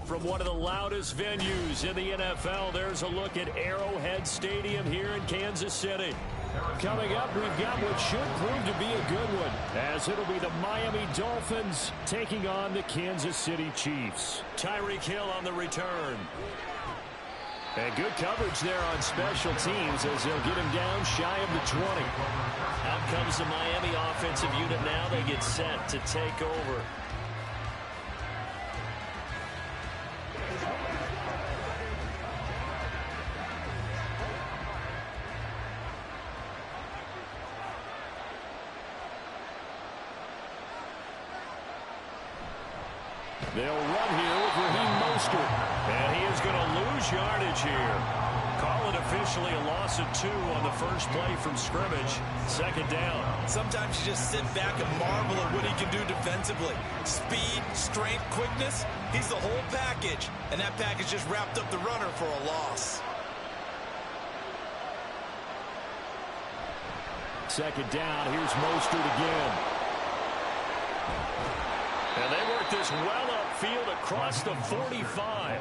From one of the loudest venues in the NFL, there's a look at Arrowhead Stadium here in Kansas City. Coming up, we've got what should prove to be a good one, as it'll be the Miami Dolphins taking on the Kansas City Chiefs. Tyreek Hill on the return. And good coverage there on special teams as they'll get him down shy of the 20. Out comes the Miami offensive unit now. They get set to take over. They'll run here with Raheem Mostert. And he is going to lose yardage here. Call it officially a loss of 2 on the first play from scrimmage. Second down. Sometimes you just sit back and marvel at what he can do defensively. Speed, strength, quickness. He's the whole package. And that package just wrapped up the runner for a loss. Second down. Here's Mostert again. And they work this well upfield across the 45.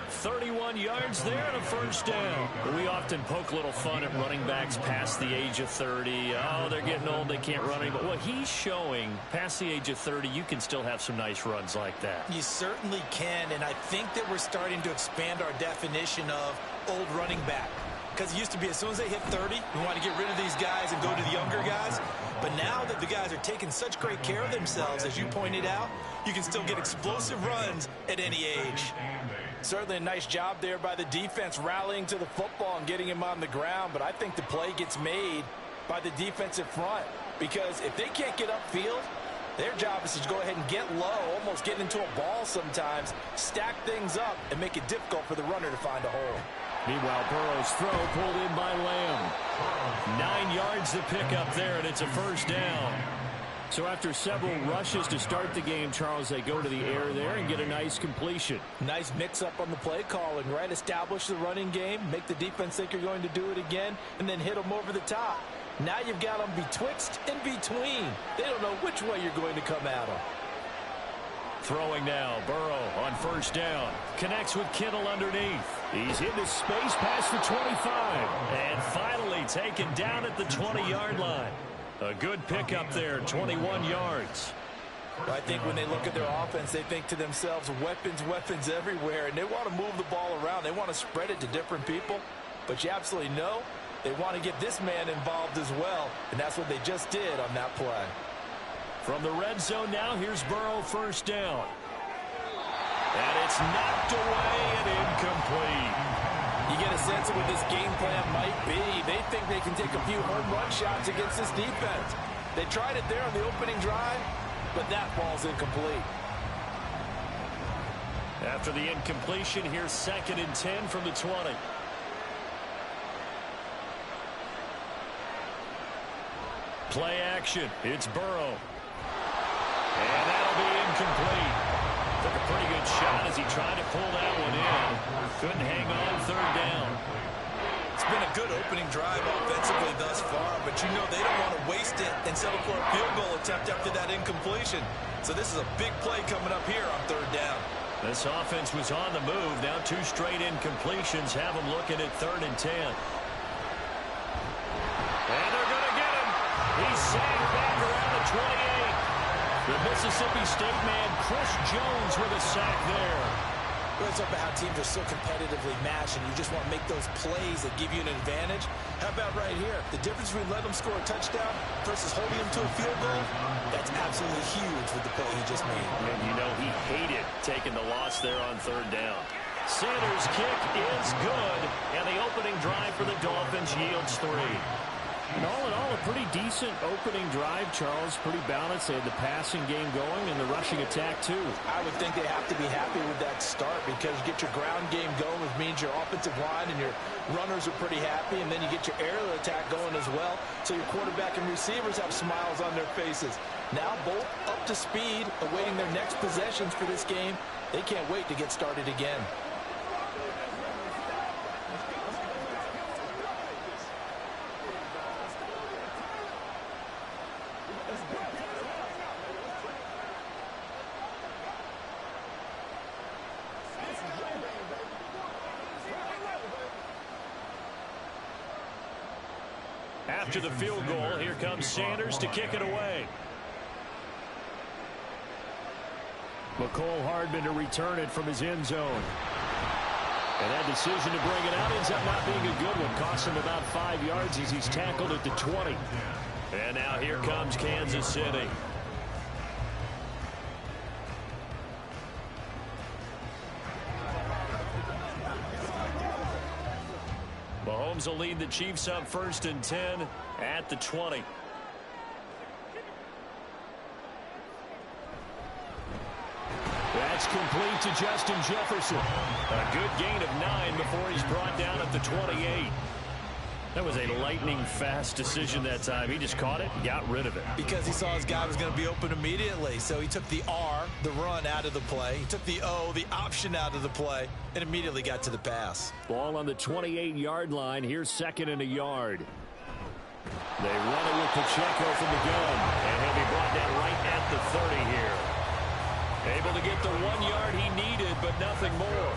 31 yards there and a first down. We often poke a little fun at running backs past the age of 30. Oh, they're getting old, they can't run anymore. Well, he's showing past the age of 30, you can still have some nice runs like that. You certainly can, and I think that we're starting to expand our definition of old running back. Because it used to be as soon as they hit 30, we want to get rid of these guys and go to the younger guys. But now that the guys are taking such great care of themselves, as you pointed out, you can still get explosive runs at any age. Certainly a nice job there by the defense rallying to the football and getting him on the ground. But I think the play gets made by the defensive front. Because if they can't get upfield, their job is to go ahead and get low, almost get into a ball sometimes, stack things up, and make it difficult for the runner to find a hole. Meanwhile, Burrow's throw pulled in by Lamb. 9 yards to pick up there, and it's a first down. So after several rushes to start the game, Charles, they go to the air there and get a nice completion. Nice mix-up on the play calling, right? Establish the running game, make the defense think you're going to do it again, and then hit them over the top. Now you've got them betwixt and between. They don't know which way you're going to come at them. Throwing now, Burrow on first down. Connects with Kittle underneath. He's into space past the 25. And finally taken down at the 20-yard line. A good pickup there, 21 yards. I think when they look at their offense, they think to themselves, weapons everywhere. And they want to move the ball around. They want to spread it to different people. But you absolutely know they want to get this man involved as well. And that's what they just did on that play. From the red zone now, here's Burrow first down. And it's knocked away and incomplete. You get a sense of what this game plan might be. They think they can take a few home run shots against this defense. They tried it there on the opening drive, but that ball's incomplete. After the incompletion, here's 2nd and 10 from the 20. Play action. It's Burrow. And that'll be incomplete. Took a pretty good shot as he tried to pull that one in. Couldn't hang on, third down. It's been a good opening drive offensively thus far, but you know they don't want to waste it and settle for a field goal attempt after that incompletion. So this is a big play coming up here on third down. This offense was on the move. Now 2 straight incompletions have them looking at 3rd and 10. And they're going to get him. He's sagged back around the 28. The Mississippi State man, Chris Jones, with a sack there. Well, it's about how teams are so competitively matched, and you just want to make those plays that give you an advantage. How about right here? The difference between letting them score a touchdown versus holding them to a field goal, that's absolutely huge with the play he just made. And you know he hated taking the loss there on third down. Sanders' kick is good, and the opening drive for the Dolphins yields 3. And all in all, a pretty decent opening drive, Charles. Pretty balanced. They had the passing game going and the rushing attack, too. I would think they have to be happy with that start because you get your ground game going, which means your offensive line and your runners are pretty happy, and then you get your aerial attack going as well. So your quarterback and receivers have smiles on their faces. Now both up to speed, awaiting their next possessions for this game. They can't wait to get started again. After the field goal, here comes Sanders to kick it away. McCole Hardman to return it from his end zone. And that decision to bring it out ends up not being a good one. Costs him about 5 yards as he's tackled at the 20. And now here comes Kansas City. Mahomes will lead the Chiefs up 1st and 10 at the 20. That's complete to Justin Jefferson. A good gain of 9 before he's brought down at the 28. That was a lightning-fast decision that time. He just caught it and got rid of it. Because he saw his guy was going to be open immediately. So he took the R, the run, out of the play. He took the O, the option, out of the play, and immediately got to the pass. Ball on the 28-yard line. Here's 2nd and a yard. They run it with Pacheco from the gun. And he'll be brought down right at the 30 here. Able to get the 1 yard he needed, but nothing more.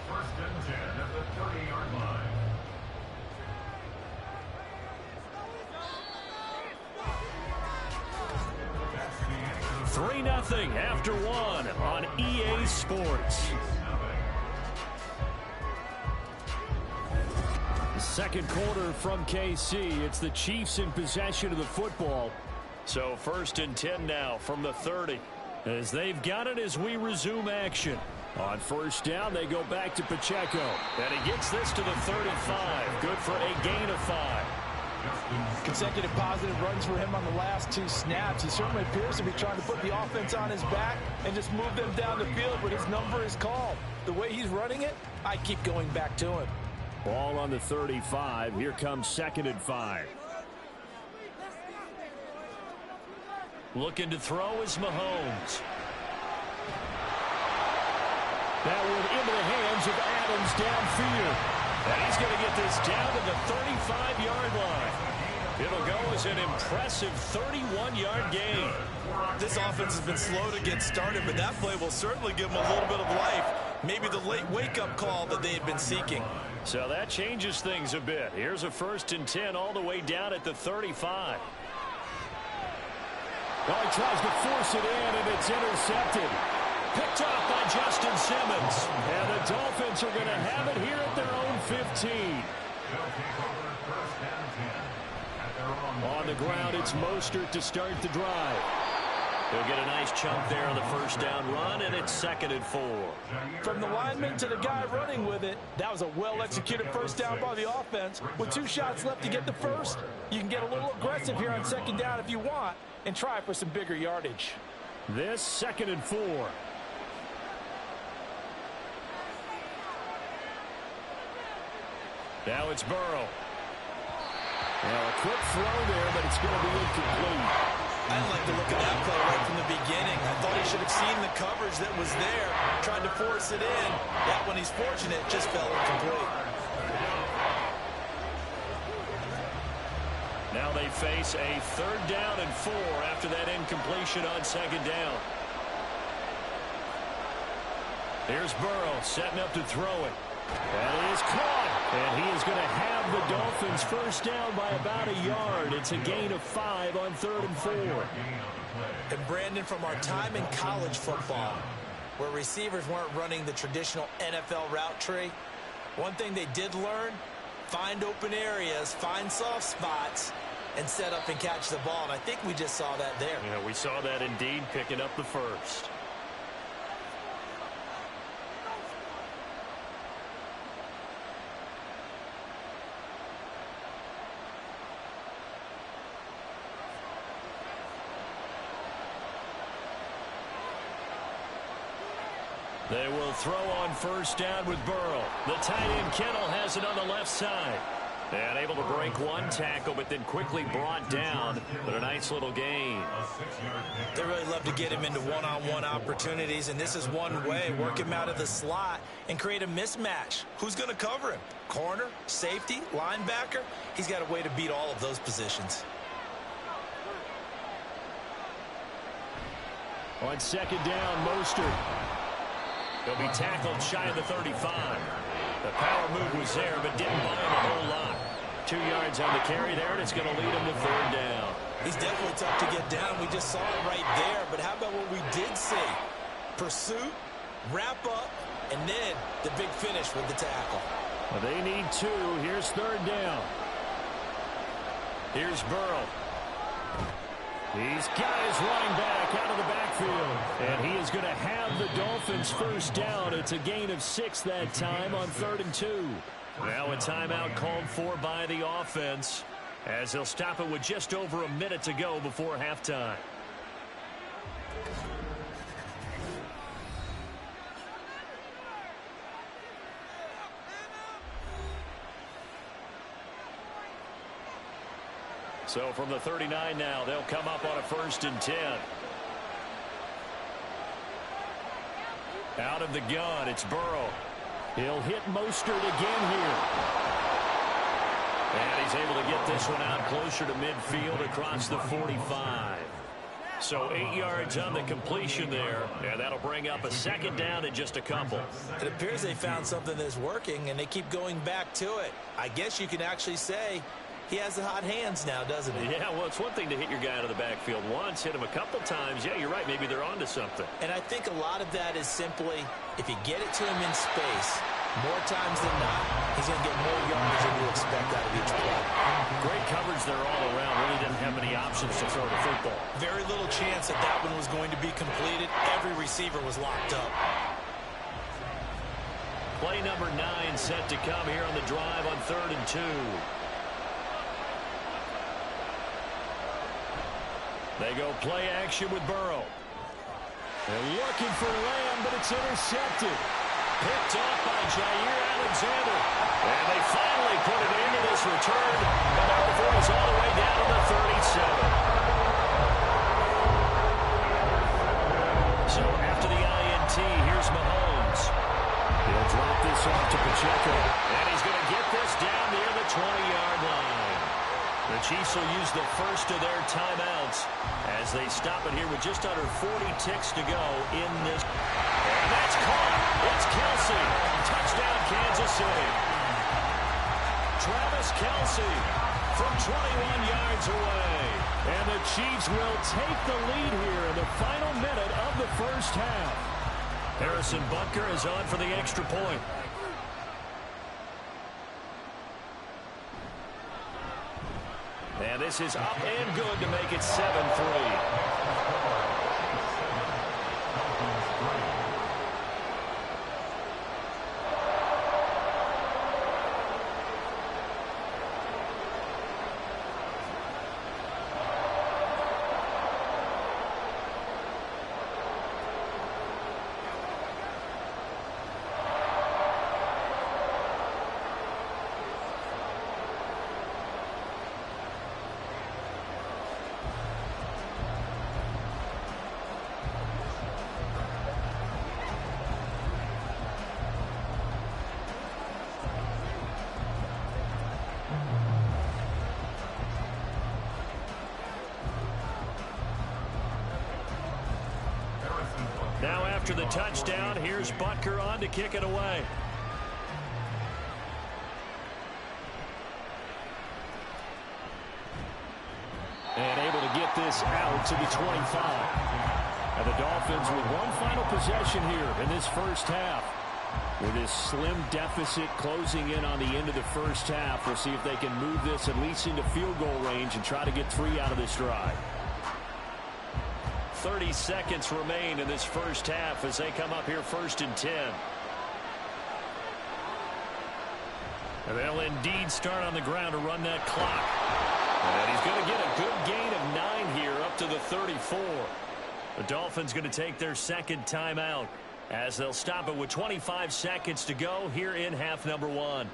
First and 10 at the 30-yard line. That's 3-0 after 1 on EA Sports. Second quarter from KC. It's the Chiefs in possession of the football. So 1st and 10 now from the 30. As they've got it as we resume action. On 1st down, they go back to Pacheco. And he gets this to the 35. Good for a gain of 5. Consecutive positive runs for him on the last 2 snaps. He certainly appears to be trying to put the offense on his back and just move them down the field, but his number is called. The way he's running it, I keep going back to him. Ball on the 35. Here comes 2nd and 5. Looking to throw is Mahomes. That one into the hands of Adams downfield. And he's going to get this down to the 35-yard line. It'll go as an impressive 31-yard gain. This offense has been slow to get started, but that play will certainly give them a little bit of life. Maybe the late wake-up call that they had been seeking. So that changes things a bit. Here's a 1st and 10 all the way down at the 35. Well, he tries to force it in, and it's intercepted. Picked up by Justin Simmons. And the Dolphins are going to have it here at their own 15. On the ground, it's Mostert to start the drive. He'll get a nice chunk there on the 1st down run, and it's 2nd and 4. From the lineman to the guy running with it, that was a well-executed 1st down by the offense. With 2 shots left to get the 1st, you can get a little aggressive here on 2nd down if you want and try for some bigger yardage. This 2nd and 4. Now it's Burrow. Well, a quick throw there, but it's going to be incomplete. I didn't like the look of that play right from the beginning. I thought he should have seen the coverage that was there, tried to force it in. That one, he's fortunate, just fell incomplete. Now they face a 3rd down and 4 after that incompletion on 2nd down. Here's Burrow setting up to throw it. That is caught. And he is going to have the Dolphins first down by about a yard. It's a gain of 5 on 3rd and 4. And Brandon, from our time in college football, where receivers weren't running the traditional NFL route tree, one thing they did learn, find open areas, find soft spots, and set up and catch the ball. And I think we just saw that there. Yeah, we saw that indeed, picking up the first. They will throw on first down with Burrow. The tight end Kittle has it on the left side. And able to break one tackle, but then quickly brought down. But a nice little gain. They really love to get him into one-on-one opportunities, and this is one way. Work him out of the slot and create a mismatch. Who's going to cover him? Corner, safety, linebacker? He's got a way to beat all of those positions. On second down, Mostert. He'll be tackled shy of the 35. The power move was there, but didn't buy him a whole lot. 2 yards on the carry there, and it's going to lead him to 3rd down. He's definitely tough to get down. We just saw it right there. But how about what we did see? Pursuit, wrap up, and then the big finish with the tackle. Well, they need 2. Here's 3rd down. Here's Burrow. He's got his running back out of the backfield. And he is going to have the Dolphins first down. It's a gain of 6 that time on 3rd and 2. Now a timeout called for by the offense, as they'll stop it with just over a minute to go before halftime. So from the 39 now, they'll come up on a 1st and 10. Out of the gun, it's Burrow. He'll hit Mostert again here. And he's able to get this one out closer to midfield across the 45. So 8 yards on the completion there. And that'll bring up a 2nd down in just a couple. It appears they found something that's working, and they keep going back to it. I guess you can actually say he has the hot hands now, doesn't he? Yeah, well, it's one thing to hit your guy out of the backfield once, hit him a couple times. Yeah, you're right. Maybe they're onto something. And I think a lot of that is simply, if you get it to him in space, more times than not, he's going to get more yards than you expect out of each play. Great coverage there all around. Really didn't have many options to throw the football. Very little chance that that one was going to be completed. Every receiver was locked up. Play number 9 set to come here on the drive on 3rd and 2. They go play action with Burrow. They're looking for Lamb, but it's intercepted. Picked off by Jair Alexander. And they finally put it into this return. And now the ball is all the way down to the 37. So after the INT, here's Mahomes. He'll drop this off to Pacheco. And he's going to get this down near the 20-yard line. The Chiefs will use the first of their timeouts as they stop it here with just under 40 ticks to go in this. And that's caught. It's Kelce. Touchdown, Kansas City. Travis Kelce from 21 yards away. And the Chiefs will take the lead here in the final minute of the first half. Harrison Butker is on for the extra point. And this is up and good to make it 7-3. Now after the touchdown, here's Butker on to kick it away. get this out to the 25. And the Dolphins with one final possession here in this first half. With this slim deficit closing in on the end of the first half, we'll see if they can move this at least into field goal range and try to get 3 out of this drive. 30 seconds remain in this first half as they come up here 1st and 10. And they'll indeed start on the ground to run that clock. And he's going to get a good gain of 9 here up to the 34. The Dolphins going to take their second timeout as they'll stop it with 25 seconds to go here in half number 1.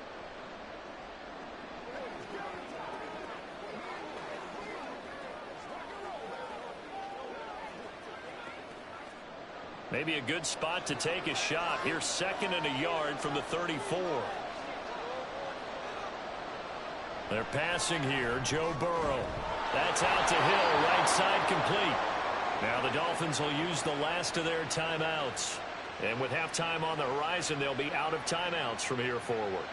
Maybe a good spot to take a shot. Here's 2nd and a yard from the 34. They're passing here. Joe Burrow. That's out to Hill. Right side complete. Now the Dolphins will use the last of their timeouts. And with halftime on the horizon, they'll be out of timeouts from here forward.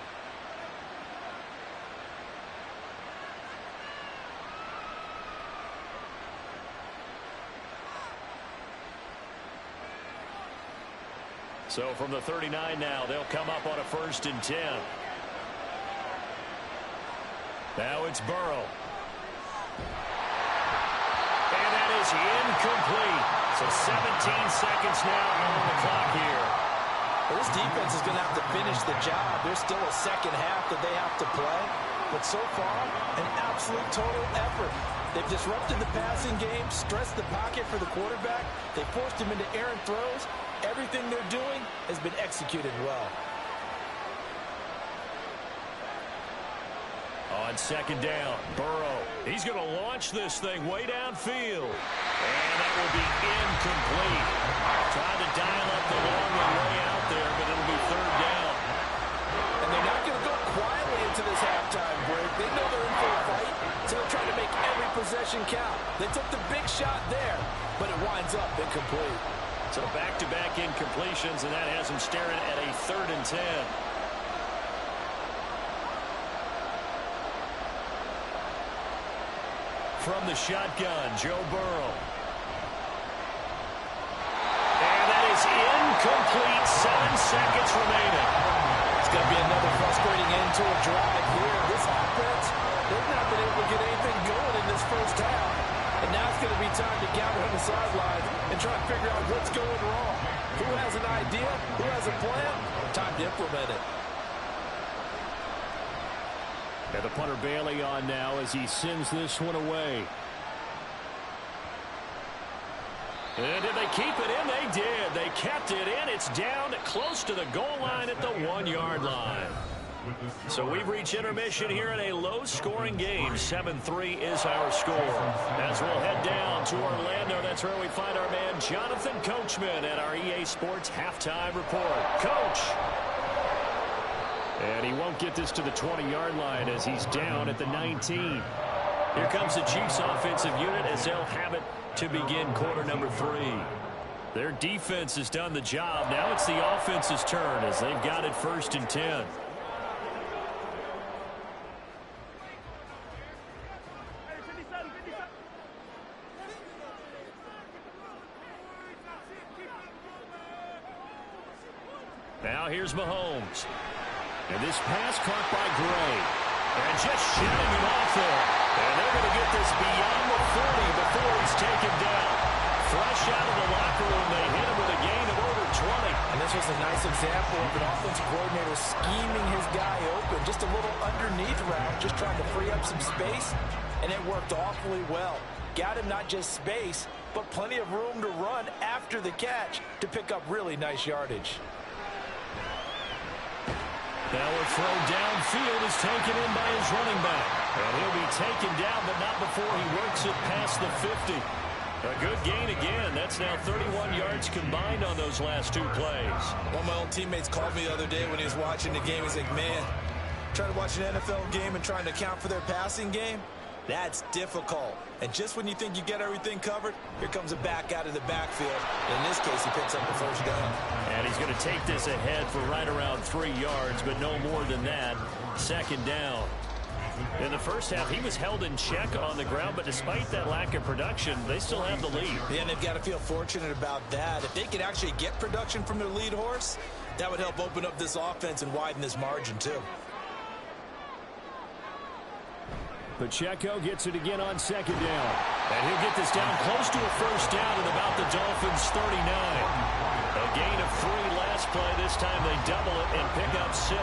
So from the 39 now, they'll come up on a 1st and 10. Now it's Burrow. And that is incomplete. So 17 seconds now on the clock here. Well, this defense is going to have to finish the job. There's still a second half that they have to play. But so far, an absolute total effort. They've disrupted the passing game, stressed the pocket for the quarterback. They forced him into errant throws. Everything they're doing has been executed well. On 2nd down, Burrow. He's going to launch this thing way downfield. And that will be incomplete. Trying to dial up the long one way out there, but it'll be 3rd down. And they're not going to go quietly into this halftime break. They know they're in for a fight, so they're trying to make every possession count. They took the big shot there, but it winds up incomplete. So back-to-back incompletions, and that has them staring at a 3rd and 10. From the shotgun, Joe Burrow. And that is incomplete. 7 seconds remaining. It's going to be another frustrating end to a drive here. This offense, they've not been able to get anything going in this first half. And now it's going to be time to gather on the sidelines and try to figure out what's going wrong. Who has an idea? Who has a plan? Time to implement it. And the punter Bailey on now as he sends this one away. And did they keep it in? They did. They kept it in. It's down close to the goal line at the 1-yard line. So we've reached intermission here in a low-scoring game. 7-3 is our score. As we'll head down to Orlando, that's where we find our man Jonathan Coachman at our EA Sports Halftime Report. Coach! And he won't get this to the 20-yard line as he's down at the 19. Here comes the Chiefs offensive unit as they'll have it to begin quarter number 3. Their defense has done the job. Now it's the offense's turn as they've got it 1st and 10. Now here's Mahomes. And this pass caught by Gray. And just shooting him off there. And they're going to get this beyond the 40 before he's taken down. Fresh out of the locker room, they hit him with a gain of over 20. And this was a nice example of an offensive coordinator scheming his guy open. Just a little underneath route, just trying to free up some space. And it worked awfully well. Got him not just space, but plenty of room to run after the catch to pick up really nice yardage. Now a throw downfield is taken in by his running back. And he'll be taken down, but not before he works it past the 50. A good gain again. That's now 31 yards combined on those last 2 plays. One of my old teammates called me the other day when he was watching the game. He's like, man, trying to watch an NFL game and trying to account for their passing game, that's difficult. And just when you think you get everything covered, here comes a back out of the backfield. In this case, he picks up the 1st down. And he's going to take this ahead for right around 3 yards, but no more than that. 2nd down. In the first half, he was held in check on the ground, but despite that lack of production, they still have the lead. Yeah, and they've got to feel fortunate about that. If they could actually get production from their lead horse, that would help open up this offense and widen this margin too. Pacheco gets it again on second down. And he'll get this down close to a first down at about the Dolphins' 39. A gain of 3 last play. This time they double it and pick up 6.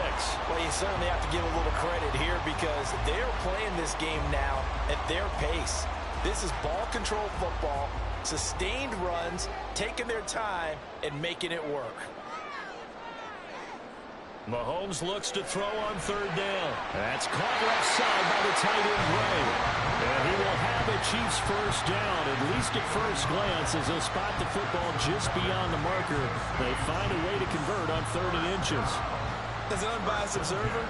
Well, you certainly have to give a little credit here because they're playing this game now at their pace. This is ball control football, sustained runs, taking their time, and making it work. Mahomes looks to throw on third down. That's caught left side by the tight end, Ray. And he will have a Chiefs first down, at least at first glance, as they'll spot the football just beyond the marker. They find a way to convert on 30 inches. As an unbiased observer,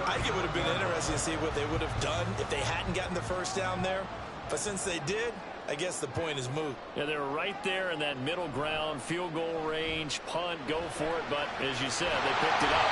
I think it would have been interesting to see what they would have done if they hadn't gotten the first down there. But since they did, I guess the point is moot. Yeah, they're right there in that middle ground, field goal range, punt, go for it. But as you said, they picked it up.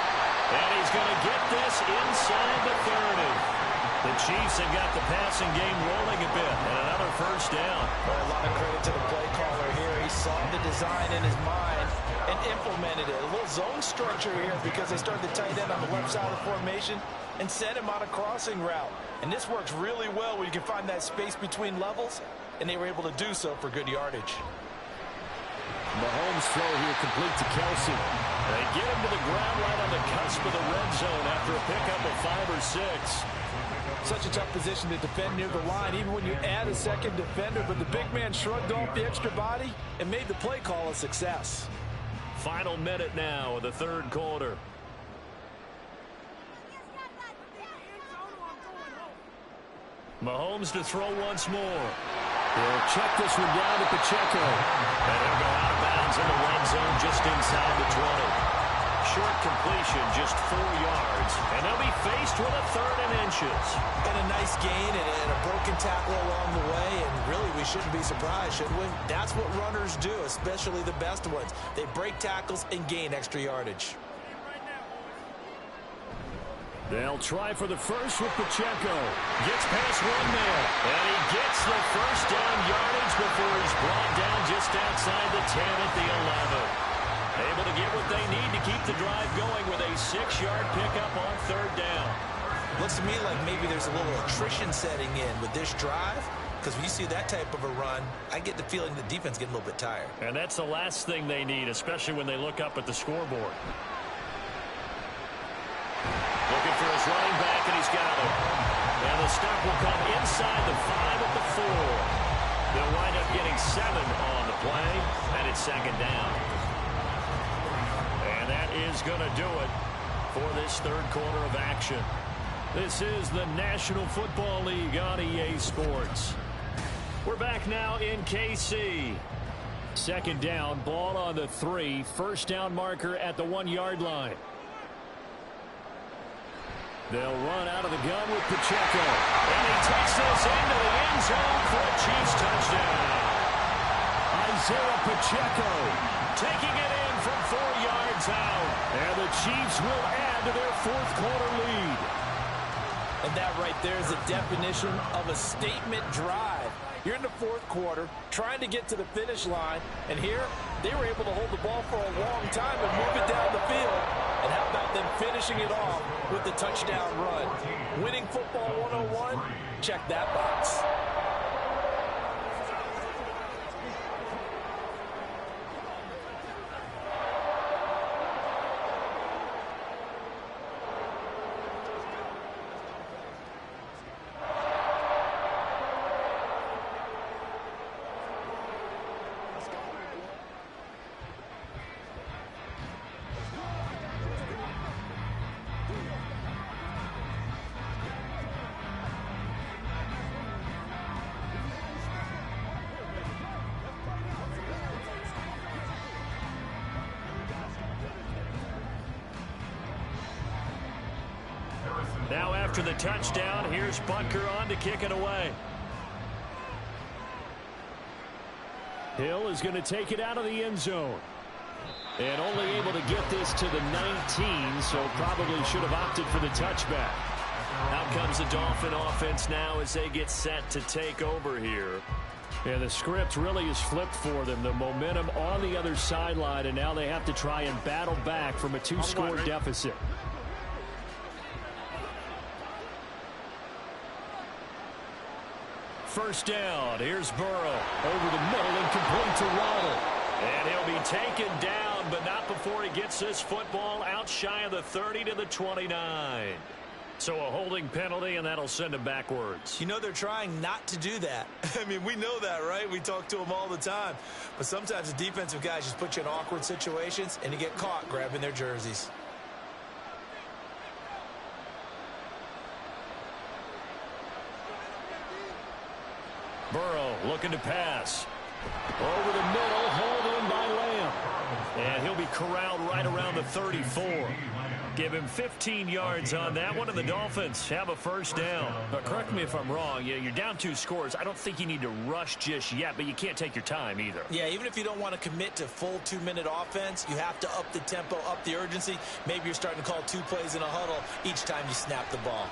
And he's going to get this inside the 30. The Chiefs have got the passing game rolling a bit. And another first down. Well, a lot of credit to the play caller here. He saw the design in his mind and implemented it. A little zone structure here because they started the tight end on the left side of the formation and sent him on a crossing route. And this works really well when you can find that space between levels, and they were able to do so for good yardage. Mahomes' throw here complete to Kelsey. They get him to the ground right on the cusp of the red zone after a pickup of 5 or 6. Such a tough position to defend near the line, even when you add a second defender, but the big man shrugged off the extra body and made the play call a success. Final minute now of the third quarter. Mahomes to throw once more. He'll check this one down to Pacheco. And he'll go out of bounds in the red zone just inside the 20. Short completion, just 4 yards. And they'll be faced with a 3rd and inches. And a nice gain and a broken tackle along the way. And really, we shouldn't be surprised, should we? That's what runners do, especially the best ones. They break tackles and gain extra yardage. They'll try for the first with Pacheco. Gets past 1 man. And he gets the first down yardage before he's brought down just outside the 10 at the 11. Able to get what they need to keep the drive going with a 6-yard pickup on 3rd down. Looks to me like maybe there's a little attrition setting in with this drive. Because when you see that type of a run, I get the feeling the defense getting a little bit tired. And that's the last thing they need, especially when they look up at the scoreboard. Looking for his running back, and he's got it. And the stop will come inside the 5 at the 4. They'll wind up getting 7 on the play, and it's 2nd down. And that is going to do it for this third quarter of action. This is the National Football League on EA Sports. We're back now in KC. 2nd down, ball on the 3. First down marker at the 1-yard line. They'll run out of the gun with Pacheco. And he takes this into the end zone for a Chiefs touchdown. Isaiah Pacheco taking it in from 4 yards out. And the Chiefs will add to their 4th quarter lead. And that right there is the definition of a statement drive. You're in the 4th quarter, trying to get to the finish line. And here, they were able to hold the ball for a long time and move it down the field. And how about them finishing it off with the touchdown run? Winning football 101? Check that box. Now after the touchdown, here's Butker on to kick it away. Hill is going to take it out of the end zone. And only able to get this to the 19, so probably should have opted for the touchback. Out comes the Dolphin offense now as they get set to take over here. And the script really is flipped for them. The momentum on the other sideline, and now they have to try and battle back from a 2-score deficit. First down. Here's Burrow. Over the middle and complete to Waddle. And he'll be taken down, but not before he gets this football out shy of the 30 to the 29. So a holding penalty, and that'll send him backwards. You know they're trying not to do that. I mean, we know that, right? We talk to them all the time. But sometimes the defensive guys just put you in awkward situations, and you get caught grabbing their jerseys. Burrow looking to pass. Over the middle, hauled in by Lamb. And he'll be corralled right around the 34. Give him 15 yards on that one, and the Dolphins have a first down. But correct me if I'm wrong. You're down 2 scores. I don't think you need to rush just yet, but you can't take your time either. Yeah, even if you don't want to commit to full 2-minute offense, you have to up the tempo, up the urgency. Maybe you're starting to call 2 plays in a huddle each time you snap the ball.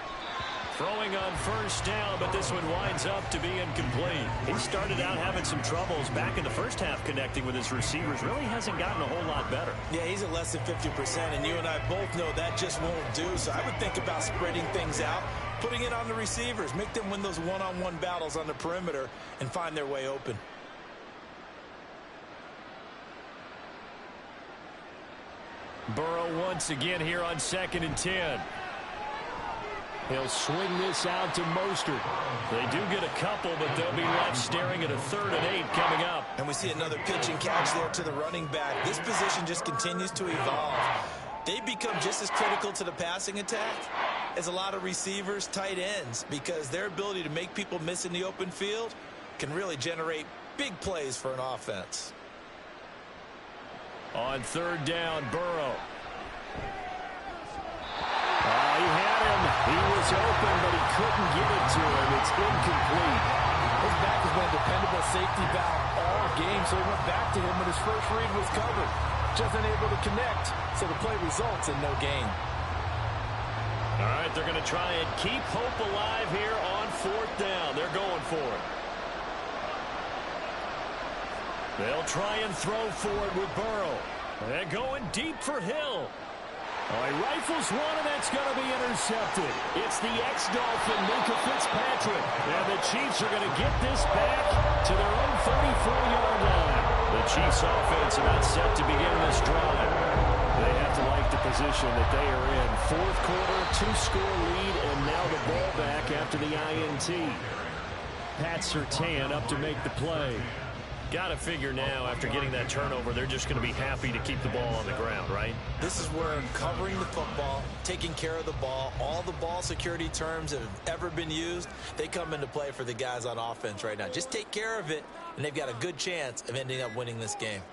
Throwing on first down, but this one winds up to be incomplete. He started out having some troubles back in the first half connecting with his receivers. Really hasn't gotten a whole lot better. Yeah, he's at less than 50%, and you and I both know that just won't do. So I would think about spreading things out, putting it on the receivers, make them win those one-on-one battles on the perimeter and find their way open. Burrow once again here on 2nd and 10. He'll swing this out to Mostert. They do get a couple, but they'll be left staring at a 3rd and 8 coming up. And we see another pitch and catch there to the running back. This position just continues to evolve. They become just as critical to the passing attack as a lot of receivers, tight ends, because their ability to make people miss in the open field can really generate big plays for an offense. On 3rd down, Burrow. He had him. He was open, but he couldn't get it to him. It's incomplete. His back has been a dependable safety valve all game, so he went back to him when his first read was covered. Just unable to connect, so the play results in no gain. All right, they're going to try and keep hope alive here on 4th down. They're going for it. They'll try and throw for it with Burrow. They're going deep for Hill. Oh, he rifles one, and that's going to be intercepted. It's the ex-Dolphin, Minkah Fitzpatrick. And the Chiefs are going to get this back to their own 34-yard line. The Chiefs offense about set to begin this drive. They have to like the position that they are in. 4th quarter, 2-score lead, and now the ball back after the INT. Pat Surtain up to make the play. Got to figure now, after getting that turnover, they're just going to be happy to keep the ball on the ground, right? This is where covering the football, taking care of the ball, all the ball security terms that have ever been used, they come into play for the guys on offense right now. Just take care of it, and they've got a good chance of ending up winning this game.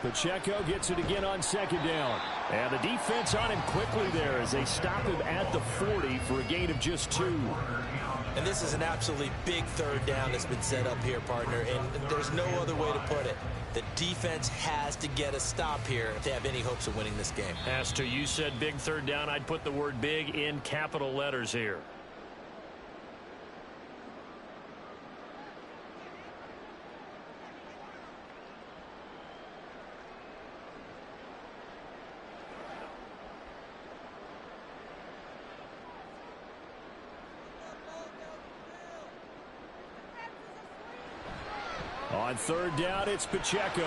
Pacheco gets it again on 2nd down. And the defense on him quickly there as they stop him at the 40 for a gain of just 2. And this is an absolutely big 3rd down that's been set up here, partner, and there's no other way to put it. The defense has to get a stop here if they have any hopes of winning this game. As to you said big 3rd down, I'd put the word big in capital letters here. On 3rd down, it's Pacheco.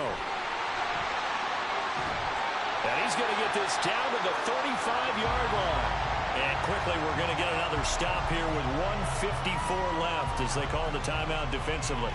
And he's going to get this down to the 35-yard line. And quickly, we're going to get another stop here with 1:54 left as they call the timeout defensively.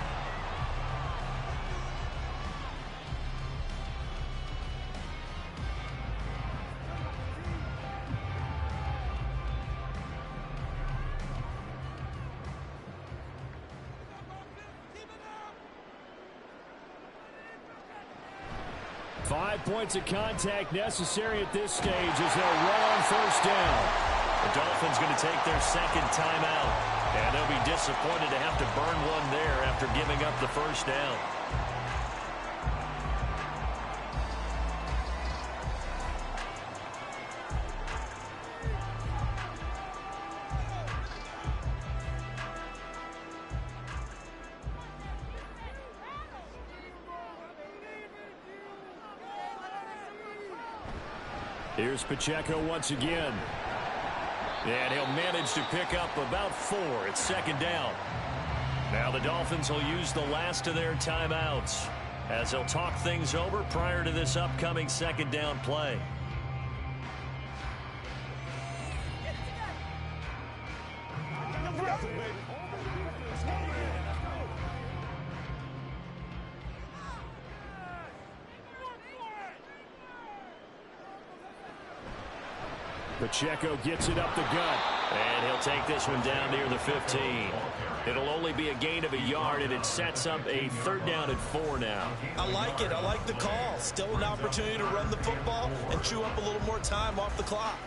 Points of contact necessary at this stage as they'll run on 1st down. The Dolphins going to take their 2nd timeout, and they'll be disappointed to have to burn one there after giving up the 1st down. Here's Pacheco once again. And he'll manage to pick up about 4. It's second down. Now the Dolphins will use the last of their timeouts as they'll talk things over prior to this upcoming second down play. Pacheco gets it up the gut, and he'll take this one down near the 15. It'll only be a gain of a yard, and it sets up a third down and 4 now. I like it. I like the call. Still an opportunity to run the football and chew up a little more time off the clock.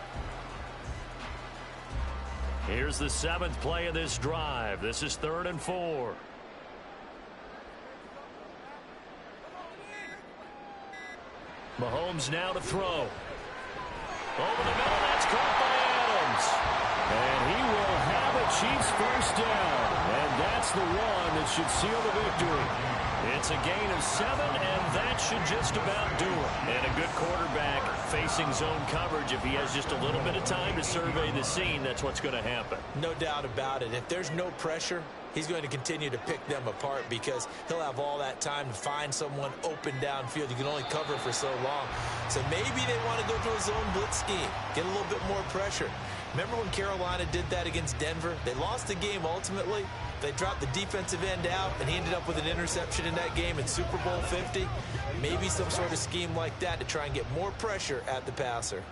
Here's the 7th play of this drive. This is 3rd and 4. Mahomes now to throw. Over the middle, that's caught by Adams. And he will have a Chiefs first down. And that's the one that should seal the victory. It's a gain of 7, and that should just about do it. And a good quarterback facing zone coverage. If he has just a little bit of time to survey the scene, that's what's going to happen. No doubt about it. If there's no pressure, he's going to continue to pick them apart because he'll have all that time to find someone open downfield. You can only cover for so long. So maybe they want to go to a zone blitz scheme, get a little bit more pressure. Remember when Carolina did that against Denver? They lost the game ultimately. They dropped the defensive end out, and he ended up with an interception in that game in Super Bowl 50. Maybe some sort of scheme like that to try and get more pressure at the passer.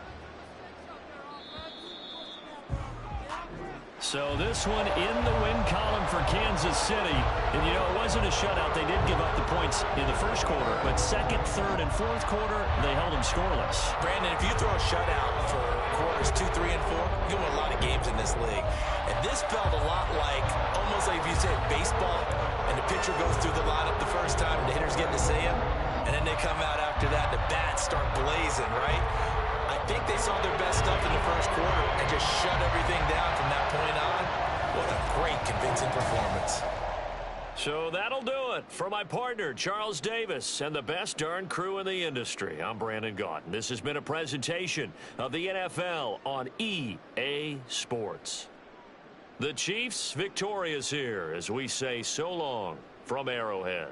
So this one in the win column for Kansas City. And, you know, it wasn't a shutout. They did give up the points in the first quarter. But second, third, and fourth quarter, they held them scoreless. Brandon, if you throw a shutout for quarters 2, 3, and 4, you win a lot of games in this league. And this felt a lot like, almost like if you said baseball, and the pitcher goes through the lineup the first time, and the hitters get to see him. And then they come out after that, and the bats start blazing, right? I think they saw their best stuff in the first quarter and just shut everything down from that point on. What a great, convincing performance. So that'll do it for my partner, Charles Davis, and the best darn crew in the industry. I'm Brandon Gaudin. This has been a presentation of the NFL on EA Sports. The Chiefs victorious here as we say so long from Arrowhead.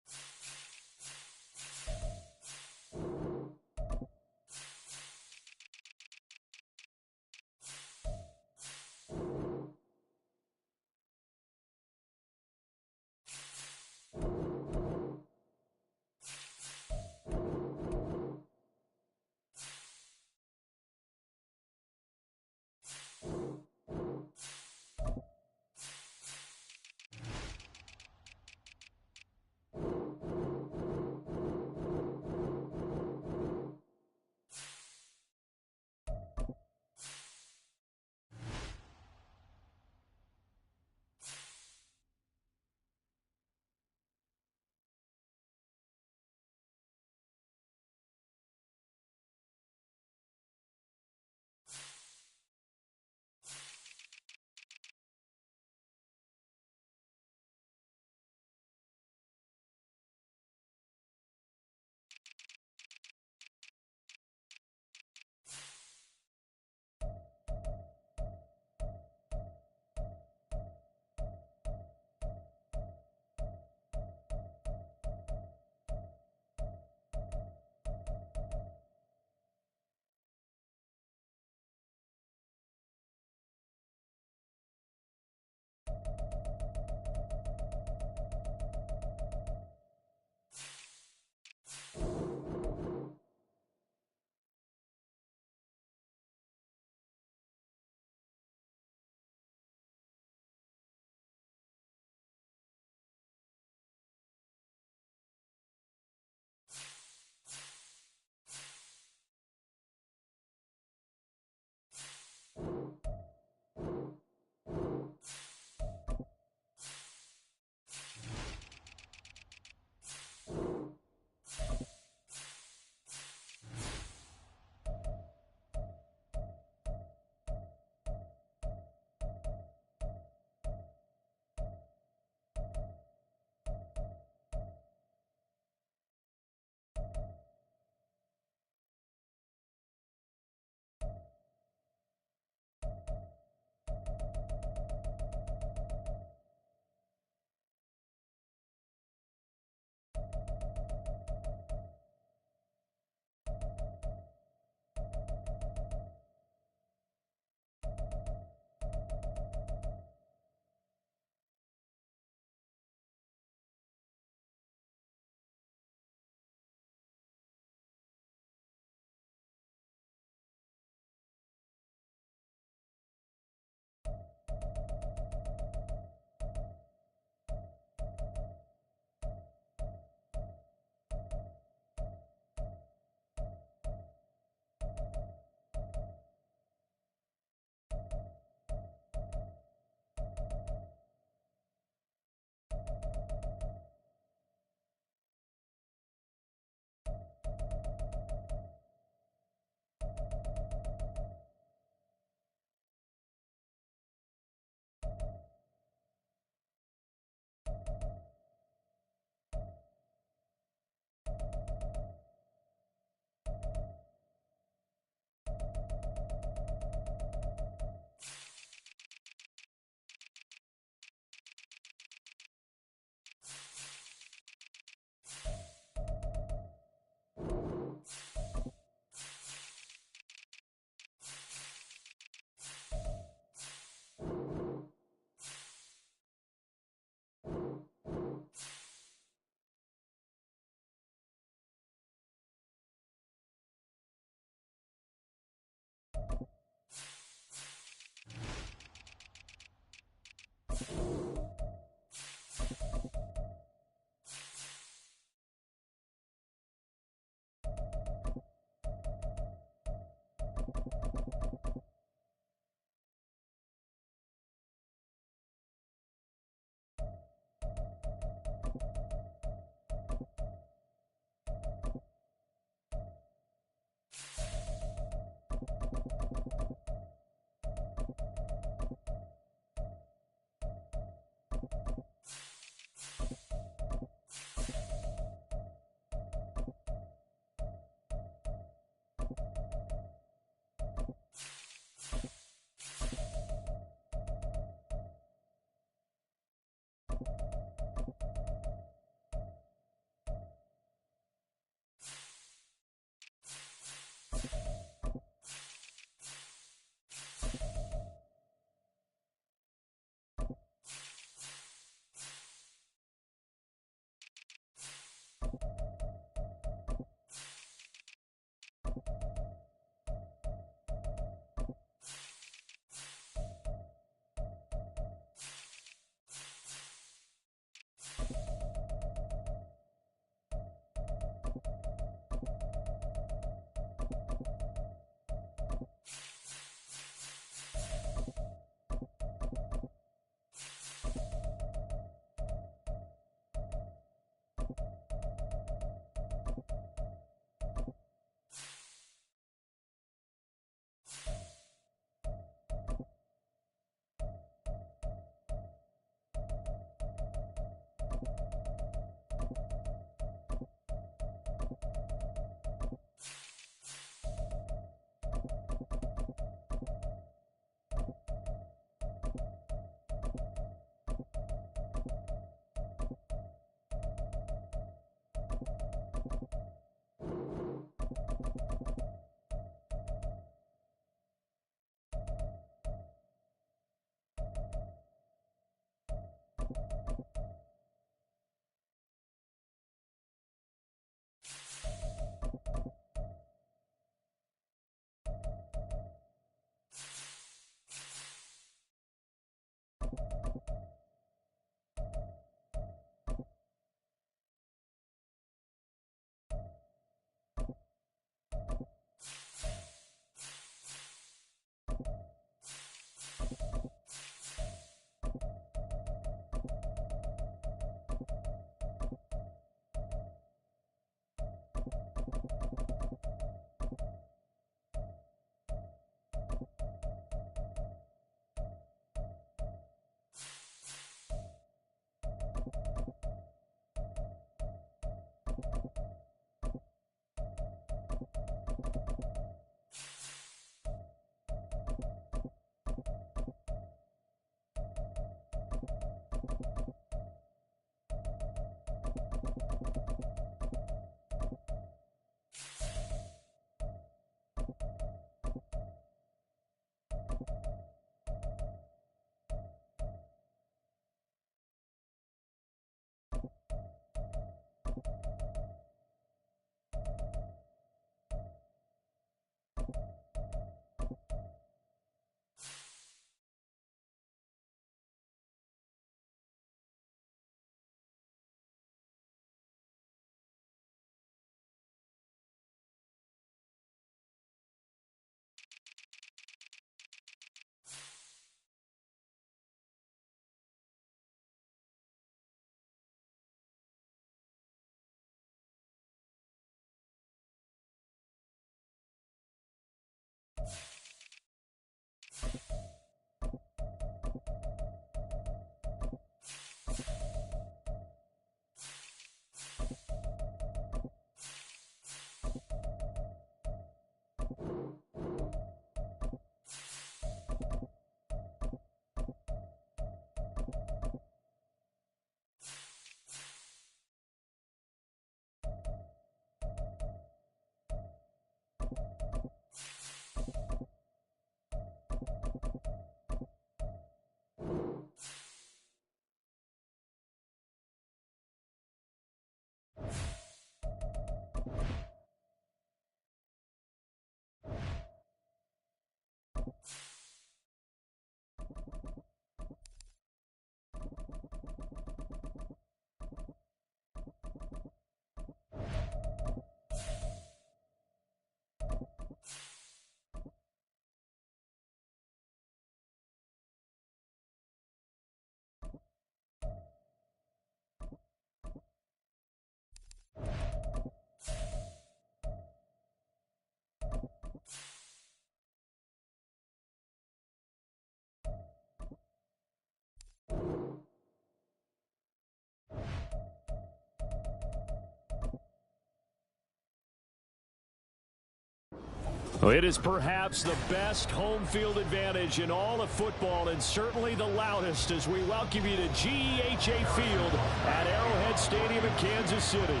Well, it is perhaps the best home field advantage in all of football, and certainly the loudest, as we welcome you to GEHA Field at Arrowhead Stadium in Kansas City.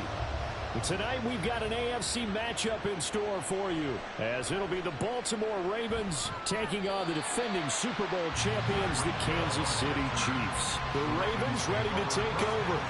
Tonight we've got an AFC matchup in store for you, as it'll be the Baltimore Ravens taking on the defending Super Bowl champions, the Kansas City Chiefs. The Ravens ready to take over.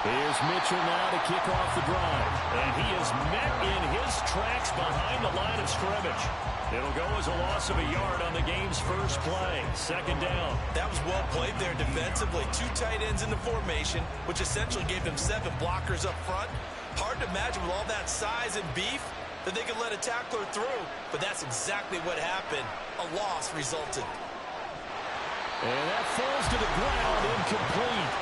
Here's Mitchell now to kick off the drive. And he is met in his tracks behind the line of scrimmage. It'll go as a loss of a yard on the game's first play. Second down. That was well played there defensively. 2 tight ends in the formation, which essentially gave them 7 blockers up front. Hard to imagine with all that size and beef that they could let a tackler through. But that's exactly what happened. A loss resulted. And that falls to the ground, incomplete.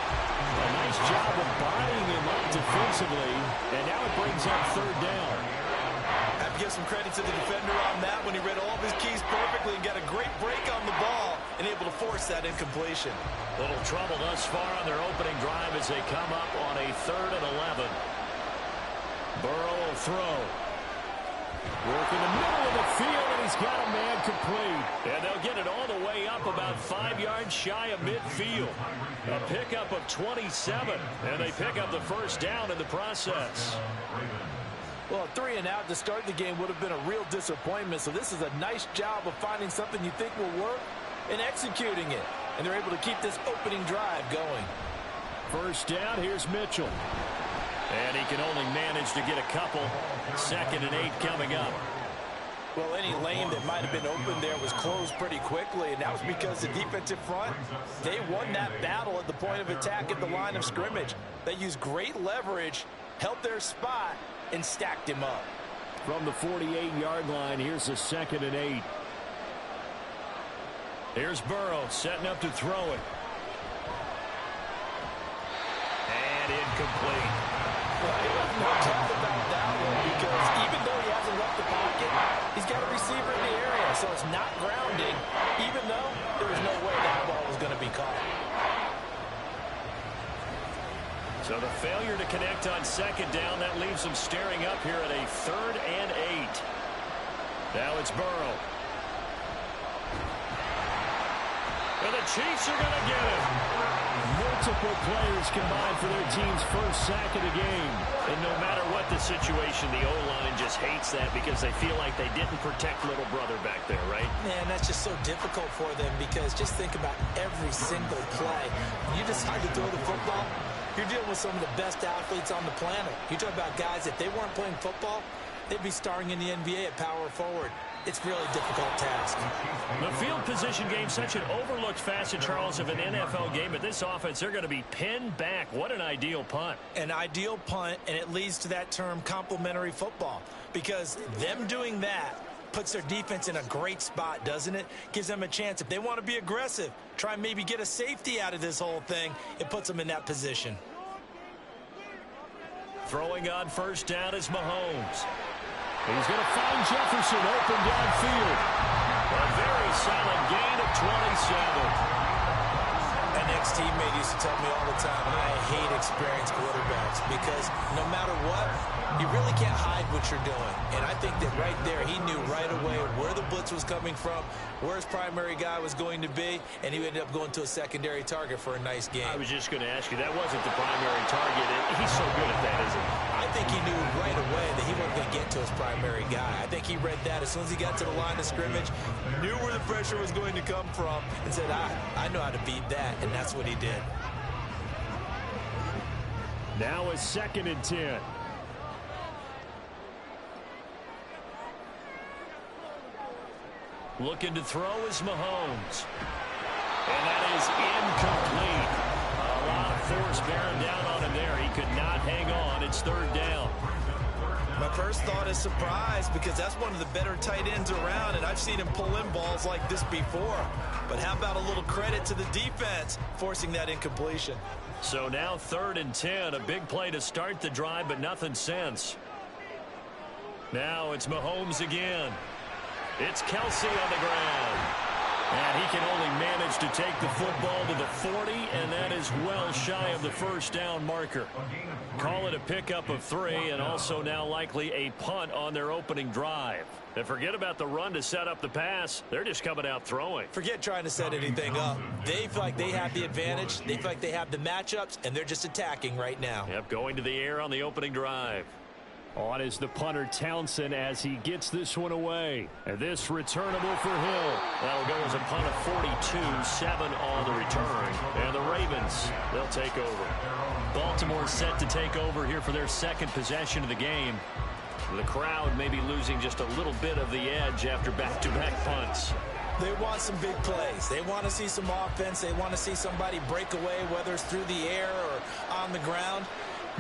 A nice job of bodying him up defensively, and now it brings up third down. I have to give some credit to the defender on that when he read all of his keys perfectly and got a great break on the ball and able to force that incompletion. Little trouble thus far on their opening drive as they come up on a 3rd and 11. Burrow will throw. Work in the middle of the field, and he's got a man complete. And they'll get it all the way up about 5 yards shy of midfield. A pickup of 27, and they pick up the first down in the process. Well, a 3 and out to start the game would have been a real disappointment, so this is a nice job of finding something you think will work and executing it. And they're able to keep this opening drive going. First down, here's Mitchell. And he can only manage to get a couple. 2nd and 8 coming up. Well, any lane that might have been open there was closed pretty quickly, and that was because the defensive front, they won that battle at the point of attack at the line of scrimmage. They used great leverage, held their spot, and stacked him up. From the 48-yard line, here's a 2nd and 8. Here's Burrow setting up to throw it. And incomplete. Well, he wasn't no tough about that one because even though he hasn't left the pocket, he's got a receiver in the area, so it's not grounding, even though there was no way that ball was going to be caught. So the failure to connect on 2nd down, that leaves them staring up here at a 3rd and 8. Now it's Burrow. And the Chiefs are going to get it. Multiple players combined for their team's first sack of the game. And no matter what the situation, the O-line just hates that because they feel like they didn't protect little brother back there, right? Man, that's just so difficult for them because just think about every single play. When you decide to throw the football, you're dealing with some of the best athletes on the planet. You talk about guys, if they weren't playing football, they'd be starring in the NBA at power forward. It's really a difficult task. The field position game, such an overlooked facet, Charles, of an NFL game. But this offense, they're going to be pinned back. What an ideal punt. An ideal punt, and it leads to that term complementary football. Because them doing that puts their defense in a great spot, doesn't it? Gives them a chance. If they want to be aggressive, try and maybe get a safety out of this whole thing, it puts them in that position. Throwing on first down is Mahomes. He's going to find Jefferson open downfield. A very solid gain of 27. An ex-teammate used to tell me all the time, I hate experienced quarterbacks because no matter what, you really can't hide what you're doing. And I think that right there, he knew right away where the blitz was coming from, where his primary guy was going to be, and he ended up going to a secondary target for a nice game. I was just going to ask you, that wasn't the primary target. He's so good at that, isn't he? I think he knew right away that he wasn't going to get to his primary guy. I think he read that as soon as he got to the line of scrimmage, knew where the pressure was going to come from, and said, I know how to beat that, and that's what he did. Now a 2nd and 10. Looking to throw is Mahomes. And that is incomplete. A lot of force bearing down on him there. He could not hang on. It's 3rd down. My first thought is surprise because that's one of the better tight ends around, and I've seen him pull in balls like this before. But how about a little credit to the defense forcing that incompletion? So now 3rd and 10. A big play to start the drive, but nothing since. Now it's Mahomes again. It's Kelsey on the ground. And he can only manage to take the football to the 40, and that is well shy of the first down marker. Call it a pickup of 3, and also now likely a punt on their opening drive. And forget about the run to set up the pass. They're just coming out throwing. Forget trying to set anything up. They feel like they have the advantage. They feel like they have the matchups, and they're just attacking right now. Yep, going to the air on the opening drive. On is the punter Townsend as he gets this one away. And this returnable for Hill. That'll go as a punt of 42, 7 on the return. And the Ravens, they'll take over. Baltimore set to take over here for their second possession of the game. The crowd may be losing just a little bit of the edge after back-to-back punts. They want some big plays. They want to see some offense. They want to see somebody break away, whether it's through the air or on the ground.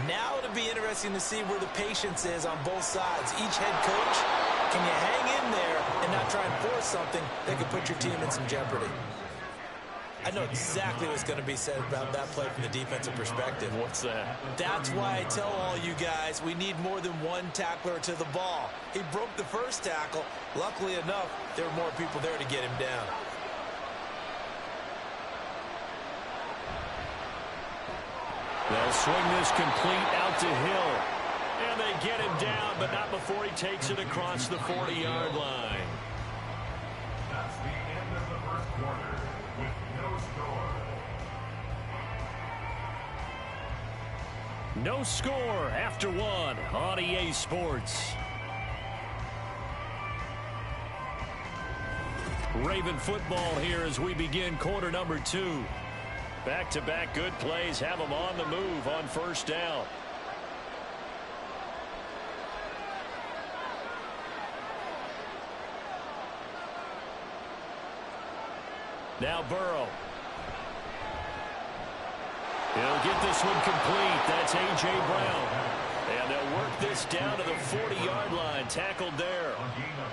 Now it'll be interesting to see where the patience is on both sides. Each head coach, can you hang in there and not try and force something that could put your team in some jeopardy? I know exactly what's going to be said about that play from the defensive perspective. What's that? That's why I tell all you guys we need more than one tackler to the ball. He broke the first tackle. Luckily enough, there were more people there to get him down. They'll swing this complete out to Hill. And they get him down, but not before he takes it across the 40-yard line. That's the end of the first quarter with no score. No score after 1 on EA Sports. Raven football here as we begin quarter number 2. Back-to-back good plays have them on the move on first down. Now Burrow. He'll get this one complete. That's A.J. Brown. And they'll work this down to the 40-yard line. Tackled there.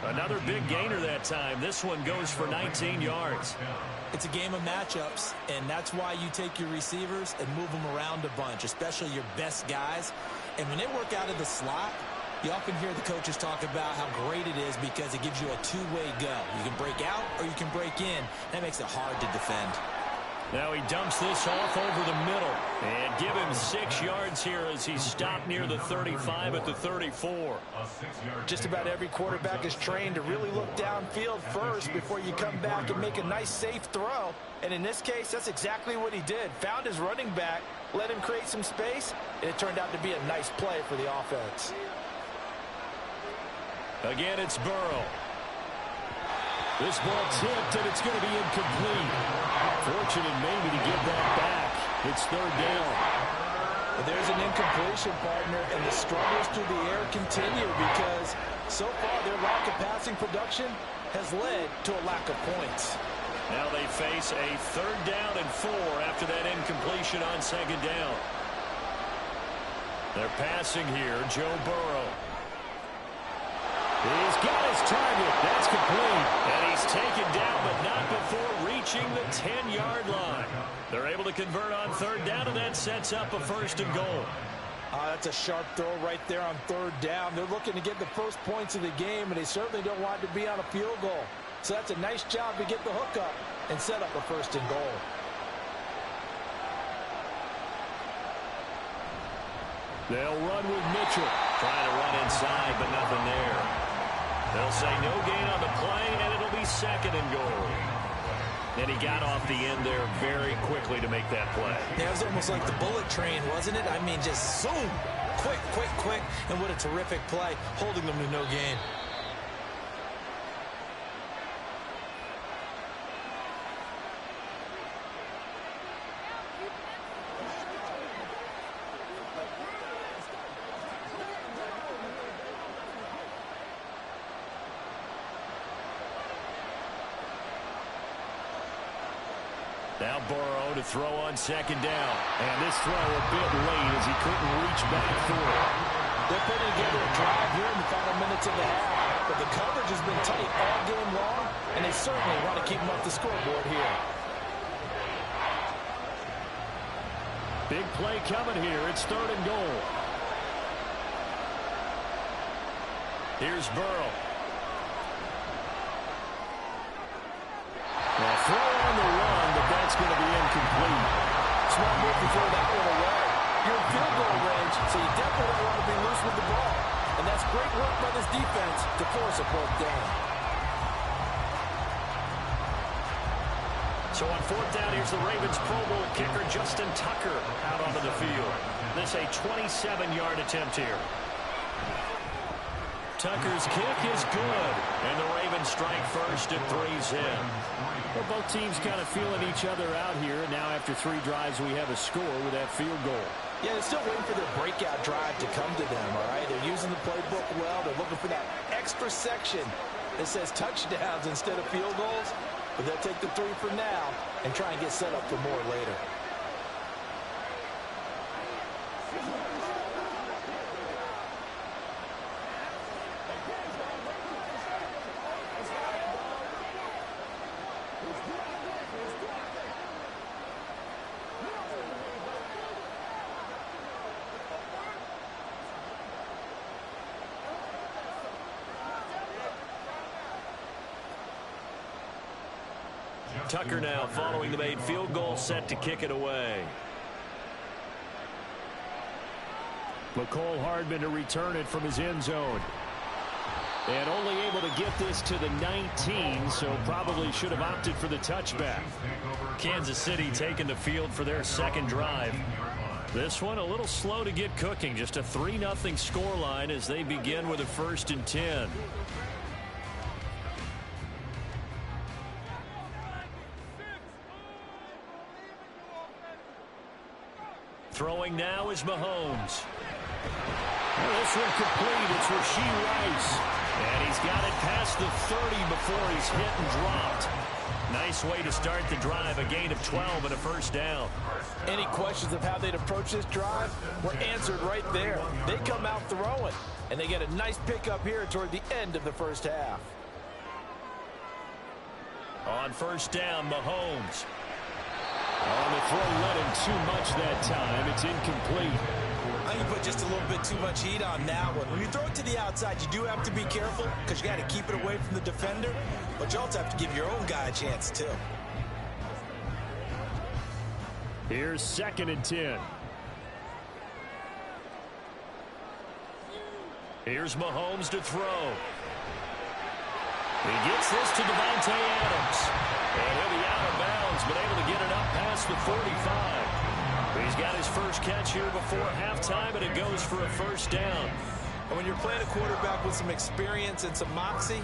Another big gainer that time. This one goes for 19 yards. It's a game of matchups, and that's why you take your receivers and move them around a bunch, especially your best guys. And when they work out of the slot, you often hear the coaches talk about how great it is because it gives you a two-way go. You can break out or you can break in. That makes it hard to defend. Now he dumps this off over the middle and give him 6 yards here as he stopped near the 35 at the 34. Just about every quarterback is trained to really look downfield first before you come back and make a nice safe throw. And in this case, that's exactly what he did. Found his running back, let him create some space, and it turned out to be a nice play for the offense. Again, it's Burrow. This ball tipped, and it's going to be incomplete. Fortunate maybe to get that back. It's third down. But there's an incompletion, partner, and the struggles through the air continue because so far their lack of passing production has led to a lack of points. Now they face a 3rd down and 4 after that incompletion on 2nd down. They're passing here, Joe Burrow. He's got his target. That's complete. And he's taken down, but not before reaching the 10-yard line. They're able to convert on 3rd down, and that sets up a 1st and goal. That's a sharp throw right there on 3rd down. They're looking to get the first points of the game, and they certainly don't want it to be on a field goal. So that's a nice job to get the hook up and set up a 1st and goal. They'll run with Mitchell. Trying to run inside, but nothing there. They'll say no gain on the play, and it'll be 2nd and goal. And he got off the end there very quickly to make that play. Yeah, it was almost like the bullet train, wasn't it? I mean, just zoom. Quick, quick, quick. And what a terrific play, holding them to no gain. Now Burrow to throw on 2nd down. And this throw a bit late as he couldn't reach back for it. They're putting together a drive here in the final minutes of the half. But the coverage has been tight all game long, and they certainly want to keep them off the scoreboard here. Big play coming here. It's 3rd and goal. Here's Burrow. Well, throw on the run, but that's going to be incomplete. Smart move to throw that one away. You're in field goal range, so you definitely don't want to be loose with the ball. And that's great work by this defense to force a fourth down. So on fourth down, here's the Ravens Pro Bowl kicker Justin Tucker out onto the field. This a 27-yard attempt here. Tucker's kick is good, and the Ravens strike first at 3's in. Well, both teams kind of feeling each other out here. Now after 3 drives, we have a score with that field goal. Yeah, they're still waiting for their breakout drive to come to them, all right? They're using the playbook well. They're looking for that extra section that says touchdowns instead of field goals. But they'll take the 3 for now and try and get set up for more later. Tucker now following the made field goal, set to kick it away. McCole Hardman to return it from his end zone. And only able to get this to the 19, so probably should have opted for the touchback. Kansas City taking the field for their second drive. This one a little slow to get cooking. Just a 3-0 scoreline as they begin with a 1st and 10. Throwing now is Mahomes. Well, this one complete. It's Rashee Rice. And he's got it past the 30 before he's hit and dropped. Nice way to start the drive. A gain of 12 and a 1st down. Any questions of how they'd approach this drive were answered right there. They come out throwing, and they get a nice pickup here toward the end of the first half. On 1st down, Mahomes. On the throw, let him too much that time. It's incomplete. I think you put just a little bit too much heat on that one. When you throw it to the outside, you do have to be careful because you got to keep it away from the defender, but you also have to give your own guy a chance too. Here's 2nd and 10. Here's Mahomes to throw. He gets this to Davante Adams. And he'll be out of bounds, but able to get it up past the 45. He's got his first catch here before halftime, and it goes for a 1st down. And when you're playing a quarterback with some experience and some moxie,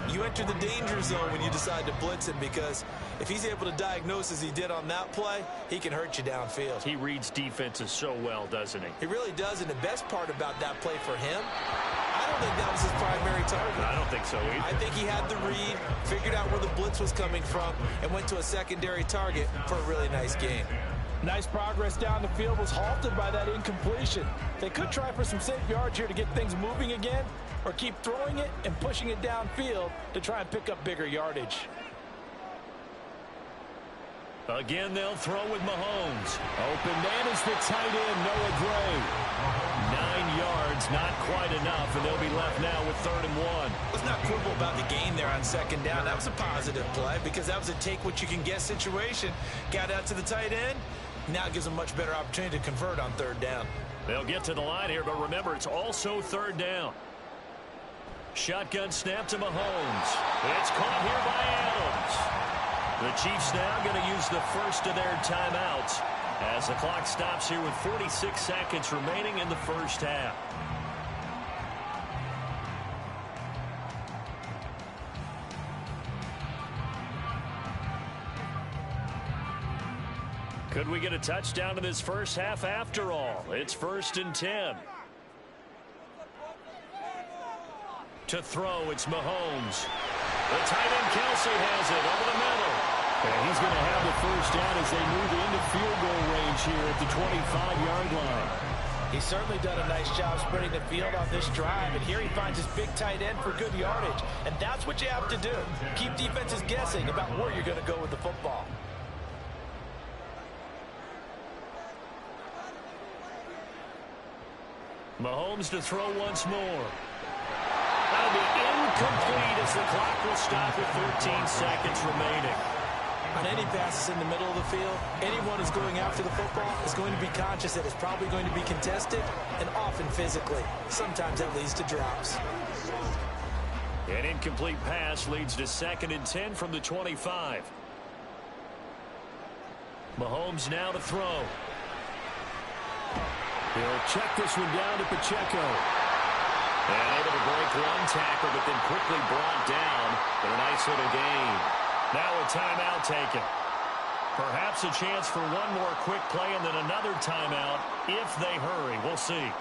you enter the danger zone when you decide to blitz him, because if he's able to diagnose as he did on that play, he can hurt you downfield. He reads defenses so well, doesn't he? He really does, and the best part about that play for him, I don't think that was his primary target. I don't think so either. I think he had the read, figured out where the blitz was coming from, and went to a secondary target for a really nice gain. Nice progress down the field was halted by that incompletion. They could try for some safe yards here to get things moving again, or keep throwing it and pushing it downfield to try and pick up bigger yardage. Again, they'll throw with Mahomes. Open man is the tight end, Noah Gray. 9 yards, not quite enough, and they'll be left now with 3rd and 1. Let's not quibble about the gain there on 2nd down. That was a positive play because that was a take-what-you-can-get situation. Got out to the tight end. Now it gives them a much better opportunity to convert on 3rd down. They'll get to the line here, but remember, it's also 3rd down. Shotgun snap to Mahomes. It's caught here by Adams. The Chiefs now going to use the first of their timeouts as the clock stops here with 46 seconds remaining in the 1st half. Could we get a touchdown in this 1st half after all? It's 1st and 10. To throw, it's Mahomes. The tight end Kelsey has it over the middle. And he's going to have the 1st down as they move into field goal range here at the 25-yard line. He's certainly done a nice job spreading the field on this drive, and here he finds his big tight end for good yardage. And that's what you have to do. Keep defenses guessing about where you're going to go with the football. Mahomes to throw once more. be incomplete as the clock will stop with 14 seconds remaining. On any passes in the middle of the field, anyone who's going after the football is going to be conscious that it's probably going to be contested and often physically. Sometimes that leads to drops. An incomplete pass leads to 2nd and 10 from the 25. Mahomes now to throw. He'll check this one down to Pacheco. And able to break one tackle, but then quickly brought down. But a nice little gain. Now a timeout taken. Perhaps a chance for one more quick play and then another timeout if they hurry. We'll see.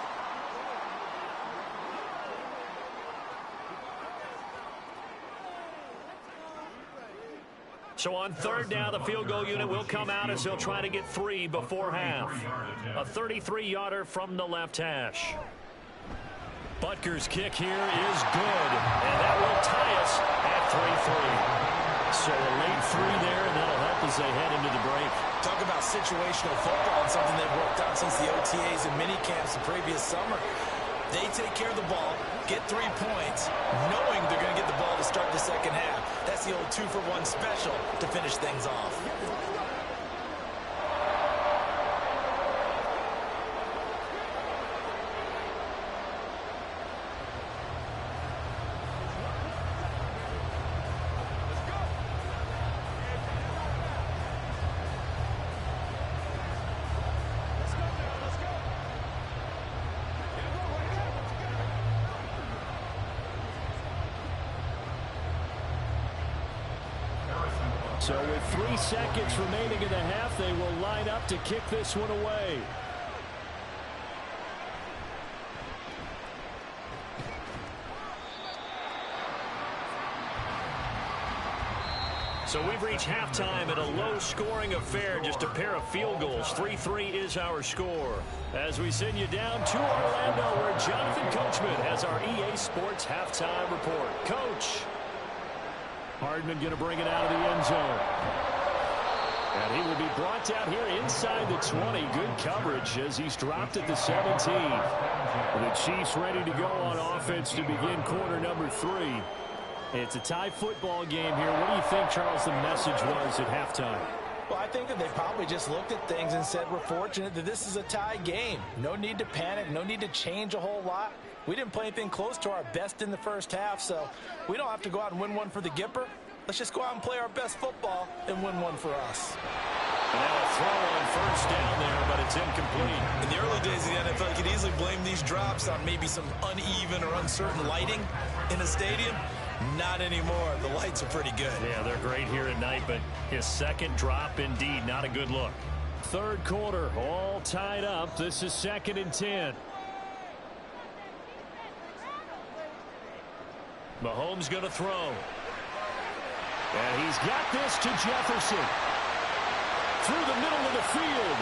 So on 3rd down, the field goal unit will come out as they'll try to get 3 before half. A 33-yarder from the left hash. Butker's kick here is good, and that will tie us at 3-3. So a late 3 there, and that'll help as they head into the break. Talk about situational football and something they've worked out since the OTAs and mini camps the previous summer. They take care of the ball, get 3 points, knowing they're going to get the ball to start the second half. That's the old 2-for-1 special to finish things off. So with 3 seconds remaining in the half, they will line up to kick this one away. So we've reached halftime at a low-scoring affair, just a pair of field goals. 3-3 is our score. As we send you down to Orlando, where Jonathan Coachman has our EA Sports halftime report. Coach. Hardman going to bring it out of the end zone. And he will be brought down here inside the 20. Good coverage as he's dropped at the 17. The Chiefs ready to go on offense to begin quarter number 3. It's a tie football game here. What do you think, Charles, the message was at halftime? Well, I think that they probably just looked at things and said, we're fortunate that this is a tie game. No need to panic. No need to change a whole lot. We didn't play anything close to our best in the first half, so we don't have to go out and win one for the Gipper. Let's just go out and play our best football and win one for us. And now a throw on 1st down there, but it's incomplete. In the early days of the NFL, you could easily blame these drops on maybe some uneven or uncertain lighting in a stadium. Not anymore. The lights are pretty good. Yeah, they're great here at night, but his second drop, indeed, not a good look. 3rd quarter, all tied up. This is 2nd and 10. Mahomes going to throw. And he's got this to Jefferson. Through the middle of the field.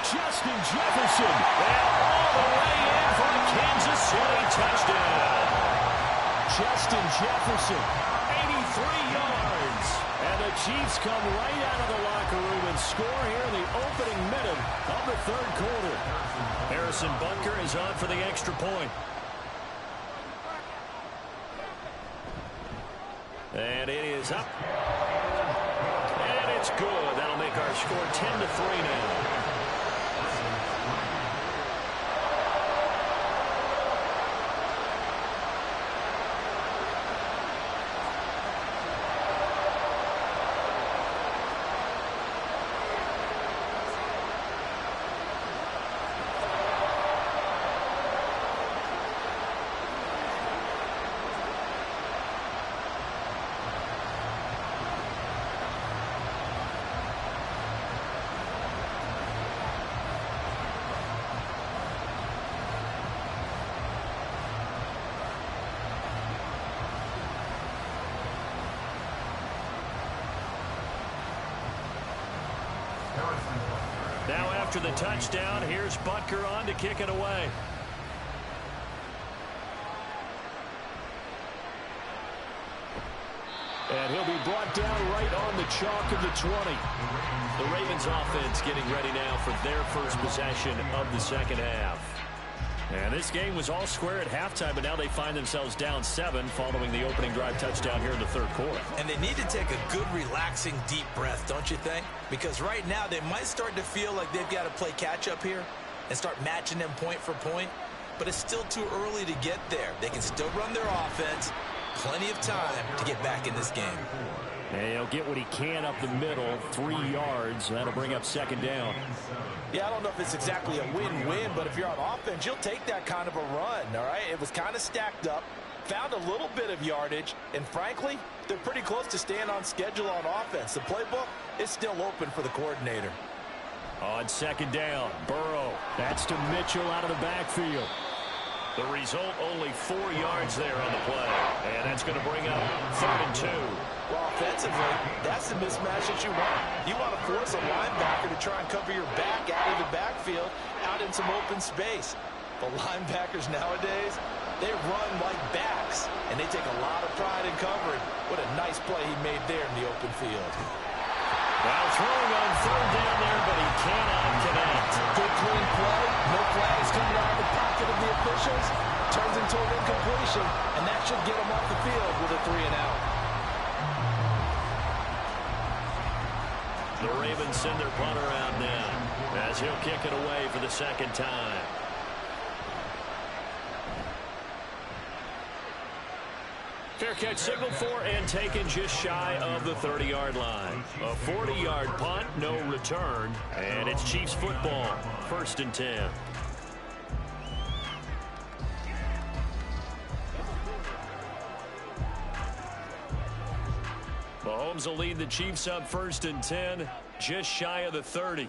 Justin Jefferson. And all the way in for a Kansas City touchdown. Justin Jefferson, 83 yards. And the Chiefs come right out of the locker room and score here in the opening minute of the 3rd quarter. Harrison Butker is on for the extra point. And it is up. And it's good. That'll make our score 10-3 now. Now after the touchdown, here's Butker on to kick it away. And he'll be brought down right on the chalk of the 20. The Ravens offense getting ready now for their first possession of the second half. And this game was all square at halftime, but now they find themselves down 7 following the opening drive touchdown here in the third quarter. And they need to take a good, relaxing, deep breath, don't you think? Because right now they might start to feel like they've got to play catch-up here and start matching them point for point. But it's still too early to get there. They can still run their offense. Plenty of time to get back in this game. And he'll get what he can up the middle, 3 yards. That'll bring up second down. Yeah, I don't know if it's exactly a win-win, but if you're on offense, you'll take that kind of a run, all right? It was kind of stacked up, found a little bit of yardage, and frankly, they're pretty close to staying on schedule on offense. The playbook is still open for the coordinator. On second down, Burrow. That's to Mitchell out of the backfield. The result, only 4 yards there on the play. And that's going to bring up 3rd and 2. Well, offensively, that's the mismatch that you want. You want to force a linebacker to try and cover your back out of the backfield, out in some open space. The linebackers nowadays, they run like backs, and they take a lot of pride in covering. What a nice play he made there in the open field. Well, throwing on 3rd down there, but he cannot connect. Good clean play. No flag is coming out of the pocket of the officials. Turns into an incompletion, and that should get him off the field with a 3-and-out. The Ravens send their punter out now as he'll kick it away for the second time. Fair catch signaled for and taken just shy of the 30-yard line. A 40-yard punt, no return, and it's Chiefs football, 1st and 10. Mahomes will lead the Chiefs up 1st and 10, just shy of the 30.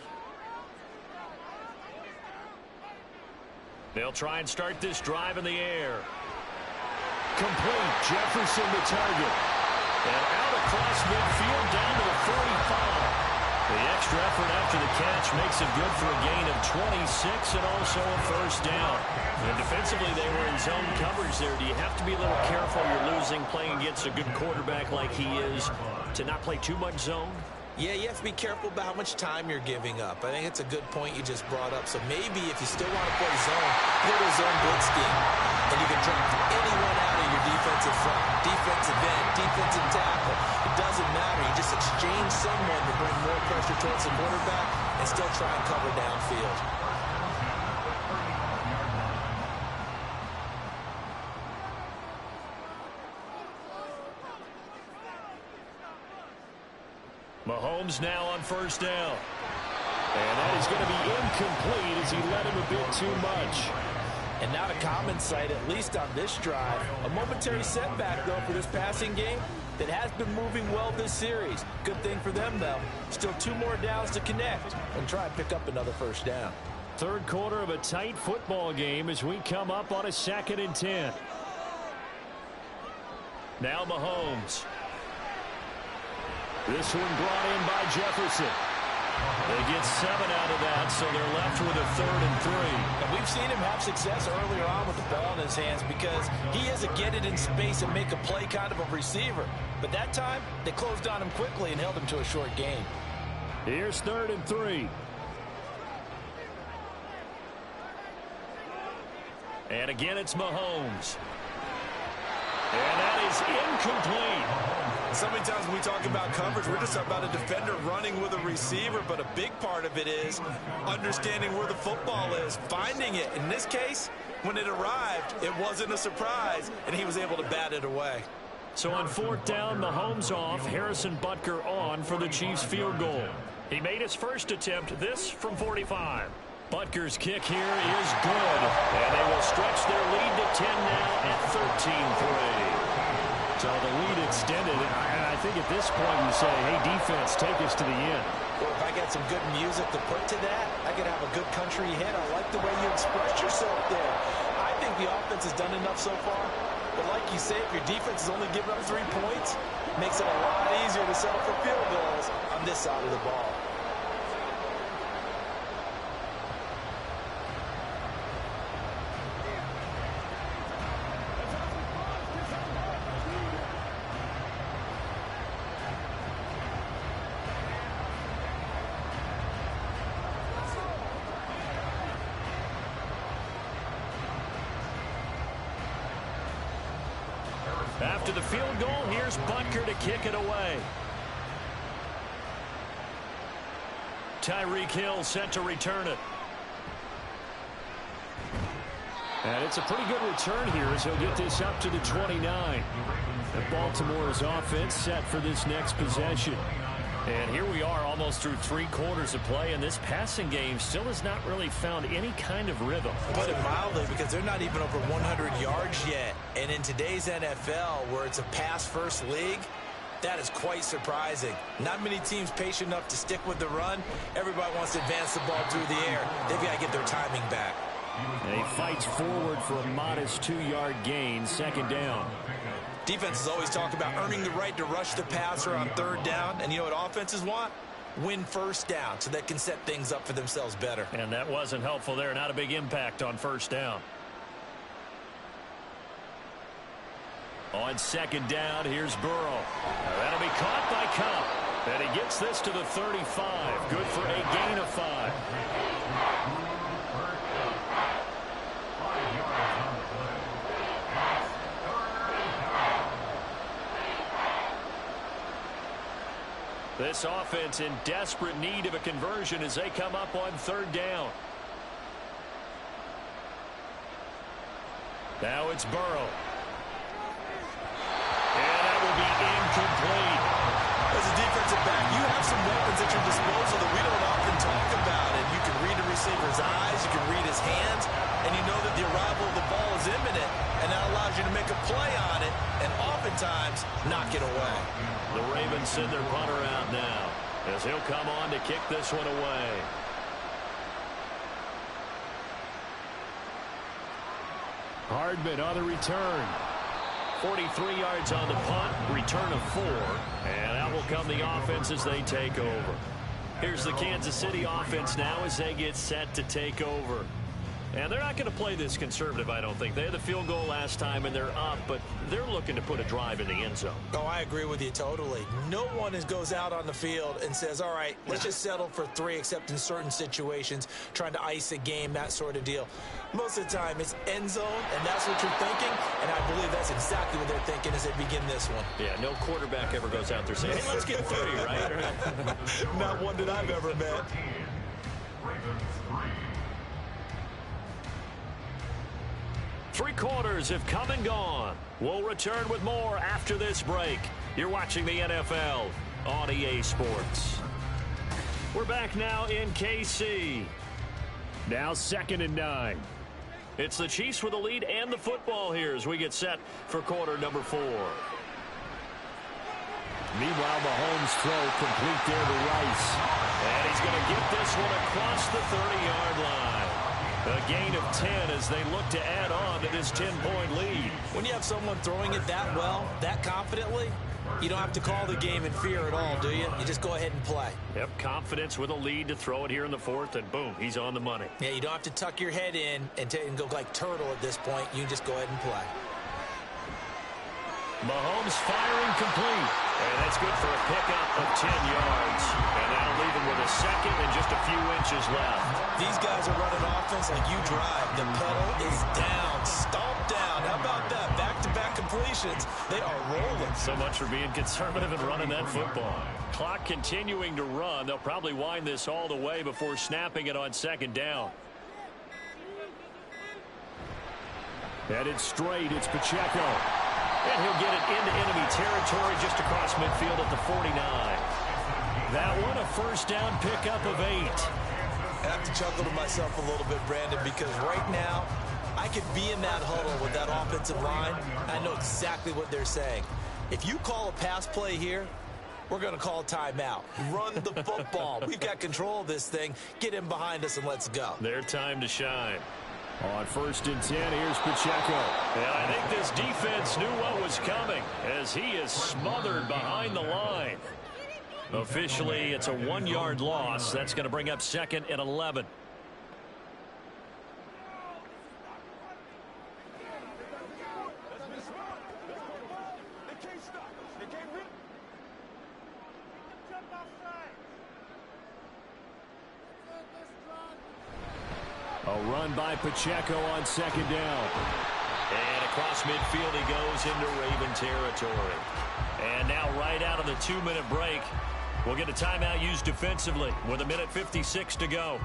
They'll try and start this drive in the air. Complete. Jefferson the target. And out across midfield down to the 45. The extra effort after the catch makes it good for a gain of 26 and also a 1st down. And defensively, they were in zone coverage there. Do you have to be a little careful? You're losing, playing against a good quarterback like he is, to not play too much zone? Yeah, you have to be careful about how much time you're giving up. I think it's a good point you just brought up. So maybe if you still want to play zone, go to a zone blitz scheme. And you can drop anyone out of your defensive front, defensive end, defensive tackle. It doesn't matter. You just exchange someone to bring more pressure towards the quarterback and still try and cover downfield. Mahomes now on 1st down. And that is going to be incomplete as he led him a bit too much. And not a common sight, at least on this drive. A momentary setback, though, for this passing game that has been moving well this series. Good thing for them, though. Still 2 more downs to connect and try and pick up another 1st down. Third quarter of a tight football game as we come up on a 2nd and 10. Now Mahomes. This one brought in by Jefferson. They get 7 out of that, so they're left with a 3rd and 3. And we've seen him have success earlier on with the ball in his hands because he is a get it in space and make a play kind of a receiver. But that time, they closed on him quickly and held him to a short gain. Here's 3rd and 3. And again, it's Mahomes. And that is incomplete. So many times when we talk about coverage, we're just talking about a defender running with a receiver, but a big part of it is understanding where the football is, finding it. In this case, when it arrived, it wasn't a surprise, and he was able to bat it away. So on 4th down, Mahomes off, Harrison Butker on for the Chiefs field goal. He made his first attempt, this from 45. Butker's kick here is good, and they will stretch their lead to 10 now at 13-3. So the lead extended, and I think at this point you say, hey, defense, take us to the end. Well, if I got some good music to put to that, I could have a good country hit. I like the way you expressed yourself there. I think the offense has done enough so far. But like you say, if your defense is only giving up 3 points, makes it a lot easier to settle for field goals on this side of the ball. After the field goal, here's Butker to kick it away. Tyreek Hill set to return it. And it's a pretty good return here as he'll get this up to the 29. And Baltimore's offense set for this next possession. And here we are almost through 3 quarters of play, and this passing game still has not really found any kind of rhythm. Put it mildly, because they're not even over 100 yards yet. And in today's NFL, where it's a pass-first league, that is quite surprising. Not many teams patient enough to stick with the run. Everybody wants to advance the ball through the air. They've got to get their timing back. And he fights forward for a modest 2-yard gain, second down. Defenses always talk about earning the right to rush the passer on third down. And you know what offenses want? Win first down so they can set things up for themselves better. And that wasn't helpful there. Not a big impact on first down. On second down, here's Burrow. That'll be caught by Kupp. And he gets this to the 35. Good for a gain of 5. This offense in desperate need of a conversion as they come up on third down. Now it's Burrow. And that will be incomplete. As a defensive back, you have some weapons at your disposal that we don't often talk about. And you can read a receiver's eyes, you can read his hands, and you know that the arrival of the ball is imminent. And that allows you to make a play on it and oftentimes knock it away. The Ravens send their punter out now as he'll come on to kick this one away. Hardman on the return. 43 yards on the punt, return of 4, and out will come the offense as they take over. Here's the Kansas City offense now as they get set to take over. And they're not going to play this conservative, I don't think. They had the field goal last time, and they're up, but they're looking to put a drive in the end zone. Oh, I agree with you totally. No one goes out on the field and says, all right, let's just settle for 3, except in certain situations, trying to ice a game, that sort of deal. Most of the time, it's end zone, and that's what you're thinking, and I believe that's exactly what they're thinking as they begin this one. Yeah, no quarterback ever goes out there saying, hey, let's get 30, right? Not one that I've ever met. 3 quarters have come and gone. We'll return with more after this break. You're watching the NFL on EA Sports. We're back now in KC. Now 2nd and 9. It's the Chiefs with the lead and the football here as we get set for quarter number 4. Meanwhile, Mahomes' throw complete there to Rice. And he's going to get this one across the 30-yard line. A gain of 10 as they look to add on to this 10-point lead. When you have someone throwing it that well, that confidently, you don't have to call the game in fear at all, do you? You just go ahead and play. Yep, confidence with a lead to throw it here in the 4th, and boom, he's on the money. Yeah, you don't have to tuck your head in and go like turtle at this point. You just go ahead and play. Mahomes firing complete. And that's good for a pickup of 10 yards. And that'll leave him with a second and just a few inches left. These guys are running offense like you drive. The pedal is down, stomped down. How about that? Back-to-back completions. They are rolling. So much for being conservative and running that football. Clock continuing to run. They'll probably wind this all the way before snapping it on 2nd down. Headed straight, it's Pacheco. And he'll get it into enemy territory just across midfield at the 49. That one a first down pickup of 8. I have to chuckle to myself a little bit, Brandon, because right now I could be in that huddle with that offensive line. I know exactly what they're saying. If you call a pass play here, we're going to call timeout. Run the football. We've got control of this thing. Get in behind us and let's go. Their time to shine. On 1st and 10, here's Pacheco. And I think this defense knew what was coming as he is smothered behind the line. Officially, it's a 1-yard loss. That's going to bring up 2nd and 11. A run by Pacheco on 2nd down. And across midfield he goes into Raven territory. And now right out of the 2-minute break, we'll get a timeout used defensively with 1:56 to go.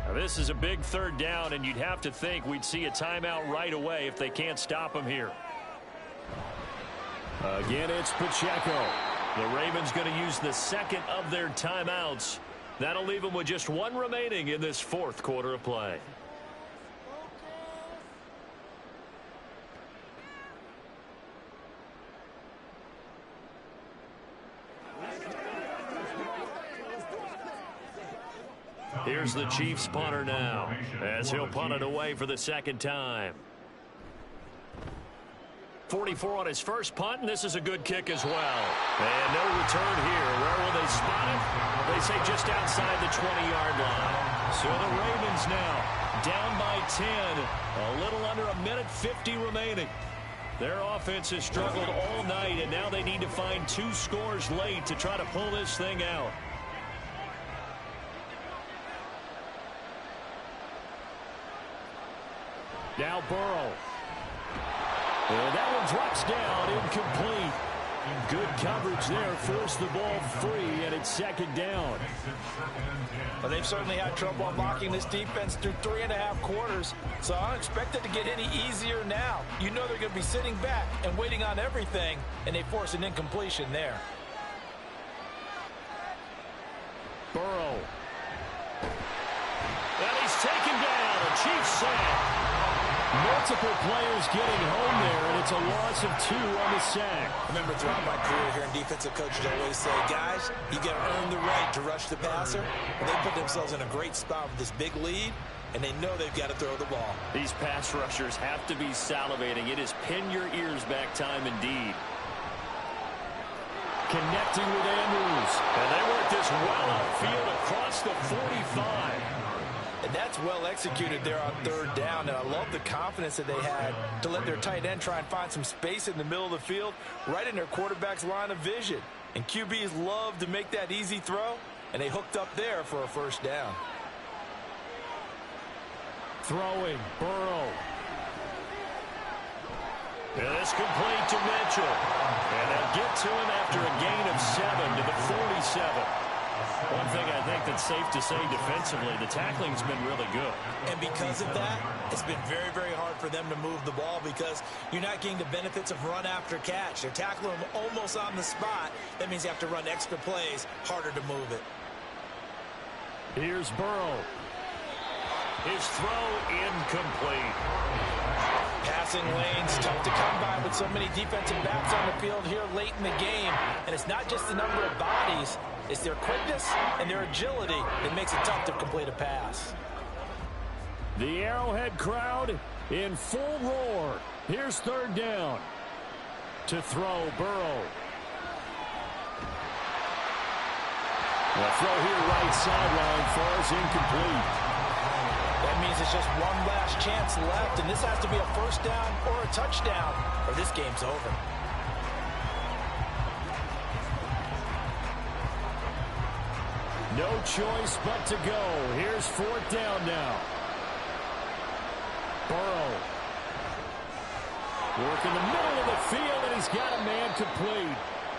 Now, this is a big 3rd down, and you'd have to think we'd see a timeout right away if they can't stop him here. Again, it's Pacheco. The Ravens going to use the 2nd of their timeouts. That'll leave them with just 1 remaining in this 4th quarter of play. Here's the Chiefs punter now, as he'll punt it away for the 2nd time. 44 on his first punt, and this is a good kick as well. And no return here. Where will they spot it? They say just outside the 20-yard line. So the Ravens now down by 10. A little under 1:50 remaining. Their offense has struggled all night, and now they need to find 2 scores late to try to pull this thing out. Now Burrow. And that one drops down, incomplete. Good coverage there, forced the ball free, and it's 2nd down. Well, they've certainly had trouble unlocking this defense through 3.5 quarters, so I don't expect it to get any easier now. You know they're going to be sitting back and waiting on everything, and they force an incompletion there. Burrow. And he's taken down, a Chiefs sack. Multiple players getting home there, and it's a loss of 2 on the sack. I remember throughout my career here in defensive coaches always say, guys, you got to earn the right to rush the passer. And they put themselves in a great spot with this big lead, and they know they've got to throw the ball. These pass rushers have to be salivating. It is pin your ears back time indeed. Connecting with Andrews. And they work this well upfield across the 45. And that's well executed there on 3rd down. And I love the confidence that they had to let their tight end try and find some space in the middle of the field, right in their quarterback's line of vision. And QBs love to make that easy throw, and they hooked up there for a 1st down. Throwing, Burrow. And it's complete to Mitchell. And they'll get to him after a gain of 7 to the 47. One thing I think that's safe to say defensively, the tackling's been really good. And because of that, it's been very, very hard for them to move the ball because you're not getting the benefits of run after catch. They're tackling them almost on the spot. That means you have to run extra plays, harder to move it. Here's Burrow. His throw incomplete. Passing lanes tough to come by with so many defensive backs on the field here late in the game. And it's not just the number of bodies. It's their quickness and their agility that makes it tough to complete a pass. The Arrowhead crowd in full roar. Here's 3rd down. To throw, Burrow. The throw here right sideline falls incomplete. That means it's just one last chance left, and this has to be a 1st down or a touchdown, or this game's over. No choice but to go. Here's 4th down now. Burrow. Working the middle of the field, and he's got a man complete.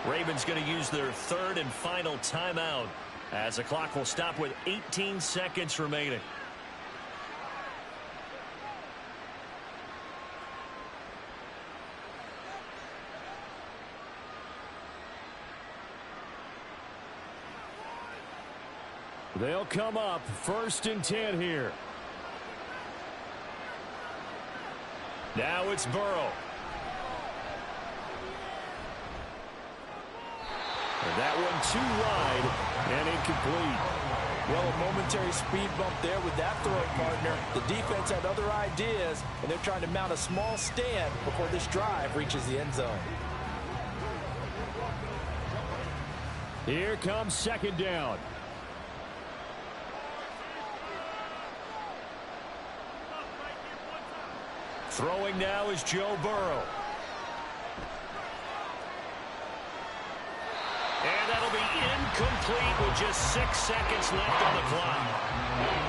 Ravens going to use their 3rd and final timeout as the clock will stop with 18 seconds remaining. They'll come up 1st and 10 here. Now it's Burrow. And that one too wide and incomplete. Well, a momentary speed bump there with that throw partner. The defense had other ideas, and they're trying to mount a small stand before this drive reaches the end zone. Here comes 2nd down. Throwing now is Joe Burrow. Incomplete with just 6 seconds left on the clock.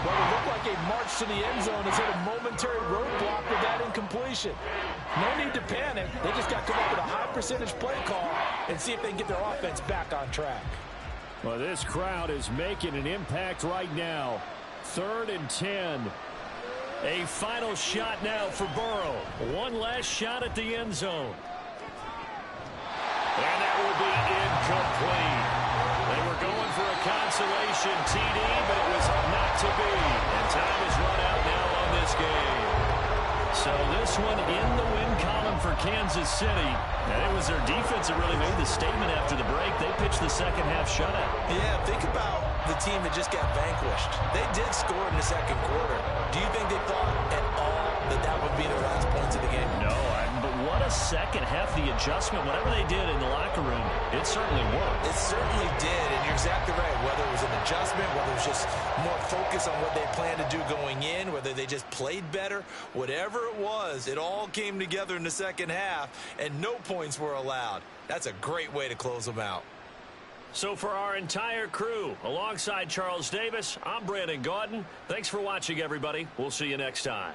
Well, it looked like a march to the end zone has hit a momentary roadblock with that incompletion. No need to panic. They just got to come up with a high percentage play call and see if they can get their offense back on track. Well, this crowd is making an impact right now. 3rd and 10. A final shot now for Burrow. One last shot at the end zone. And that will be incomplete. They were going for a consolation TD, but it was not to be. And time is run out now on this game. So this one in the win column for Kansas City. And it was their defense that really made the statement after the break. They pitched the second half shutout. Yeah, think about the team that just got vanquished. They did score in the second quarter. Do you think they thought at all that that would be their last points of the game? No, but what a second half. The adjustment, whatever they did in the locker room, it certainly worked. It certainly did, and you're exactly right. Whether it was an adjustment, whether it was just more focus on what they planned to do going in, whether they just played better, whatever it was, it all came together in the second half, and no points were allowed. That's a great way to close them out. So for our entire crew, alongside Charles Davis, I'm Brandon Gaudin. Thanks for watching, everybody. We'll see you next time.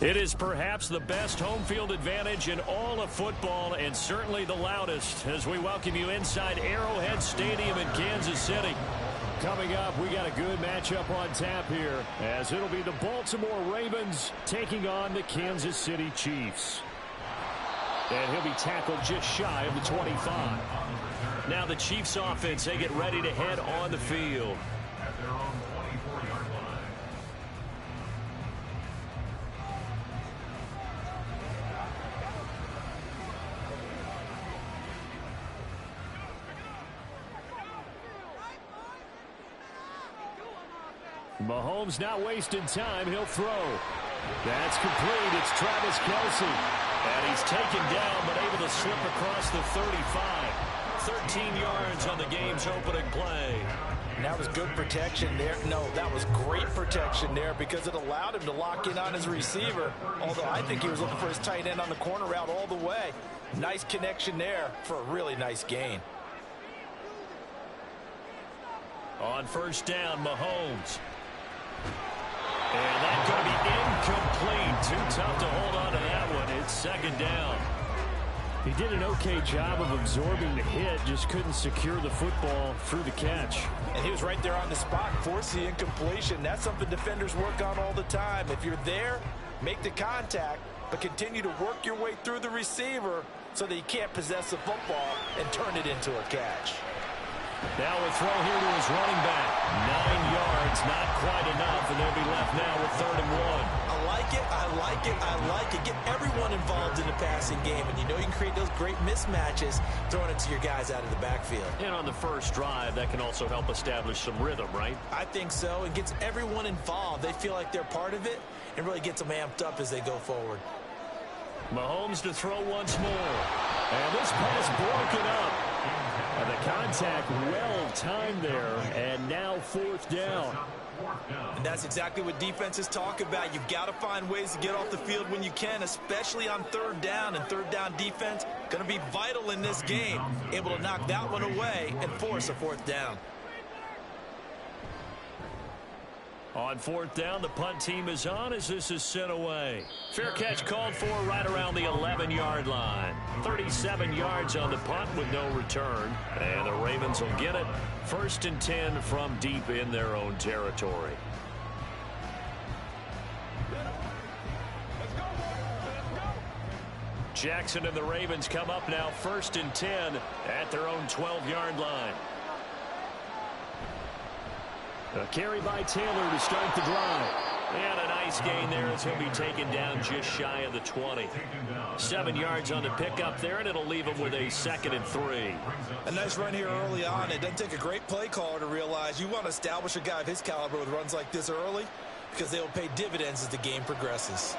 It is perhaps the best home field advantage in all of football, and certainly the loudest, as we welcome you inside Arrowhead Stadium in Kansas City. Coming up, we got a good matchup on tap here, as it'll be the Baltimore Ravens taking on the Kansas City Chiefs. And he'll be tackled just shy of the 25. Now the Chiefs offense, they get ready to head on the field. At their own 24-yard line. Mahomes not wasting time. He'll throw. That's complete. It's Travis Kelce. And he's taken down, but able to slip across the 35. 13 yards on the game's opening play. And that was good protection there. No, that was great protection there because it allowed him to lock in on his receiver. Although I think he was looking for his tight end on the corner route all the way. Nice connection there for a really nice gain. On first down, Mahomes. And that's going to be incomplete. Too tough to hold on to that one. It's second down. He did an okay job of absorbing the hit, just couldn't secure the football through the catch. And he was right there on the spot, force the incompletion. That's something defenders work on all the time. If you're there, make the contact, but continue to work your way through the receiver so that he can't possess the football and turn it into a catch. Now a throw here to his running back. 9 yards, not quite enough, and they'll be left now with 3rd and 1. I like it, I like it, I like it. Get everyone involved in the passing game, and you know you can create those great mismatches throwing it to your guys out of the backfield. And on the first drive, that can also help establish some rhythm, right? I think so. It gets everyone involved. They feel like they're part of it and really gets them amped up as they go forward. Mahomes to throw once more. And this pass broken up. And the contact well timed there, and now 4th down. And that's exactly what defenses talk about. You've got to find ways to get off the field when you can, especially on 3rd down. And 3rd down defense going to be vital in this game. Able to knock that one away and force a 4th down. On 4th down, the punt team is on as this is sent away. Fair catch called for right around the 11-yard line. 37 yards on the punt with no return. And the Ravens will get it. 1st and 10 from deep in their own territory. Jackson and the Ravens come up now 1st and 10 at their own 12-yard line. A carry by Taylor to start the drive. And a nice gain there as he'll be taken down just shy of the 20. 7 yards on the pickup there, and it'll leave him with a 2nd and 3. A nice run here early on. It doesn't take a great play caller to realize you want to establish a guy of his caliber with runs like this early because they will pay dividends as the game progresses.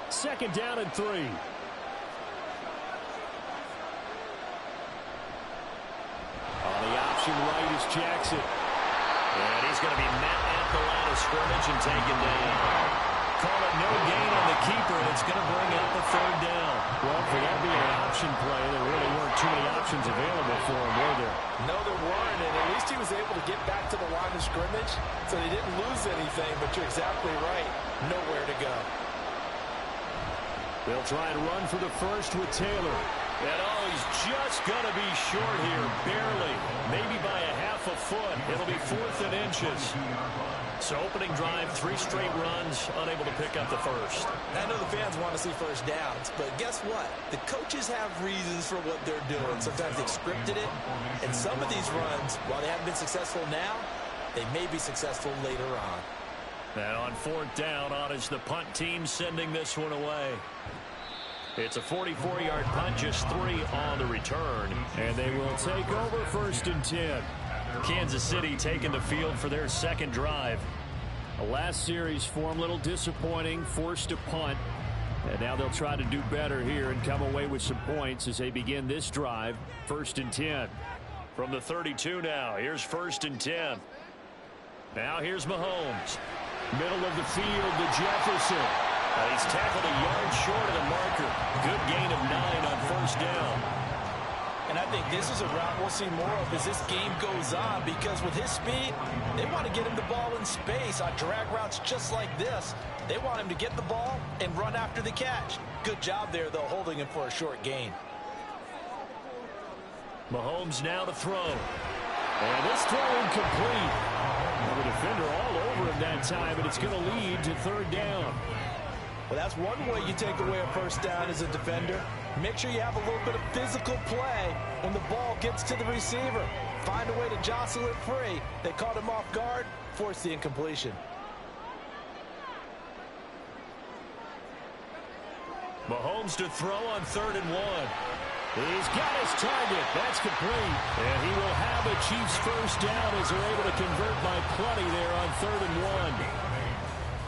2nd down and 3. On the option right is Jackson. And he's going to be met at the line of scrimmage and taken down. Call it no gain on the keeper, and it's going to bring up a 3rd down. Well, for that being an option play, there really weren't too many options available for him, were there? No, there weren't, and at least he was able to get back to the line of scrimmage, so he didn't lose anything, but you're exactly right. Nowhere to go. They'll try and run for the first with Taylor. And he's just going to be short here, barely. Maybe by a half a foot. It'll be 4th and inches. So opening drive, 3 straight runs, unable to pick up the first. I know the fans want to see first downs, but guess what? The coaches have reasons for what they're doing. Sometimes they've scripted it, and some of these runs, while they haven't been successful now, they may be successful later on. And on 4th down, on is the punt team sending this one away. It's a 44-yard punt, just 3 on the return. And they will take over 1st and 10. Kansas City taking the field for their 2nd drive. The last series for them, a little disappointing, forced to punt. And now they'll try to do better here and come away with some points as they begin this drive. 1st and 10. From the 32 now, here's 1st and 10. Now here's Mahomes. Middle of the field to Jefferson. He's tackled a yard short of the marker. Good gain of 9 on 1st down. And I think think this is a route we'll see more of as this game goes on, because with his speed, they want to get him the ball in space on drag routes just like this. They want him to get the ball and run after the catch. Good job there, though, holding him for a short gain. Mahomes now to throw. And this throw incomplete. The defender all over him that time, and it's going to lead to third down. Well, that's one way you take away a first down as a defender. Make sure you have a little bit of physical play when the ball gets to the receiver. Find a way to jostle it free. They caught him off guard, forced the incompletion. Mahomes to throw on 3rd and 1. He's got his target. That's complete. And he will have a Chiefs first down as they're able to convert by plenty there on 3rd and 1.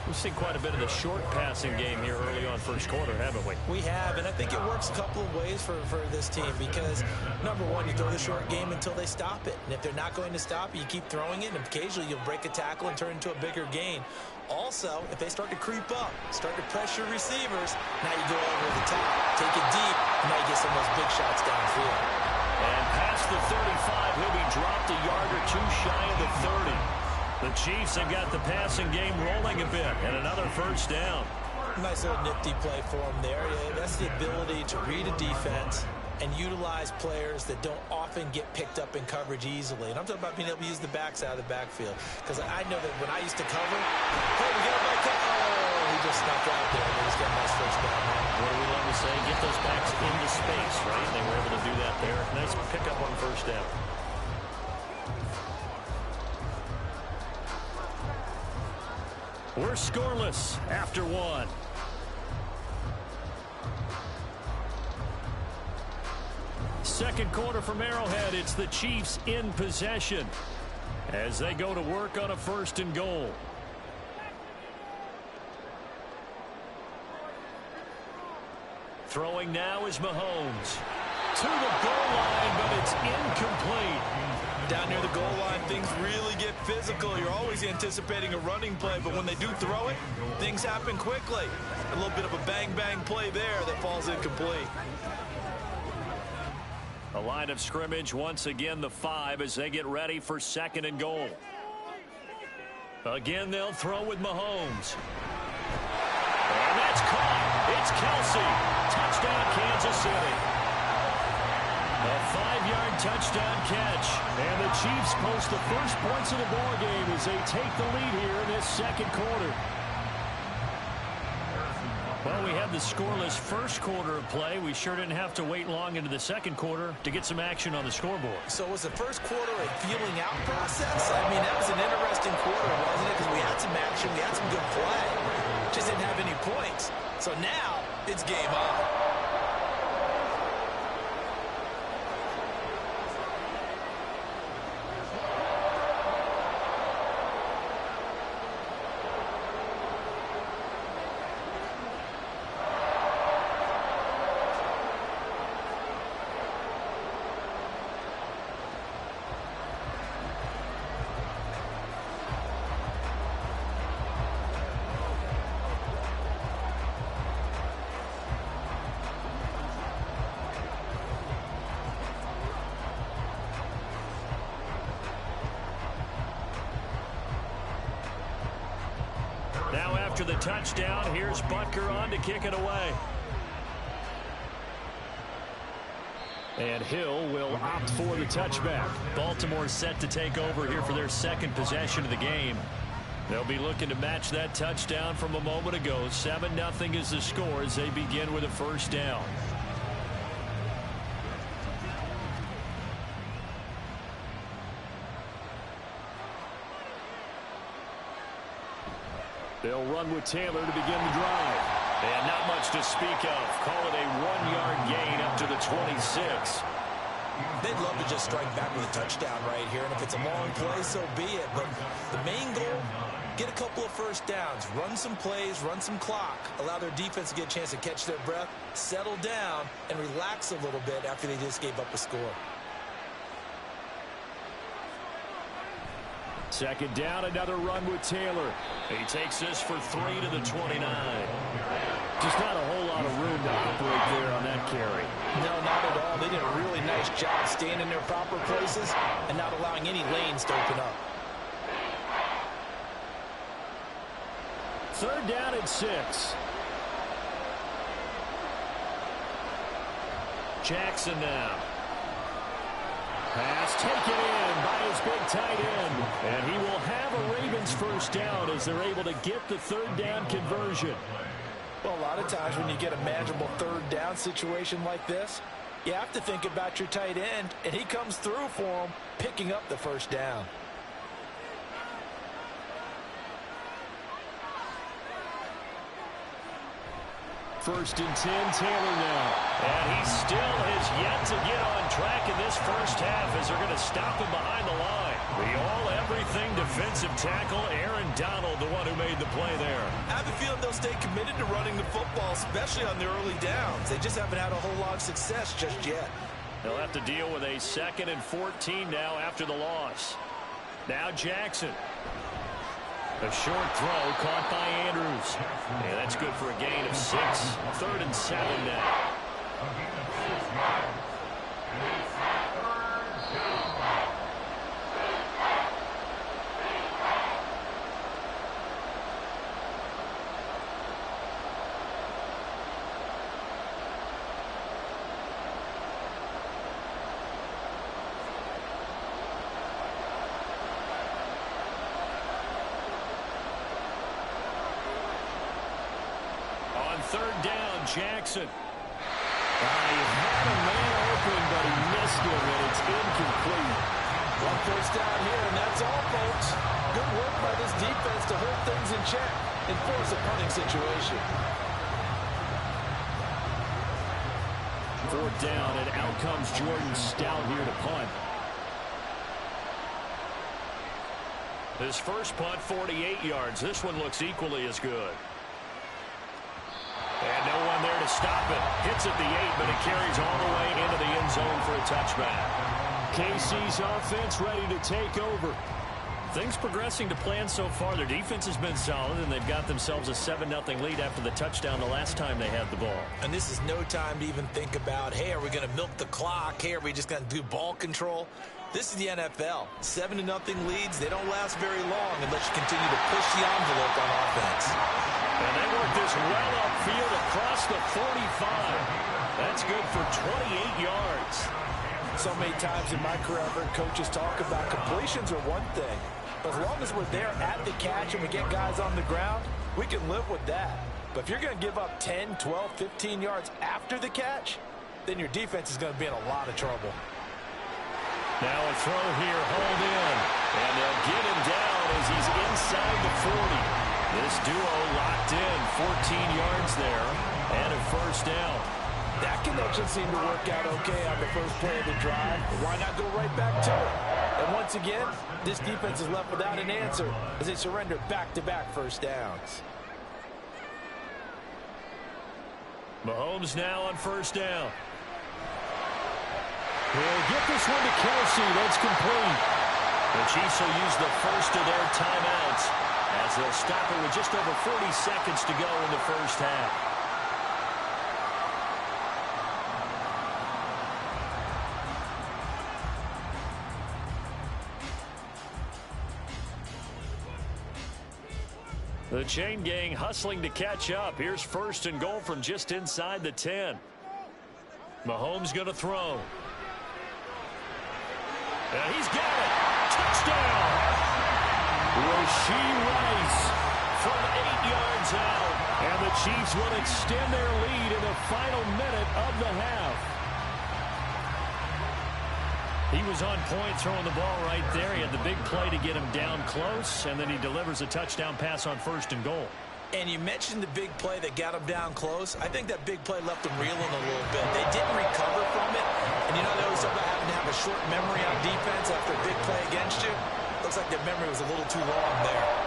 We've seen quite a bit of the short passing game here early on first quarter, haven't we? We have, and I think it works a couple of ways for this team because, number one, you throw the short game until they stop it. And if they're not going to stop it, you keep throwing it, and occasionally you'll break a tackle and turn into a bigger gain. Also, if they start to creep up, start to pressure receivers, now you go over the top, take it deep, and now you get some of those big shots downfield. And past the 35, he'll be dropped a yard or two shy of the 30. The Chiefs have got the passing game rolling a bit, and another first down. Nice little nifty play for him there. That's the ability to read a defense and utilize players that don't often get picked up in coverage easily. And I'm talking about being able to use the backs out of the backfield. Because I know that when I used to cover, hey, we got a back cover. Oh, he just snuck out there. But he's got a nice first down. What do we love to say? Get those backs into space, right? They were able to do that there. Nice pickup on first down. We're scoreless after 1. Second quarter from Arrowhead. It's the Chiefs in possession as they go to work on a 1st and goal. Throwing now is Mahomes. To the goal line, but it's incomplete. Down near the goal line, things really get physical. You're always anticipating a running play, but when they do throw it, things happen quickly. A little bit of a bang-bang play there that falls incomplete. A line of scrimmage, once again the 5 as they get ready for 2nd and goal. Again, they'll throw with Mahomes. And that's caught. It's Kelsey. Touchdown, Kansas City. A 5-yard touchdown catch. And the Chiefs post the first points of the ball game as they take the lead here in this 2nd quarter. Well, we had the scoreless first quarter of play. We sure didn't have to wait long into the 2nd quarter to get some action on the scoreboard. So was the first quarter a feeling out process? I mean, that was an interesting quarter, wasn't it? Because we had some action, we had some good play. Just didn't have any points. So now it's game on. Now after the touchdown, here's Butker on to kick it away. And Hill will opt for the touchback. Baltimore set to take over here for their 2nd possession of the game. They'll be looking to match that touchdown from a moment ago. 7-0 is the score as they begin with a first down. They'll run with Taylor to begin the drive. And not much to speak of. Call it a 1-yard gain up to the 26. They'd love to just strike back with a touchdown right here. And if it's a long play, so be it. But the main goal, get a couple of first downs. Run some plays, run some clock. Allow their defense to get a chance to catch their breath, settle down, and relax a little bit after they just gave up a score. 2nd down, another run with Taylor. He takes this for 3 to the 29. Just not a whole lot of room to operate there on that carry. No, not at all. They did a really nice job staying in their proper places and not allowing any lanes to open up. 3rd down and 6. Jackson now. Pass taken in by his big tight end. And he will have a Ravens 1st down as they're able to get the 3rd down conversion. Well, a lot of times when you get a manageable 3rd down situation like this, you have to think about your tight end, and he comes through for him, picking up the 1st down. First and 10, Taylor now. And he still has yet to get on track in this 1st half as they're going to stop him behind the line. The all-everything defensive tackle, Aaron Donald, the one who made the play there. I have a feeling they'll stay committed to running the football, especially on the early downs. They just haven't had a whole lot of success just yet. They'll have to deal with a 2nd and 14 now after the loss. Now Jackson. A short throw caught by Andrews. And that's good for a gain of 6. 3rd and 7 now. On 3rd down, Jackson. He had a man open, but he missed him, and it's incomplete. 1st down here, and that's all, folks. Good work by this defense to hold things in check and force a punting situation. 4th down, and out comes Jordan Stout here to punt. His first punt, 48 yards. This one looks equally as good. And no one there to stop it. Hits at the 8, but it carries all the way into the end zone for a touchback. KC's offense ready to take over. Things progressing to plan so far. Their defense has been solid, and they've got themselves a 7-0 lead after the touchdown the last time they had the ball. And this is no time to even think about, hey, are we going to milk the clock? Hey, are we just going to do ball control? This is the NFL. 7-0 leads, they don't last very long unless you continue to push the envelope on offense. And they work this well upfield across the 45. That's good for 28 yards. So many times in my career, I've heard coaches talk about completions are one thing. But as long as we're there at the catch and we get guys on the ground, we can live with that. But if you're going to give up 10, 12, 15 yards after the catch, then your defense is going to be in a lot of trouble. Now a throw here, hold in. And they'll get him down as he's inside the 40. This duo locked in, 14 yards there, and a 1st down. That connection seemed to work out okay on the first play of the drive. Why not go right back to it? And once again, this defense is left without an answer as they surrender back-to-back 1st downs. Mahomes now on 1st down. He'll get this one to Kelsey. That's complete. The Chiefs will use the first of their timeouts as they'll stop it with just over 40 seconds to go in the 1st half. The chain gang hustling to catch up. Here's 1st and goal from just inside the 10. Mahomes going to throw. And he's got it. Touchdown. Rashee Rice from 8 yards out. And the Chiefs will extend their lead in the final minute of the half. He was on point throwing the ball right there. He had the big play to get him down close, and then he delivers a touchdown pass on 1st and goal. And you mentioned the big play that got him down close. I think that big play left him reeling a little bit. They didn't recover from it. And you know, they always talk about having to have a short memory on defense after a big play against you. Looks like their memory was a little too long there.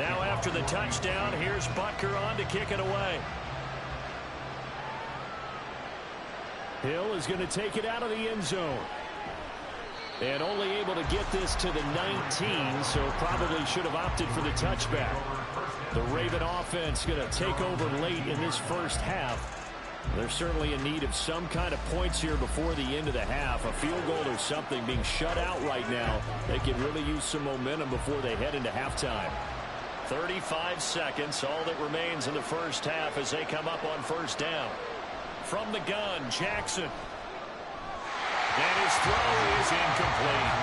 Now after the touchdown, here's Butker on to kick it away. Hill is going to take it out of the end zone. And only able to get this to the 19, so probably should have opted for the touchback. The Raven offense going to take over late in this first half. They're certainly in need of some kind of points here before the end of the half. A field goal or something, being shut out right now. They could really use some momentum before they head into halftime. 35 seconds, all that remains in the first half as they come up on first down. From the gun, Jackson. And his throw is incomplete.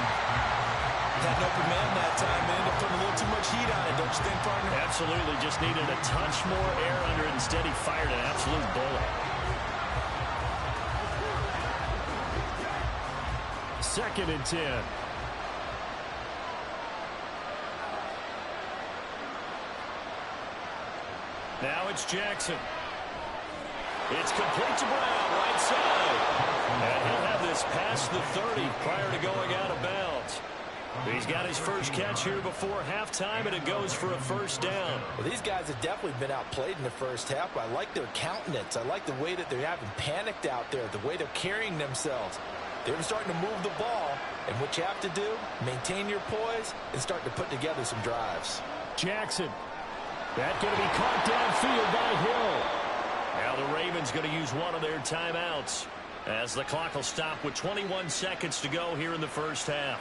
Had an open man that time, man. Ended up putting a little too much heat on it, don't you think, partner? Absolutely, just needed a touch more air under it. Instead, he fired an absolute bullet. Second and 10. Now it's Jackson. It's complete to Brown, right side. And he'll have this past the 30 prior to going out of bounds. He's got his first catch here before halftime, and it goes for a first down. Well, these guys have definitely been outplayed in the first half. I like their countenance. I like the way that they haven't panicked out there, the way they're carrying themselves. They're starting to move the ball, and what you have to do, maintain your poise and start to put together some drives. Jackson. That's going to be caught downfield by Hill. Now the Ravens going to use one of their timeouts as the clock will stop with 21 seconds to go here in the first half.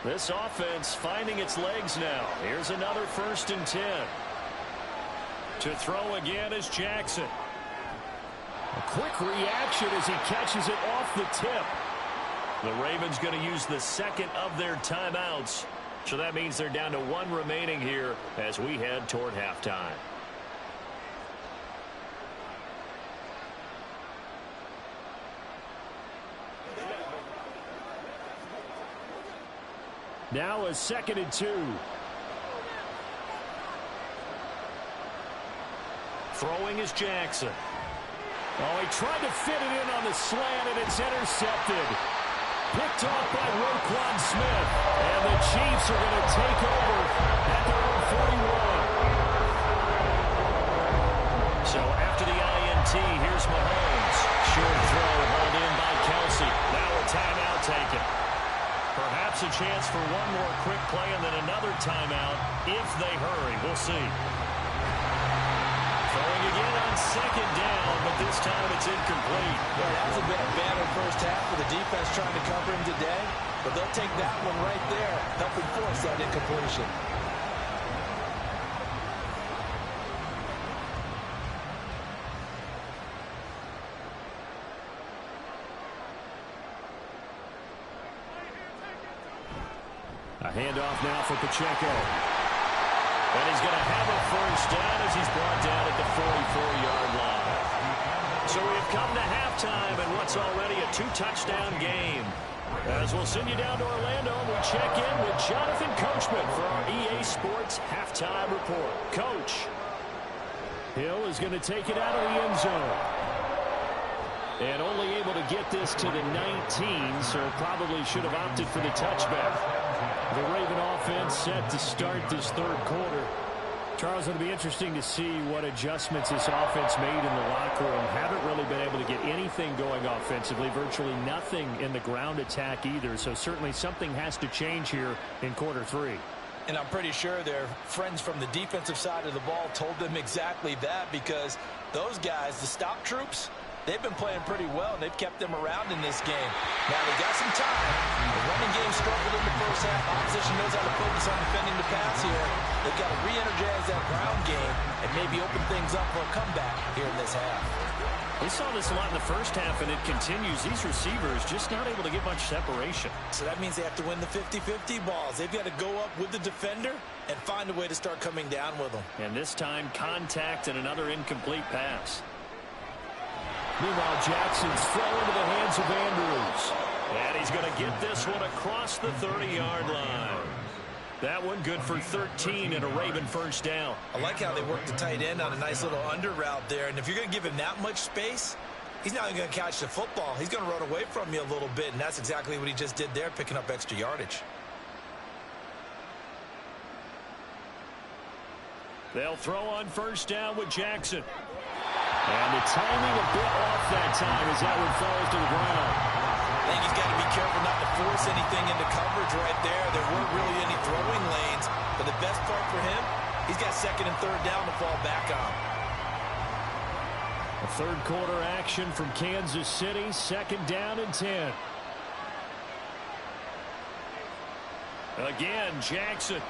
This offense finding its legs now. Here's another first and 10. To throw again is Jackson. A quick reaction as he catches it off the tip. The Ravens going to use the second of their timeouts. So that means they're down to one remaining here as we head toward halftime. Now a second and 2. Throwing is Jackson. Oh, he tried to fit it in on the slant, and it's intercepted. Picked off by Roquan Smith. And the Chiefs are going to take over at their own 41. So after the INT, here's Mahomes. Short throw hauled in by Kelsey. Now a timeout taken. Perhaps a chance for one more quick play and then another timeout if they hurry. We'll see. Throwing again on second down, but this time it's incomplete. Well, it hasn't been a bad first half for the defense trying to cover him today, but they'll take that one right there, helping force that incompletion. A handoff now for Pacheco. And he's going to have a first down as he's brought down at the 44-yard line. So we've come to halftime in what's already a 2-touchdown game. As we'll send you down to Orlando, and we check in with Jonathan Coachman for our EA Sports Halftime Report. Coach. Hill is going to take it out of the end zone. And only able to get this to the 19, so probably should have opted for the touchback. The Raven offense set to start this third quarter. Charles, it'll be interesting to see what adjustments this offense made in the locker room. Haven't really been able to get anything going offensively, virtually nothing in the ground attack either. So certainly something has to change here in quarter 3. And I'm pretty sure their friends from the defensive side of the ball told them exactly that, because those guys, the stop troops, they've been playing pretty well, and they've kept them around in this game. Now, they got some time. The running game struggled in the first half. Opposition knows how to focus on defending the pass here. They've got to re-energize that ground game and maybe open things up for a comeback here in this half. We saw this a lot in the first half, and it continues. These receivers just not able to get much separation. So that means they have to win the 50-50 balls. They've got to go up with the defender and find a way to start coming down with them. And this time, contact and another incomplete pass. Meanwhile, Jackson's throw into the hands of Andrews. And he's going to get this one across the 30-yard line. That one good for 13 and a Raven first down. I like how they worked the tight end on a nice little under route there. And if you're going to give him that much space, he's not going to catch the football. He's going to run away from you a little bit, and that's exactly what he just did there, picking up extra yardage. They'll throw on first down with Jackson. And the timing a bit off that time as that one falls to the ground. I think he's got to be careful not to force anything into coverage right there. There weren't really any throwing lanes, but the best part for him, he's got second and third down to fall back on. A third quarter action from Kansas City, second down and 10. Again, Jackson.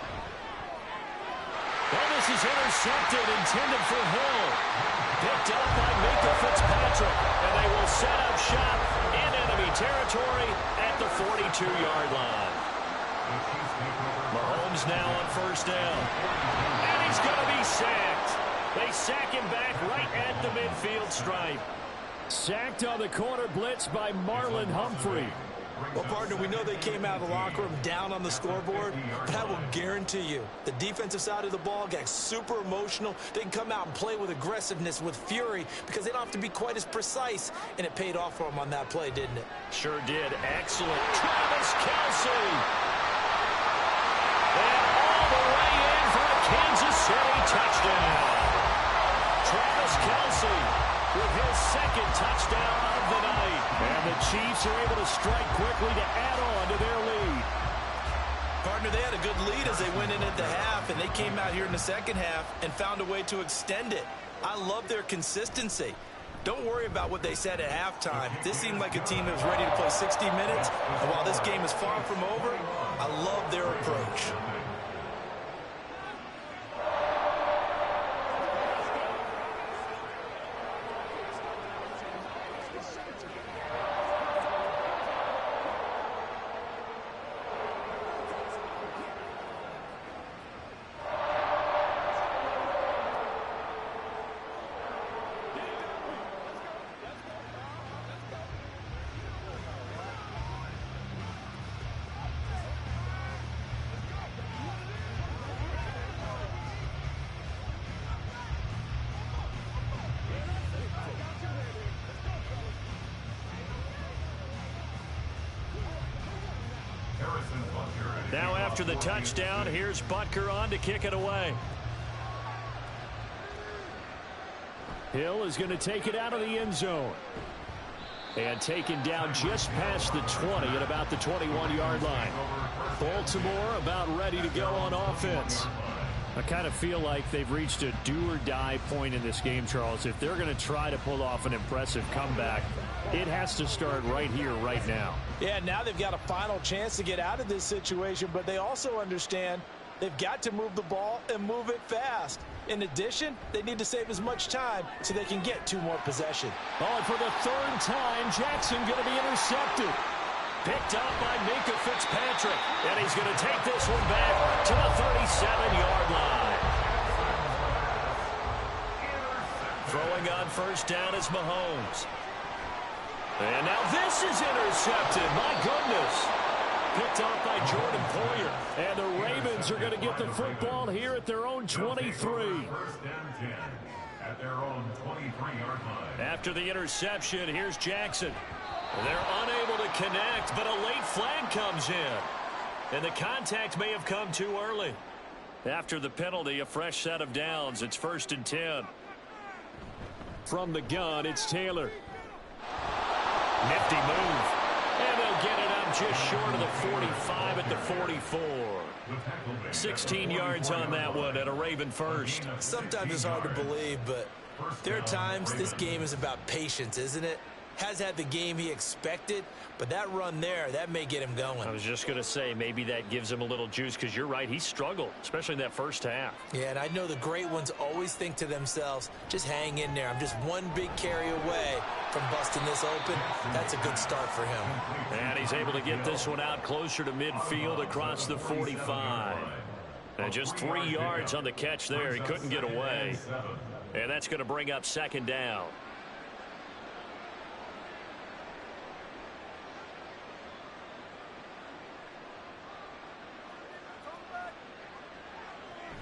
Well, this is intercepted, intended for Hill. Picked up by Minkah Fitzpatrick, and they will set up shop in enemy territory at the 42-yard line. Mahomes now on first down. And he's going to be sacked. They sack him back right at the midfield stripe. Sacked on the corner blitz by Marlon Humphrey. Well, partner, we know they came out of the locker room down on the scoreboard, but I will guarantee you the defensive side of the ball got super emotional. They can come out and play with aggressiveness, with fury, because they don't have to be quite as precise, and it paid off for them on that play, didn't it? Sure did. Excellent. Travis Kelce. And all the way in for a Kansas City touchdown. Travis Kelce with his second touchdown of the night. And the Chiefs are able to strike quickly to add on to their lead. Partner, they had a good lead as they went in at the half, and they came out here in the second half and found a way to extend it. I love their consistency. Don't worry about what they said at halftime. This seemed like a team that was ready to play 60 minutes, and while this game is far from over, I love their approach. Now after the touchdown, here's Butker on to kick it away. Hill is going to take it out of the end zone. And taken down just past the 20 at about the 21-yard line. Baltimore about ready to go on offense. I kind of feel like they've reached a do-or-die point in this game, Charles. If they're going to try to pull off an impressive comeback, it has to start right here, right now. Yeah, now they've got a final chance to get out of this situation, but they also understand they've got to move the ball and move it fast. In addition, they need to save as much time so they can get 2 more possessions. Oh, and for the third time, Jackson going to be intercepted. Picked up by Minkah Fitzpatrick. And he's going to take this one back to the 37-yard line. Throwing on first down is Mahomes. And now this is intercepted. My goodness. Picked off by Jordan Poyer. And the Ravens are going to get the football here at their own 23. First and 10 at their own 23-yard line. After the interception, here's Jackson. They're unable to connect, but a late flag comes in. And the contact may have come too early. After the penalty, a fresh set of downs. It's first and 10. From the gun, it's Taylor. Nifty move. And they'll get it up just short of the 45 at the 44. 16 yards on that one at a Raven first. Sometimes it's hard to believe, but there are times this game is about patience, isn't it? Has had the game he expected, but that run there, that may get him going. I was just going to say, maybe that gives him a little juice, because you're right, he struggled, especially in that first half. Yeah, and I know the great ones always think to themselves, just hang in there. I'm just one big carry away from busting this open. That's a good start for him. And he's able to get this one out closer to midfield across the 45. And just 3 yards on the catch there. He couldn't get away. And that's going to bring up second down.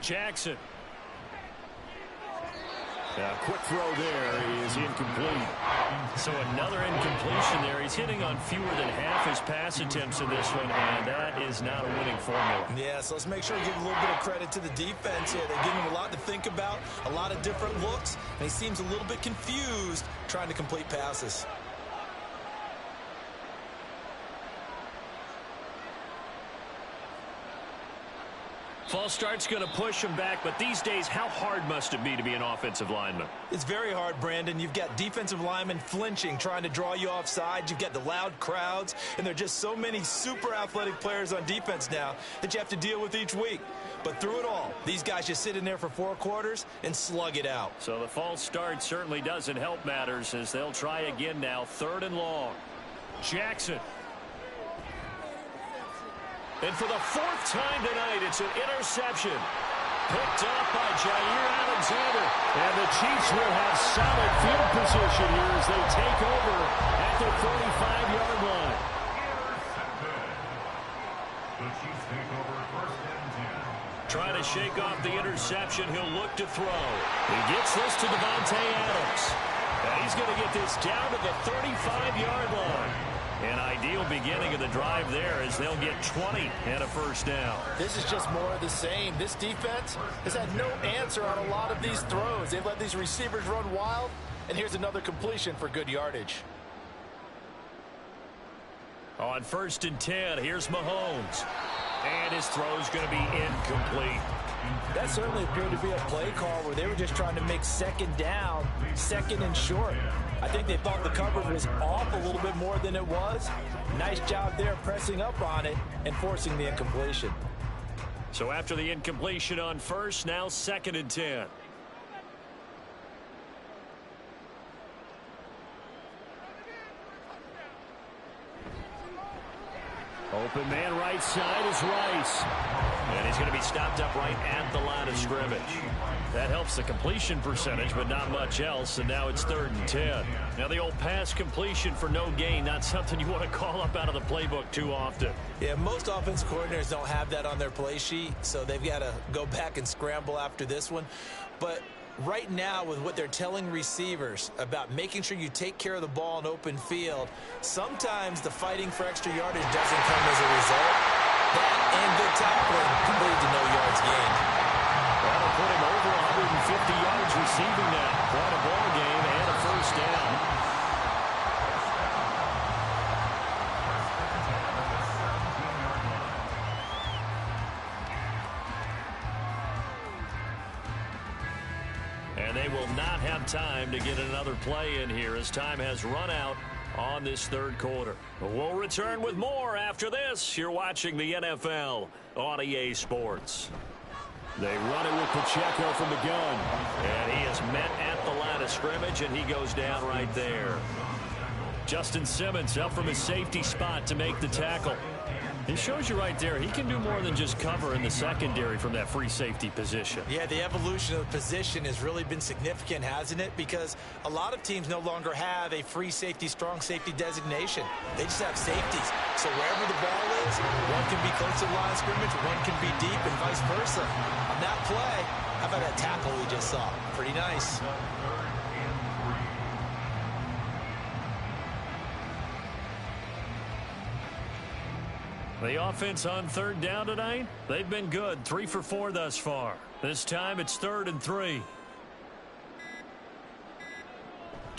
Jackson. A quick throw there is incomplete. So another incompletion there. He's hitting on fewer than half his pass attempts in this one, and that is not a winning formula. Yeah, so let's make sure we give a little bit of credit to the defense here. They're giving him a lot to think about, a lot of different looks, and he seems a little bit confused trying to complete passes. False start's going to push him back, but these days, how hard must it be to be an offensive lineman? It's very hard, Brandon. You've got defensive linemen flinching, trying to draw you offside. You've got the loud crowds, and there are just so many super athletic players on defense now that you have to deal with each week. But through it all, these guys just sit in there for 4 quarters and slug it out. So the false start certainly doesn't help matters as they'll try again now, 3rd and long. Jackson. And for the 4th time tonight, it's an interception. Picked up by Jair Alexander. And the Chiefs will have solid field position here as they take over at the 35-yard line. The Chiefs take over 1st and 10. Trying to shake off the interception. He'll look to throw. He gets this to Davante Adams. And he's going to get this down to the 35-yard line. An ideal beginning of the drive there as they'll get 20 and a 1st down. This is just more of the same. This defense has had no answer on a lot of these throws. They've let these receivers run wild, and here's another completion for good yardage. On 1st and 10, here's Mahomes. And his throw's going to be incomplete. That certainly appeared to be a play call where they were just trying to make 2nd down, 2nd and short. I think they thought the coverage was off a little bit more than it was. Nice job there pressing up on it and forcing the incompletion. So after the incompletion on 1st, now 2nd and 10. Open man right side is Rice. And he's going to be stopped up right at the line of scrimmage. That helps the completion percentage, but not much else, and now it's 3rd and 10. Now the old pass completion for no gain, not something you want to call up out of the playbook too often. Yeah, most offensive coordinators don't have that on their play sheet, so they've got to go back and scramble after this one. But right now, with what they're telling receivers about making sure you take care of the ball in open field, sometimes the fighting for extra yardage doesn't come as a result. That and good tackling can lead to no yards gained. That'll put him over 150 yards receiving now. Quite a ball game and a 1st down. And they will not have time to get another play in here as time has run out on this 3rd quarter. We'll return with more after this. You're watching the NFL on EA Sports. They run it with Pacheco from the gun. And he is met at the line of scrimmage, and he goes down right there. Justin Simmons up from his safety spot to make the tackle. He shows you right there, he can do more than just cover in the secondary from that free safety position. Yeah, the evolution of the position has really been significant, hasn't it? Because a lot of teams no longer have a free safety, strong safety designation. They just have safeties. So wherever the ball is, one can be close to the line of scrimmage, one can be deep, and vice versa. On that play, how about that tackle we just saw? Pretty nice. The offense on 3rd down tonight, they've been good. 3 for 4 thus far. This time it's 3rd and 3.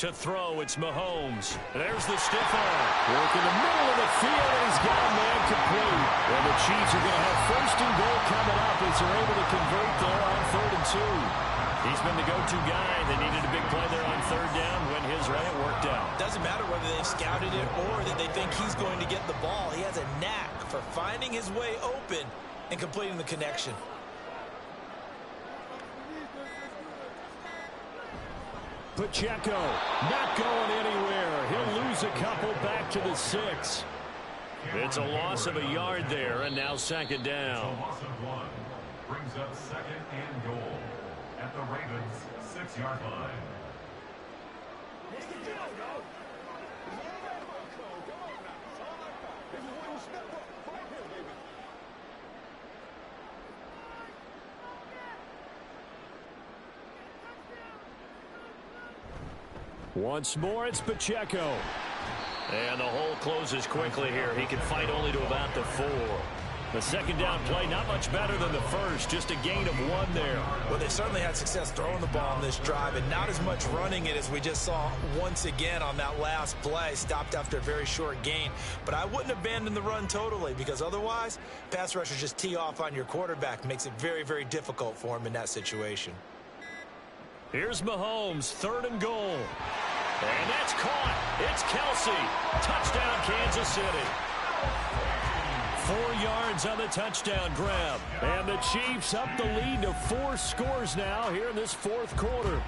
To throw, it's Mahomes. There's the stiff arm. Work in the middle of the field, and he's got a man complete. And the Chiefs are going to have 1st and goal coming up as they're able to convert there on 3rd and 2. He's been the go-to guy. They needed a big play there on 3rd down. When his right, it worked out. Doesn't matter whether they've scouted it or that they think he's going to get the ball. He has a knack for finding his way open and completing the connection. Pacheco not going anywhere. He'll lose a couple back to the 6. It's a loss of a yard there, and now 2nd down. A loss of 1 brings up 2nd and goal at the Ravens' 6-yard line. Once more, it's Pacheco. And the hole closes quickly here. He can fight only to about the 4. The second down play, not much better than the first, just a gain of 1 there. Well, they certainly had success throwing the ball on this drive, and not as much running it as we just saw once again on that last play. Stopped after a very short gain. But I wouldn't abandon the run totally, because otherwise, pass rushers just tee off on your quarterback. Makes it very, very difficult for him in that situation. Here's Mahomes, 3rd and goal. And that's caught. It's Kelsey. Touchdown, Kansas City. 4 yards on the touchdown grab. And the Chiefs up the lead to 4 scores now here in this 4th quarter.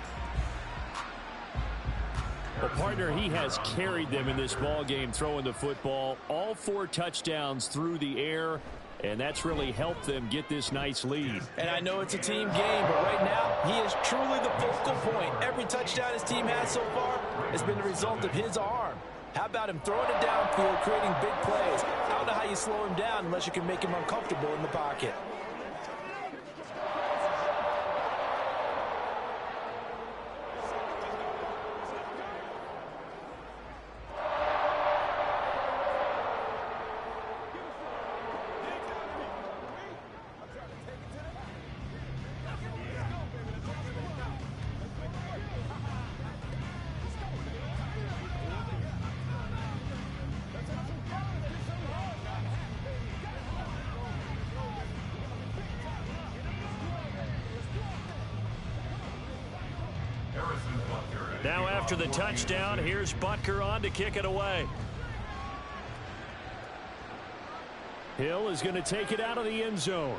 Well, partner, he has carried them in this ball game throwing the football. All 4 touchdowns through the air. And that's really helped them get this nice lead. And I know it's a team game, but right now, he is truly the focal point. Every touchdown his team has so far has been the result of his arm. How about him throwing it downfield, creating big plays? I don't know how you slow him down unless you can make him uncomfortable in the pocket. Now after the touchdown, here's Butker on to kick it away. Hill is going to take it out of the end zone.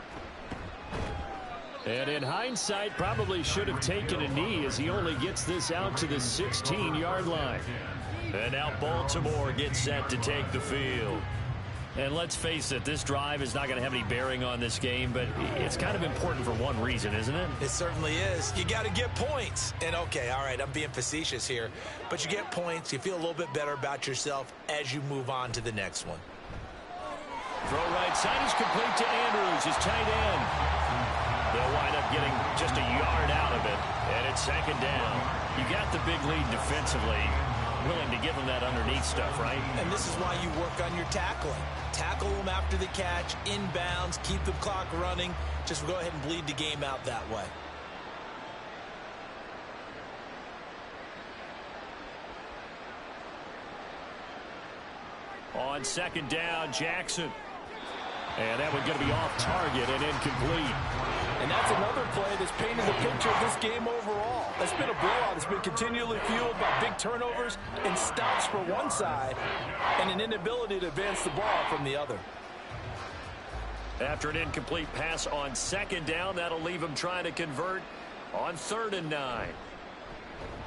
And in hindsight, probably should have taken a knee as he only gets this out to the 16-yard line. And now Baltimore gets set to take the field. And let's face it, this drive is not going to have any bearing on this game, but it's kind of important for one reason, isn't it? It certainly is. You got to get points. And, okay, all right, I'm being facetious here, but you get points. You feel a little bit better about yourself as you move on to the next one. Throw right side is complete to Andrews, his tight end. They'll wind up getting just a yard out of it, and it's 2nd down. You got the big lead defensively. Willing to give them that underneath stuff, right? And this is why you work on your tackling. Tackle them after the catch, inbounds, keep the clock running. Just go ahead and bleed the game out that way. On 2nd down, Jackson. And that one's going to be off target and incomplete. And that's another play that's painted the picture of this game overall. That's been a blowout. It's been continually fueled by big turnovers and stops for one side and an inability to advance the ball from the other. After an incomplete pass on 2nd down, that'll leave him trying to convert on 3rd and 9.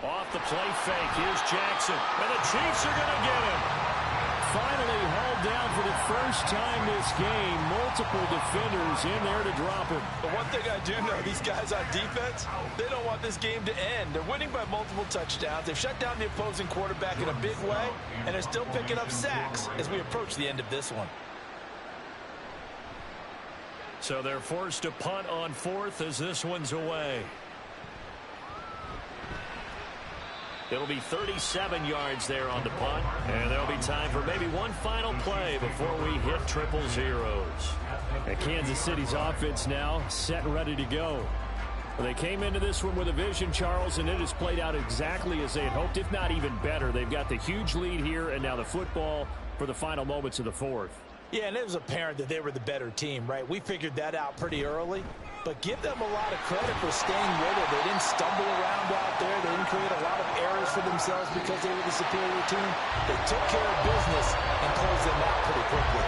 Off the play fake, here's Jackson. And the Chiefs are going to get him. Finally hauled down for the first time this game. Multiple defenders in there to drop him. But one thing I do know, these guys on defense, they don't want this game to end. They're winning by multiple touchdowns. They've shut down the opposing quarterback in a big way, and they're still picking up sacks as we approach the end of this one. So they're forced to punt on 4th as this one's away. It'll be 37 yards there on the punt, and there'll be time for maybe one final play before we hit triple zeros. And Kansas City's offense now set and ready to go. Well, they came into this one with a vision, Charles, and it has played out exactly as they had hoped, if not even better. They've got the huge lead here, and now the football for the final moments of the 4th. Yeah, and it was apparent that they were the better team, right? We figured that out pretty early. But give them a lot of credit for staying with it. They didn't stumble around out there. They didn't create a lot of errors for themselves because they were the superior team. They took care of business and closed them out pretty quickly.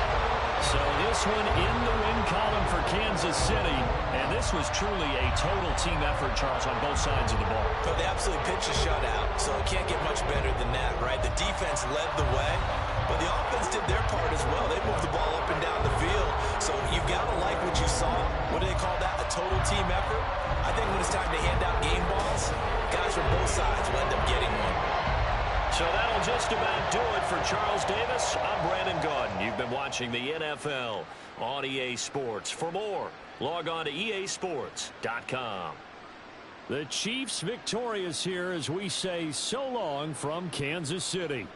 So this one in the win column for Kansas City. And this was truly a total team effort, Charles, on both sides of the ball. So they absolutely pitched a shutout, so it can't get much better than that, right? The defense led the way, but the offense did their part as well. They moved the ball up and down the field. So you've got to like what you saw. What do they call that? A total team effort? I think when it's time to hand out game balls, guys from both sides will end up getting one. So that'll just about do it for Charles Davis. I'm Brandon Gaudin. You've been watching the NFL on EA Sports. For more, log on to easports.com. The Chiefs victorious here as we say so long from Kansas City.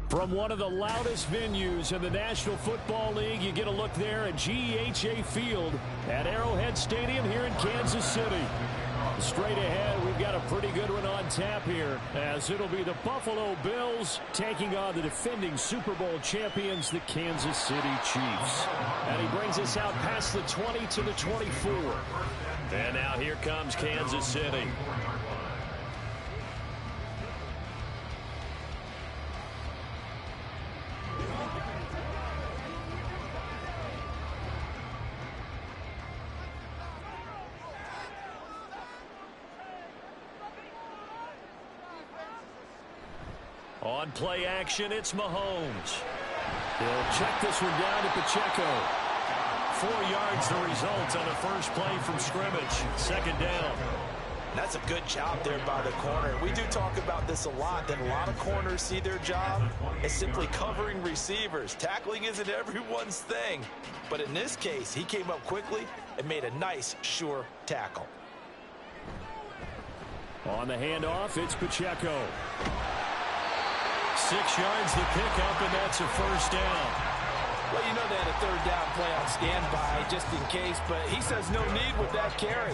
From one of the loudest venues in the National Football League, you get a look there at GEHA Field at Arrowhead Stadium here in Kansas City. Straight ahead, we've got a pretty good one on tap here, as it'll be the Buffalo Bills taking on the defending Super Bowl champions, the Kansas City Chiefs. And he brings us out past the 20 to the 24. And now here comes Kansas City. On play action, it's Mahomes. He'll check this one down to Pacheco. 4 yards the result on the first play from scrimmage. Second down. That's a good job there by the corner. We do talk about this a lot, that a lot of corners see their job as simply covering receivers. Tackling isn't everyone's thing. But in this case, he came up quickly and made a nice, sure tackle. On the handoff, it's Pacheco. 6 yards the pickup, and that's a first down. Well, you know they had a third down play on standby just in case, but he says no need with that carry.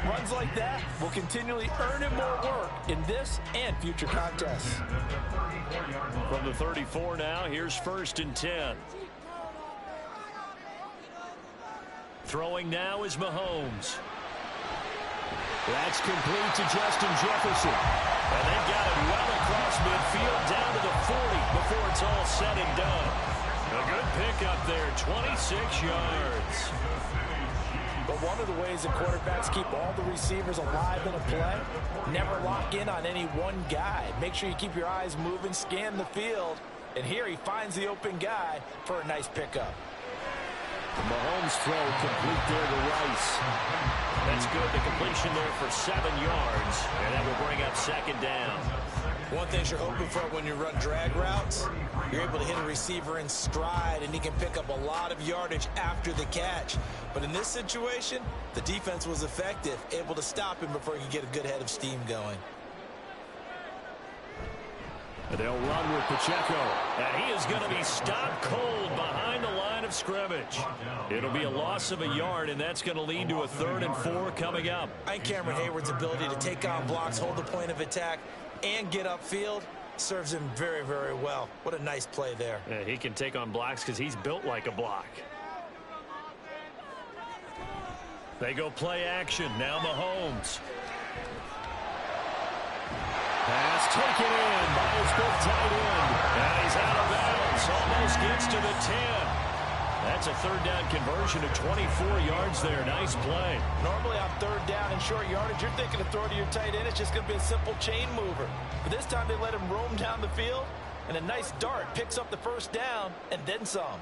Runs like that will continually earn him more work in this and future contests. From the 34 now, here's 1st and 10. Throwing now is Mahomes. That's complete to Justin Jefferson. And they've got it well across midfield down to the 40 before it's all said and done. A good pickup there, 26 yards. But one of the ways that quarterbacks keep all the receivers alive in a play, never lock in on any one guy. Make sure you keep your eyes moving, scan the field. And here he finds the open guy for a nice pickup. The Mahomes throw complete there to Rice. That's good. The completion there for 7 yards. And that will bring up second down. One thing you're hoping for when you run drag routes, you're able to hit a receiver in stride, and he can pick up a lot of yardage after the catch. But in this situation, the defense was effective, able to stop him before he could get a good head of steam going. They'll run with Pacheco, and he is going to be stopped cold behind the line of scrimmage. It'll be a loss of a yard, and that's going to lead to a 3rd and 4 coming up. I think Cameron Hayward's ability to take on blocks, hold the point of attack, and get upfield serves him very, very well. What a nice play there. Yeah, he can take on blocks because he's built like a block. They go play action. Now Mahomes. Pass taken in by his big tight end. And he's out of bounds. Almost gets to the 10. That's a 3rd down conversion of 24 yards there. Nice play. Normally on 3rd down and short yardage, you're thinking of throw to your tight end. It's just going to be a simple chain mover. But this time they let him roam down the field, and a nice dart picks up the 1st down and then some.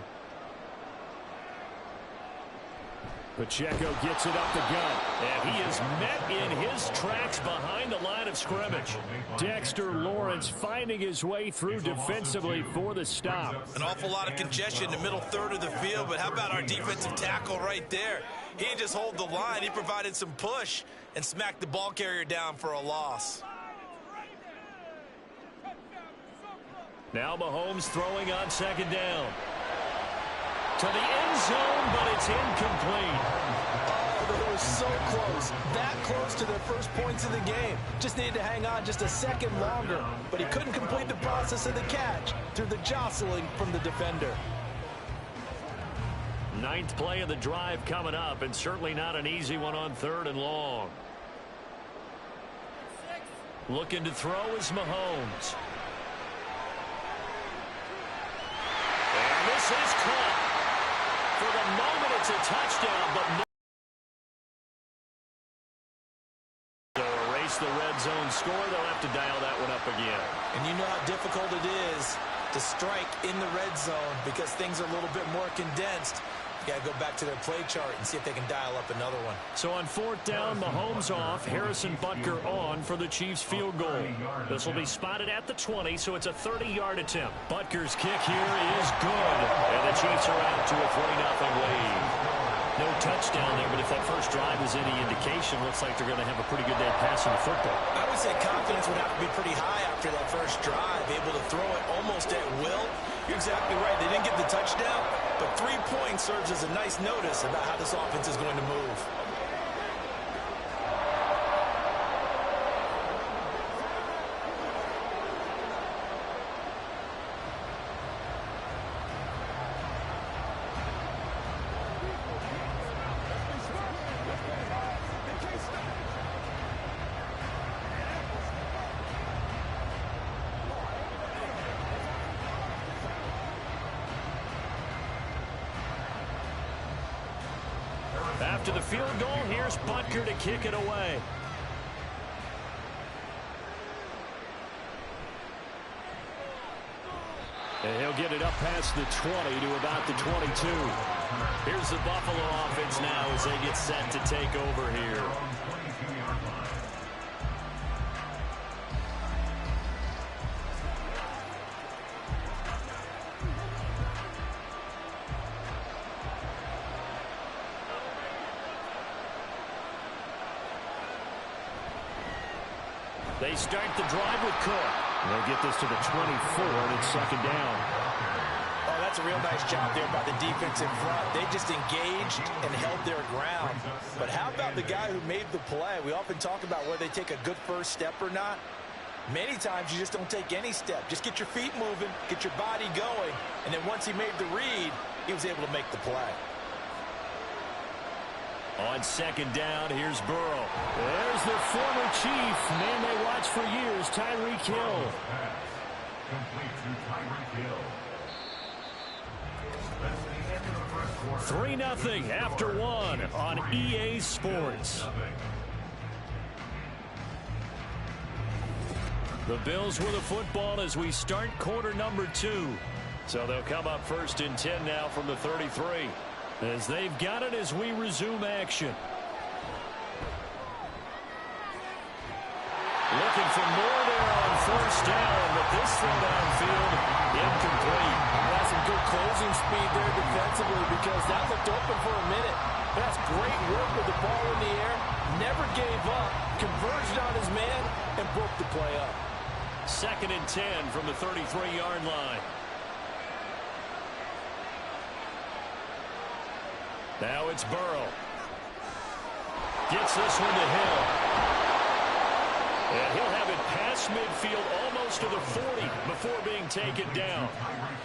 Pacheco gets it up the gut, and he is met in his tracks behind the line of scrimmage. Dexter Lawrence finding his way through defensively for the stop. An awful lot of congestion in the middle 3rd of the field, but how about our defensive tackle right there? He didn't just hold the line, he provided some push and smacked the ball carrier down for a loss. Now Mahomes throwing on 2nd down. To the end zone, but it's incomplete. Oh, they were so close. That close to their first points of the game. Just needed to hang on just a second longer. But he couldn't complete the process of the catch through the jostling from the defender. 9th play of the drive coming up, and certainly not an easy one on 3rd and long. Looking to throw is Mahomes. This is caught. For the moment, it's a touchdown, but no. They'll erase the red zone score. They'll have to dial that one up again. And you know how difficult it is to strike in the red zone because things are a little bit more condensed. You got to go back to their play chart and see if they can dial up another one. So on 4th down, Mahomes off, Harrison Butker on for the Chiefs field goal. This will be spotted at the 20, so it's a 30-yard attempt. Butker's kick here is good, and the Chiefs are out to a 3-0 lead. No touchdown there, but if that first drive is any indication, looks like they're going to have a pretty good day passing the football. I would say confidence would have to be pretty high after that first drive, able to throw it almost at will. You're exactly right. They didn't get the touchdown, but 3 points serves as a nice notice about how this offense is going to move. After the field goal, here's Butker to kick it away. And he'll get it up past the 20 to about the 22. Here's the Buffalo offense now as they get set to take over here. They start the drive with Cook. They'll get this to the 24, and it's 2nd down. Oh, that's a real nice job there by the defense in front. They just engaged and held their ground. But how about the guy who made the play? We often talk about whether they take a good first step or not. Many times you just don't take any step. Just get your feet moving, get your body going, and then once he made the read, he was able to make the play. On 2nd down, here's Burrow. There's the former Chief, man they watched for years, Tyreek Hill. Complete to Tyreek Hill. 3-0 after 1 on EA Sports. The Bills with the football as we start quarter number 2. So they'll come up 1st and 10 now from the 33. As they've got it as we resume action. Looking for more there on 1st down, but this throw downfield incomplete. That's some good closing speed there defensively because that looked open for a minute. That's great work with the ball in the air. Never gave up, converged on his man, and broke the play up. 2nd and 10 from the 33-yard line. Now it's Burrow. Gets this one to Hill. And he'll have it past midfield almost to the 40 before being taken down.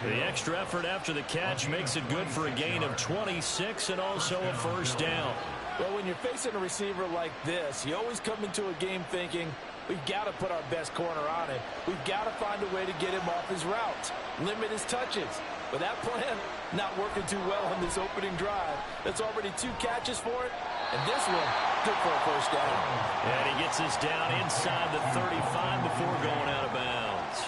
The extra effort after the catch makes it good for a gain of 26 and also a 1st down. Well, when you're facing a receiver like this, you always come into a game thinking, we've got to put our best corner on him. We've got to find a way to get him off his routes, limit his touches. But that plan not working too well on this opening drive. That's already 2 catches for it. And this one, good for a 1st down. And he gets this down inside the 35 before going out of bounds.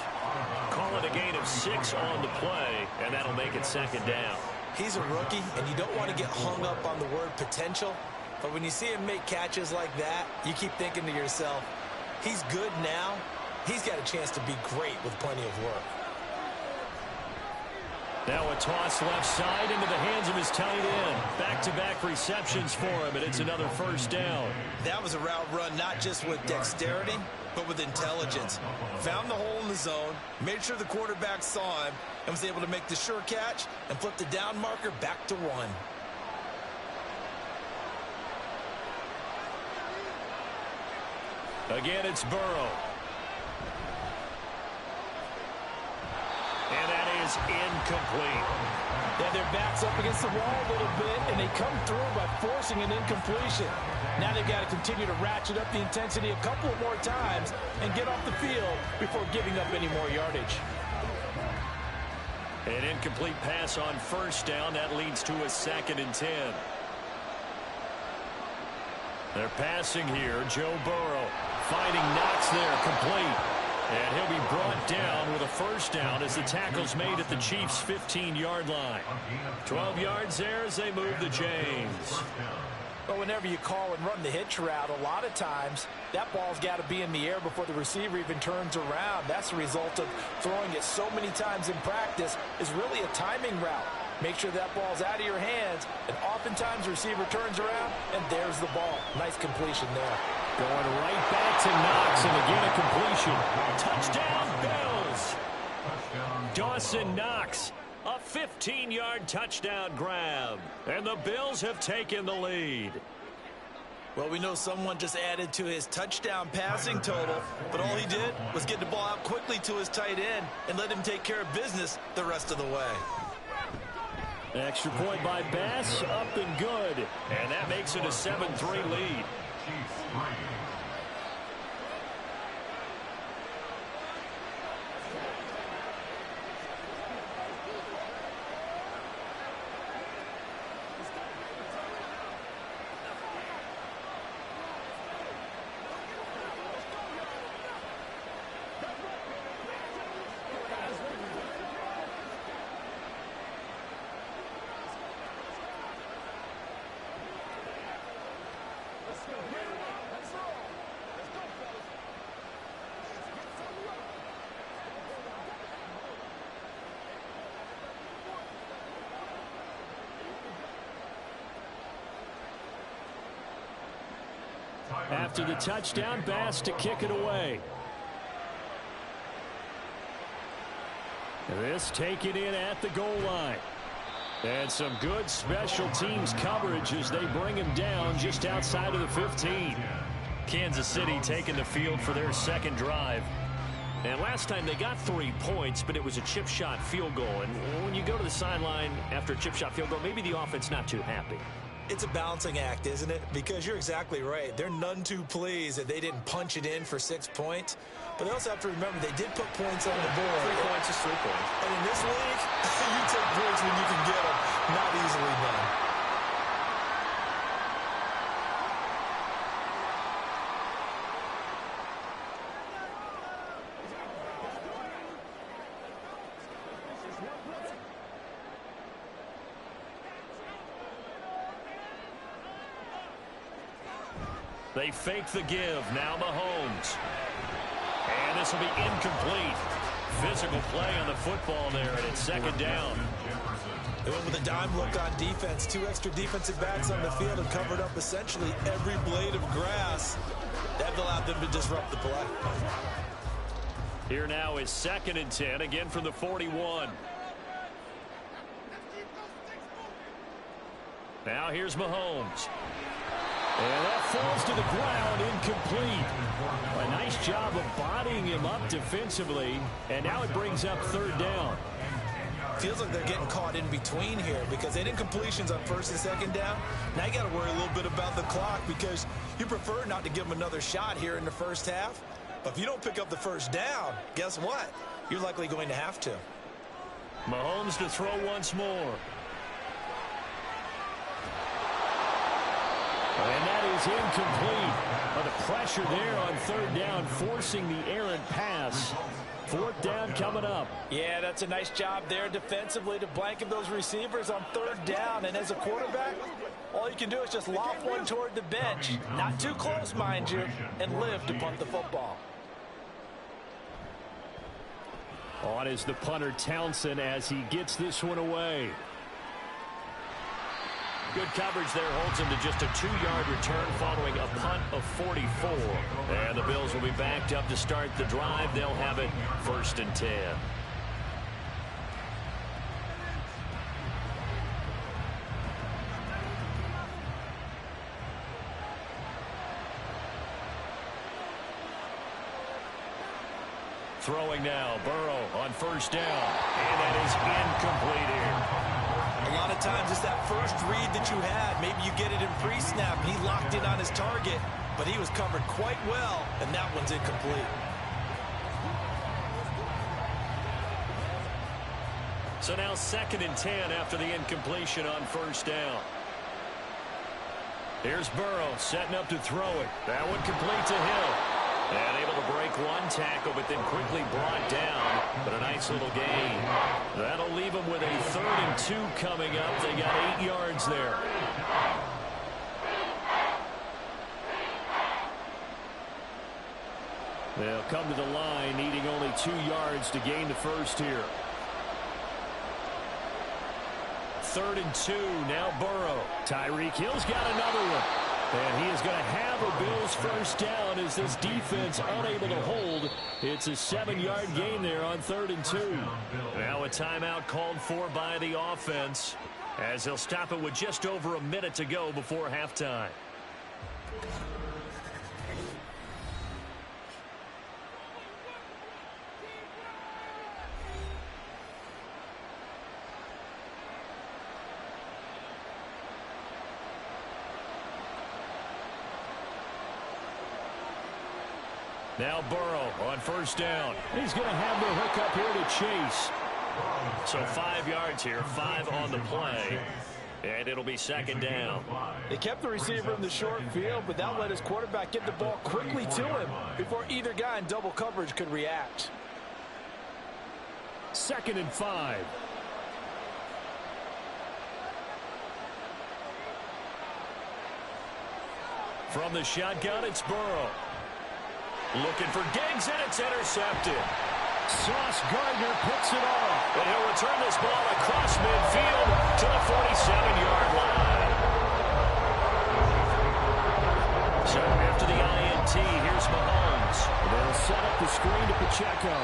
Call it a gain of 6 on the play, and that'll make it 2nd down. He's a rookie, and you don't want to get hung up on the word potential. But when you see him make catches like that, you keep thinking to yourself, he's good now. He's got a chance to be great with plenty of work. Now a toss left side into the hands of his tight end. Back-to-back receptions for him, and it's another 1st down. That was a route run not just with dexterity, but with intelligence. Found the hole in the zone, made sure the quarterback saw him, and was able to make the sure catch and flip the down marker back to 1. Again, it's Burrow. And that is incomplete. Yeah, their back's up against the wall a little bit, and they come through by forcing an incompletion. Now they've got to continue to ratchet up the intensity a couple more times and get off the field before giving up any more yardage. An incomplete pass on first down. That leads to a 2nd and 10. They're passing here. Joe Burrow finding Knox there, complete. And he'll be brought down with a first down as the tackle's made at the Chiefs' 15-yard line. 12 yards there as they move the chains. Well, whenever you call and run the hitch route, a lot of times that ball's got to be in the air before the receiver even turns around. That's the result of throwing it so many times in practice is really a timing route. Make sure that ball's out of your hands, and oftentimes the receiver turns around, and there's the ball. Nice completion there. Going right back to Knox, and again a completion. Touchdown, Bills! Dawson Knox, a 15-yard touchdown grab, and the Bills have taken the lead. Well, we know someone just added to his touchdown passing total, but all he did was get the ball out quickly to his tight end and let him take care of business the rest of the way. Extra point by Bass, up and good. And that makes it a 7-3 lead. After the touchdown, Bass to kick it away. This taken in at the goal line. And some good special teams coverage as they bring him down just outside of the 15. Kansas City taking the field for their second drive. And last time they got 3 points, but it was a chip shot field goal. And when you go to the sideline after a chip shot field goal, maybe the offense not too happy. It's a balancing act, isn't it? Because you're exactly right. They're none too pleased that they didn't punch it in for 6 points. But they also have to remember they did put points on the board. 3 points is 3 points. And in this league, you take points when you can get them. Not easily done. They fake the give. Now Mahomes. And this will be incomplete. Physical play on the football there, and it's 2nd down. They went with a dime look on defense. 2 extra defensive backs on the field and covered up essentially every blade of grass. That allowed them to disrupt the play. Here now is 2nd and 10, again from the 41. Now here's Mahomes. And that falls to the ground, incomplete. A nice job of bodying him up defensively, and now it brings up 3rd down. Feels like they're getting caught in between here because they did completions on 1st and 2nd down. Now you got to worry a little bit about the clock because you prefer not to give them another shot here in the first half. But if you don't pick up the 1st down, guess what? You're likely going to have to. Mahomes to throw once more. And that is incomplete. But the pressure there on 3rd down, forcing the errant pass. 4th down coming up. Yeah, that's a nice job there defensively to blanket those receivers on 3rd down. And as a quarterback, all you can do is just lob one toward the bench. Not too close, mind you, and live to punt the football. On is the punter Townsend as he gets this one away. Good coverage there holds him to just a 2-yard return following a punt of 44. And the Bills will be backed up to start the drive. They'll have it 1st and 10. Throwing now, Burrow on 1st down. And that is incomplete here. A lot of times it's that first read that you had. Maybe you get it in pre-snap, and he locked in on his target, but he was covered quite well, and that one's incomplete. So now 2nd and 10 after the incompletion on first down. Here's Burrow setting up to throw it. That one complete to Hill. And able to break one tackle, but then quickly brought down. But a nice little gain. That'll leave them with a 3rd and 2 coming up. They got 8 yards there. They'll come to the line, needing only 2 yards to gain the first here. 3rd and 2, now Burrow. Tyreek Hill's got another one. And he is going to have a Bills first down as this defense unable to hold. It's a 7-yard gain there on 3rd and 2. Now a timeout called for by the offense as they'll stop it with just over a minute to go before halftime. Now Burrow on first down. He's going to have the hook up here to Chase. So 5 yards here, 5 on the play. And it'll be 2nd down. They kept the receiver in the short field, but that let his quarterback get the ball quickly to him before either guy in double coverage could react. 2nd and 5. From the shotgun, it's Burrow. Looking for Diggs, and it's intercepted. Sauce Gardner picks it off. And he'll return this ball across midfield to the 47-yard line. So after the INT, here's Mahomes. They'll set up the screen to Pacheco.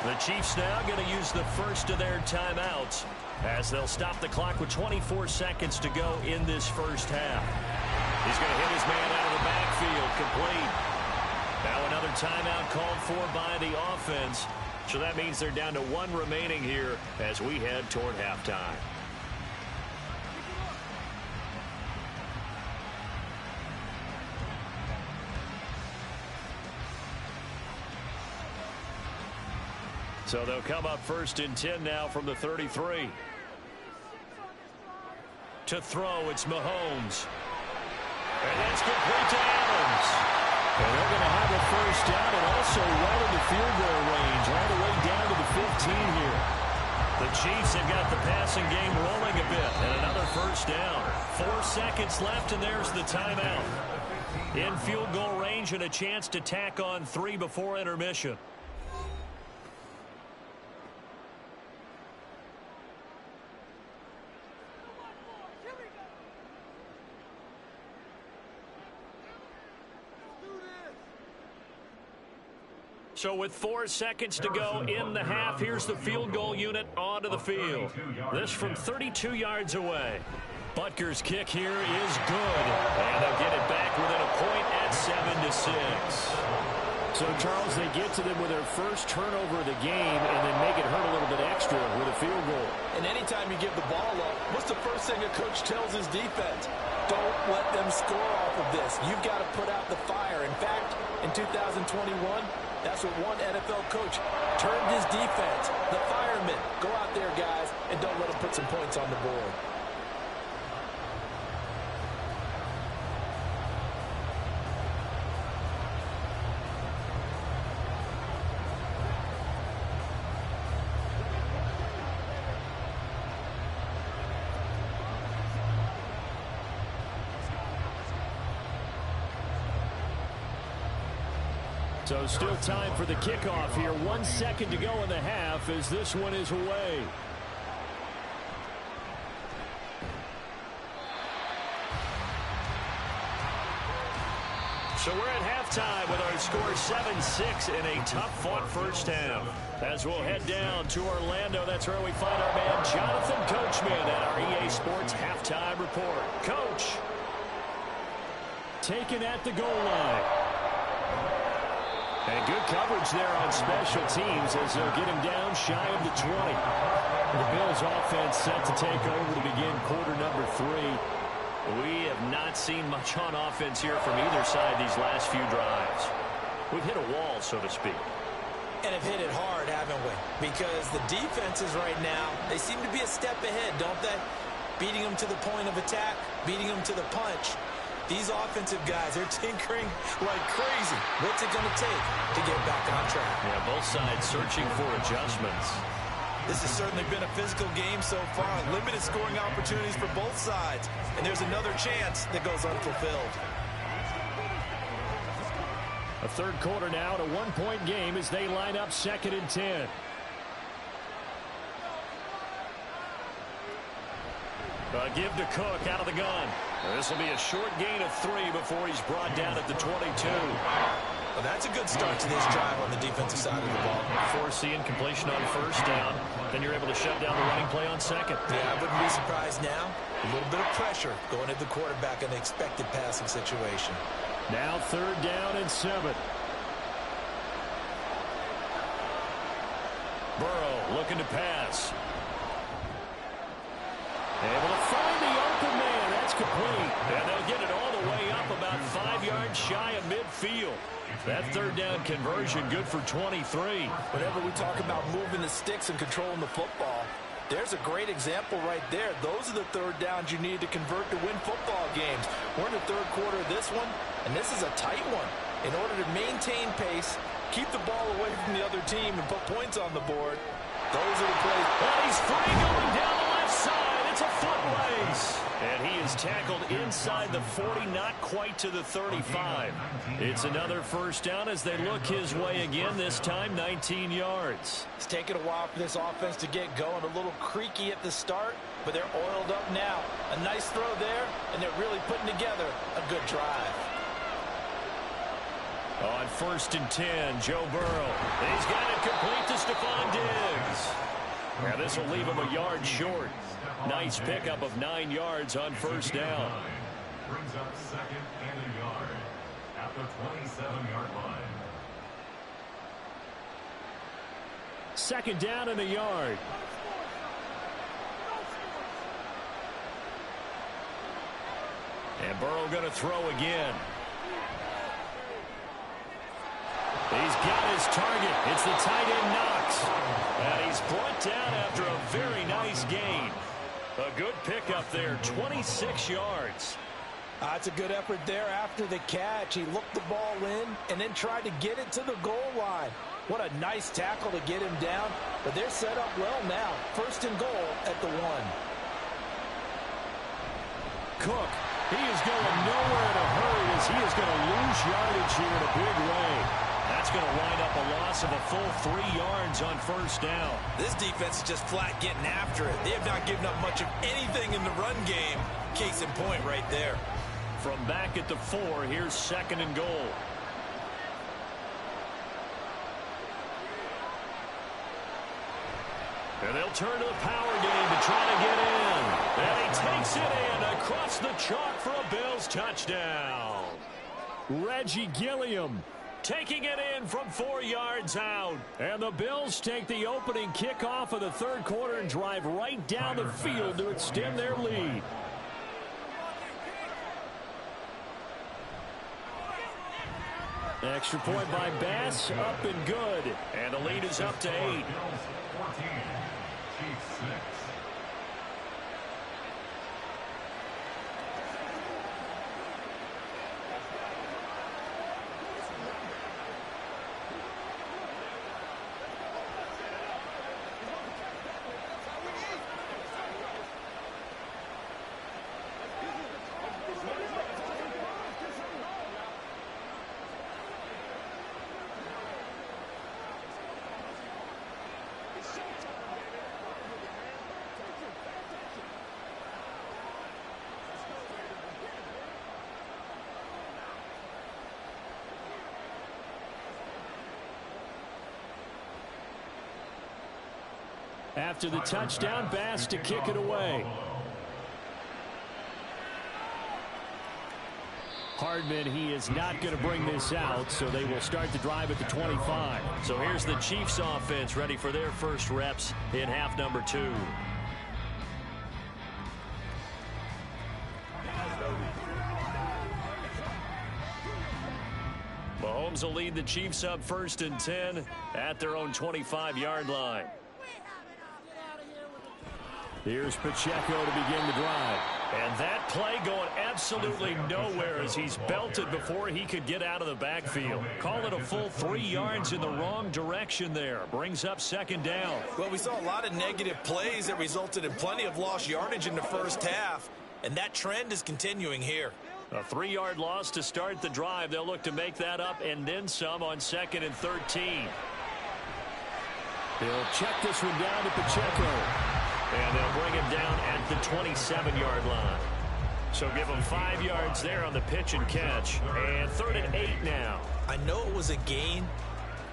The Chiefs now going to use the first of their timeouts as they'll stop the clock with 24 seconds to go in this first half. He's going to hit his man out of the backfield, complete. Now another timeout called for by the offense. So that means they're down to 1 remaining here as we head toward halftime. So they'll come up 1st and 10 now from the 33. To throw, it's Mahomes. And that's complete to Adams. And they're going to have a first down and also right into field goal range, all the way down to the 15 here. The Chiefs have got the passing game rolling a bit, and another first down. 4 seconds left, and there's the timeout. In field goal range and a chance to tack on 3 before intermission. So with 4 seconds to go in the half, here's the field goal unit onto the field. This from 32 yards away. Butker's kick here is good. And they'll get it back within a point at 7-6. So, Charles, they get to them with their first turnover of the game and then make it hurt a little bit extra with a field goal. And anytime you give the ball up, what's the first thing a coach tells his defense? Don't let them score off of this. You've got to put out the fire. In fact, in 2021, that's what one NFL coach termed his defense. The firemen. Go out there, guys, and don't let them put some points on the board. So still time for the kickoff here. 1 second to go in the half as this one is away. So we're at halftime with our score 7-6 in a tough-fought first half. As we'll head down to Orlando, that's where we find our man Jonathan Coachman at our EA Sports Halftime Report. Coach, taken at the goal line. And good coverage there on special teams as they'll get him down shy of the 20. The Bills offense set to take over to begin quarter number 3. We have not seen much on offense here from either side these last few drives. We've hit a wall, so to speak. and have hit it hard, haven't we? Because the defenses right now, they seem to be a step ahead, don't they? Beating them to the point of attack, beating them to the punch. These offensive guys, they're tinkering like crazy. What's it going to take to get back on track? Yeah, both sides searching for adjustments. This has certainly been a physical game so far. Limited scoring opportunities for both sides. And there's another chance that goes unfulfilled. A third quarter now, a one-point game as they line up 2nd and 10. Give to Cook out of the gun. This will be a short gain of 3 before he's brought down at the 22. Well, that's a good start to this drive on the defensive side of the ball. Force the incompletion on first down. Then you're able to shut down the running play on second. Yeah, I wouldn't be surprised now. A little bit of pressure going at the quarterback in the expected passing situation. Now 3rd down and 7. Burrow looking to pass. Able to find the open man. That's complete. And they'll get it all the way up about 5 yards shy of midfield. That 3rd down conversion good for 23. Whenever we talk about moving the sticks and controlling the football, there's a great example right there. Those are the 3rd downs you need to convert to win football games. We're in the 3rd quarter of this one, and this is a tight one. In order to maintain pace, keep the ball away from the other team, and put points on the board, those are the plays. And he's free going down the left side. It's a foot race. And he is tackled inside the 40, not quite to the 35. It's another first down as they look his way again, this time 19 yards. It's taken a while for this offense to get going. A little creaky at the start, but they're oiled up now. A nice throw there, and they're really putting together a good drive. On 1st and 10, Joe Burrow. He's got it complete to Stephon Diggs. Now this will leave him a yard short. Nice pickup of 9 yards on first down. Brings up 2nd and a yard at the 27-yard line. 2nd down and a yard. And Burrow going to throw again. He's got his target. It's the tight end Knox. And he's brought down after a very nice gain. A good pickup there, 26 yards. That's a good effort there after the catch. He looked the ball in and then tried to get it to the goal line. What a nice tackle to get him down. But they're set up well now. 1st and goal at the 1. Cook, he is going nowhere in a hurry as he is going to lose yardage here in a big way. That's going to wind up a loss of a full 3 yards on first down. This defense is just flat getting after it. They have not given up much of anything in the run game. Case in point right there. From back at the 4, here's 2nd and goal. And they'll turn to the power game to try to get in. And he takes it in across the chalk for a Bills touchdown. Reggie Gilliam taking it in from 4 yards out. And the Bills take the opening kickoff of the 3rd quarter and drive right down the field to extend their lead. Extra point by Bass, up and good. And the lead is up to 8. Bills 14, Chiefs 6. After the touchdown, Bass to kick it away. Hardman, he is not going to bring this out, so they will start the drive at the 25. So here's the Chiefs offense ready for their first reps in half number 2. Mahomes Mahomes will lead the Chiefs up 1st and 10 at their own 25-yard line. Here's Pacheco to begin the drive. And that play going absolutely nowhere as he's belted before he could get out of the backfield. Call it a full 3 yards in the wrong direction there. Brings up 2nd down. Well, we saw a lot of negative plays that resulted in plenty of lost yardage in the first half. And that trend is continuing here. A 3-yard loss to start the drive. They'll look to make that up and then some on 2nd and 13. They'll check this one down to Pacheco. And they'll bring him down at the 27-yard line. So give him 5 yards there on the pitch and catch. And 3rd and 8 now. I know it was a gain,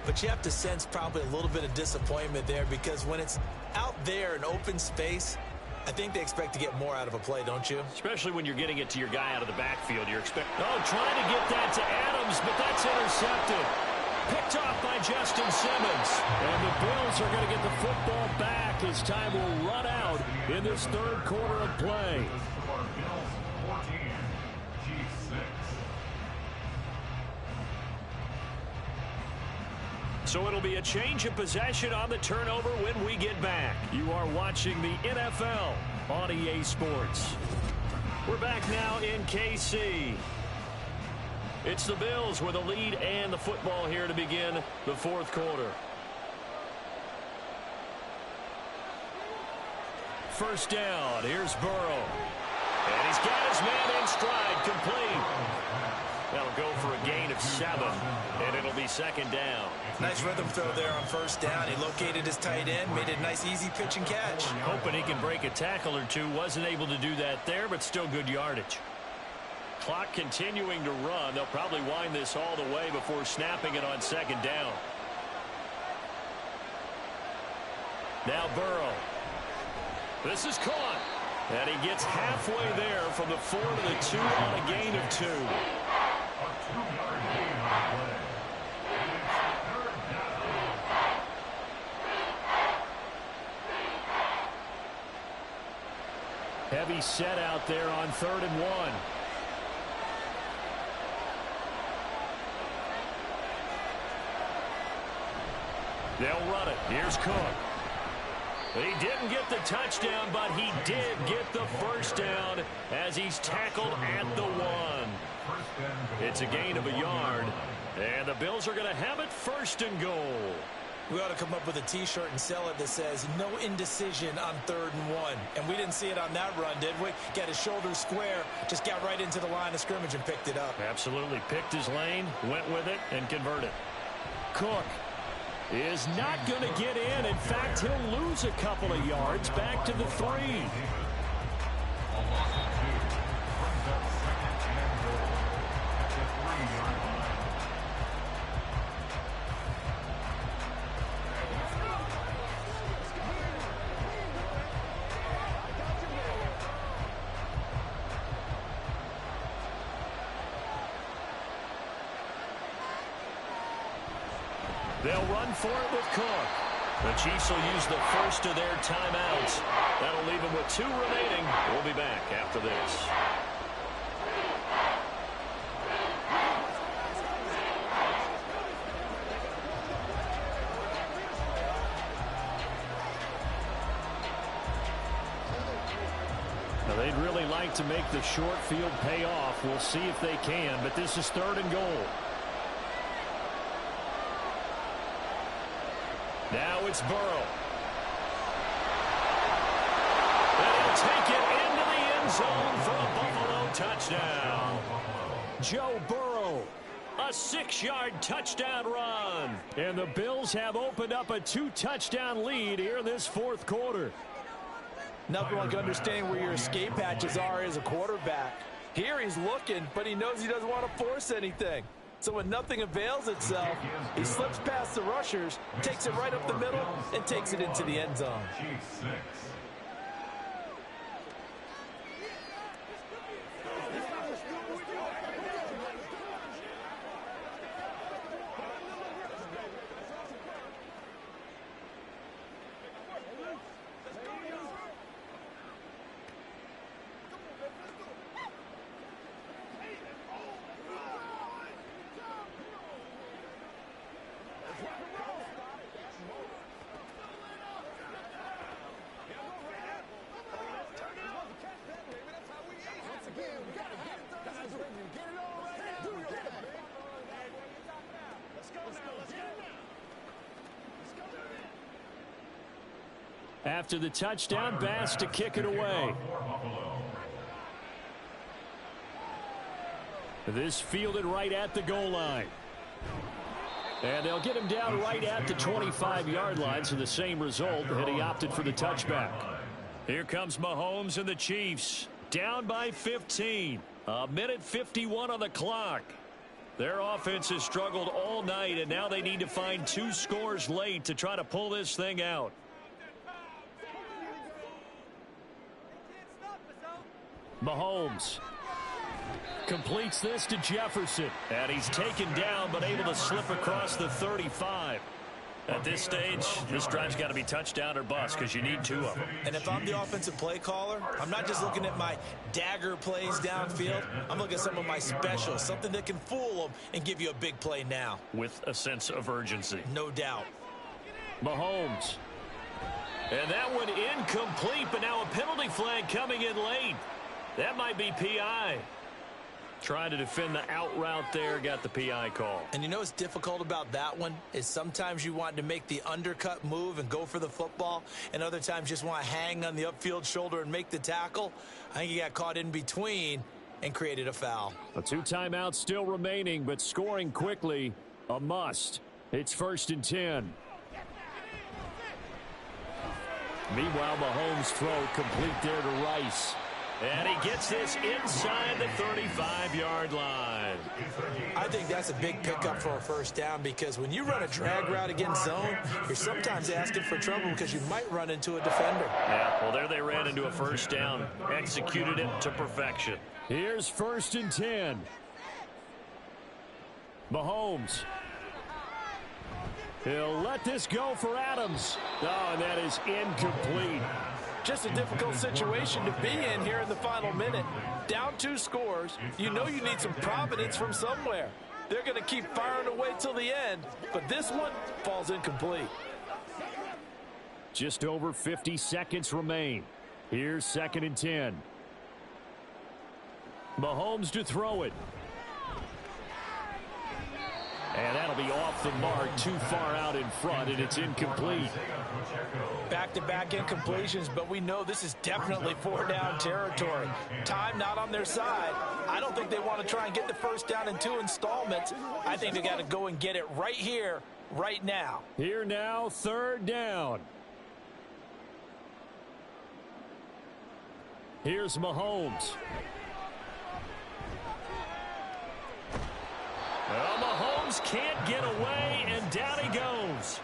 but you have to sense probably a little bit of disappointment there because when it's out there in open space, I think they expect to get more out of a play, don't you? Especially when you're getting it to your guy out of the backfield. You're trying to get that to Adams, but that's intercepted. Picked off by Justin Simmons. And the Bills are going to get the football back as time will run out in this 3rd quarter of play. So it'll be a change of possession on the turnover when we get back. You are watching the NFL on EA Sports. We're back now in KC. It's the Bills with a lead and the football here to begin the 4th quarter. 1st down. Here's Burrow. And he's got his man in stride, complete. That'll go for a gain of 7, and it'll be 2nd down. Nice rhythm throw there on 1st down. He located his tight end, made it a nice, easy pitch and catch. Hoping he can break a tackle or two. Wasn't able to do that there, but still good yardage. Clock continuing to run. They'll probably wind this all the way before snapping it on 2nd down. Now Burrow. This is caught. And he gets halfway there from the 4 to the 2 on a gain of 2. Heavy set out there on 3rd and 1. They'll run it. Here's Cook. He didn't get the touchdown, but he did get the 1st down as he's tackled at the 1. It's a gain of a yard, and the Bills are going to have it 1st and goal. We ought to come up with a T-shirt and sell it that says, no indecision on 3rd and 1. And we didn't see it on that run, did we? Got his shoulders square, just got right into the line of scrimmage and picked it up. Absolutely. Picked his lane, went with it, and converted. Cook is not going to get in. In fact, he'll lose a couple of yards back to the 3. They'll run for it with Cook. The Chiefs will use the first of their timeouts. That'll leave them with 2 remaining. We'll be back after this. Now they'd really like to make the short field pay off. We'll see if they can, but this is 3rd and goal. Now it's Burrow. And he'll take it into the end zone for a Buffalo touchdown. Joe Burrow, a 6-yard touchdown run. And the Bills have opened up a 2-touchdown lead here in this 4th quarter. Nothing like understanding where your escape hatches are as a quarterback. Here he's looking, but he knows he doesn't want to force anything. So when nothing avails itself, he slips past the rushers, takes it right up the middle, and takes it into the end zone. After the touchdown, Bass to kick it away. This fielded right at the goal line. And they'll get him down right at the 25-yard line, so the same result, and he opted for the touchback. Here comes Mahomes and the Chiefs, down by 15. A minute 51 on the clock. Their offense has struggled all night, and now they need to find 2 scores late to try to pull this thing out. Mahomes completes this to Jefferson, and he's taken down but able to slip across the 35. At this stage, this drive's got to be touchdown or bust because you need 2 of them. And if I'm the offensive play caller, I'm not just looking at my dagger plays downfield. I'm looking at some of my specials, something that can fool them and give you a big play now. With a sense of urgency. No doubt. Mahomes. And that one incomplete, but now a penalty flag coming in late. That might be PI. Trying to defend the out route there, got the PI call. And you know what's difficult about that one is sometimes you want to make the undercut move and go for the football, and other times just want to hang on the upfield shoulder and make the tackle. I think he got caught in between and created a foul. 2 timeouts still remaining, but scoring quickly, a must. It's 1st and 10. Meanwhile, Mahomes' throw complete there to Rice. And he gets this inside the 35-yard line. I think that's a big pickup for a 1st down because when you run a drag route against zone, you're sometimes asking for trouble because you might run into a defender. Yeah, well, there they ran into a 1st down. Executed it to perfection. Here's 1st and 10. Mahomes. He'll let this go for Adams. Oh, and that is incomplete. Just a difficult situation to be in here in the final minute. Down 2 scores. You know you need some providence from somewhere. They're going to keep firing away till the end, but this one falls incomplete. Just over 50 seconds remain. Here's 2nd and 10. Mahomes to throw it. And that'll be off the mark, too far out in front, and it's incomplete. Back-to-back incompletions, but we know this is definitely 4-down territory. Time not on their side. I don't think they want to try and get the 1st down in 2 installments. I think they got to go and get it right here, right now. Here now, 3rd down. Here's Mahomes. Well, Mahomes can't get away, and down he goes.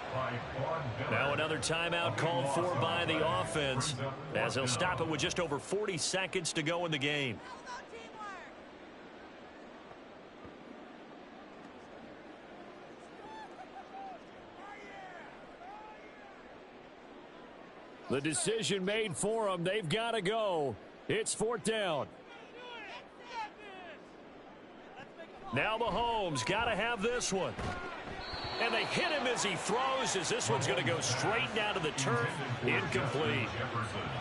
Now another timeout called for by the offense, as he'll stop it with just over 40 seconds to go in the game. The decision made for them. They've got to go. It's 4th down. Now Mahomes got to have this one. And they hit him as he throws, as this one's going to go straight down to the turf. Incomplete.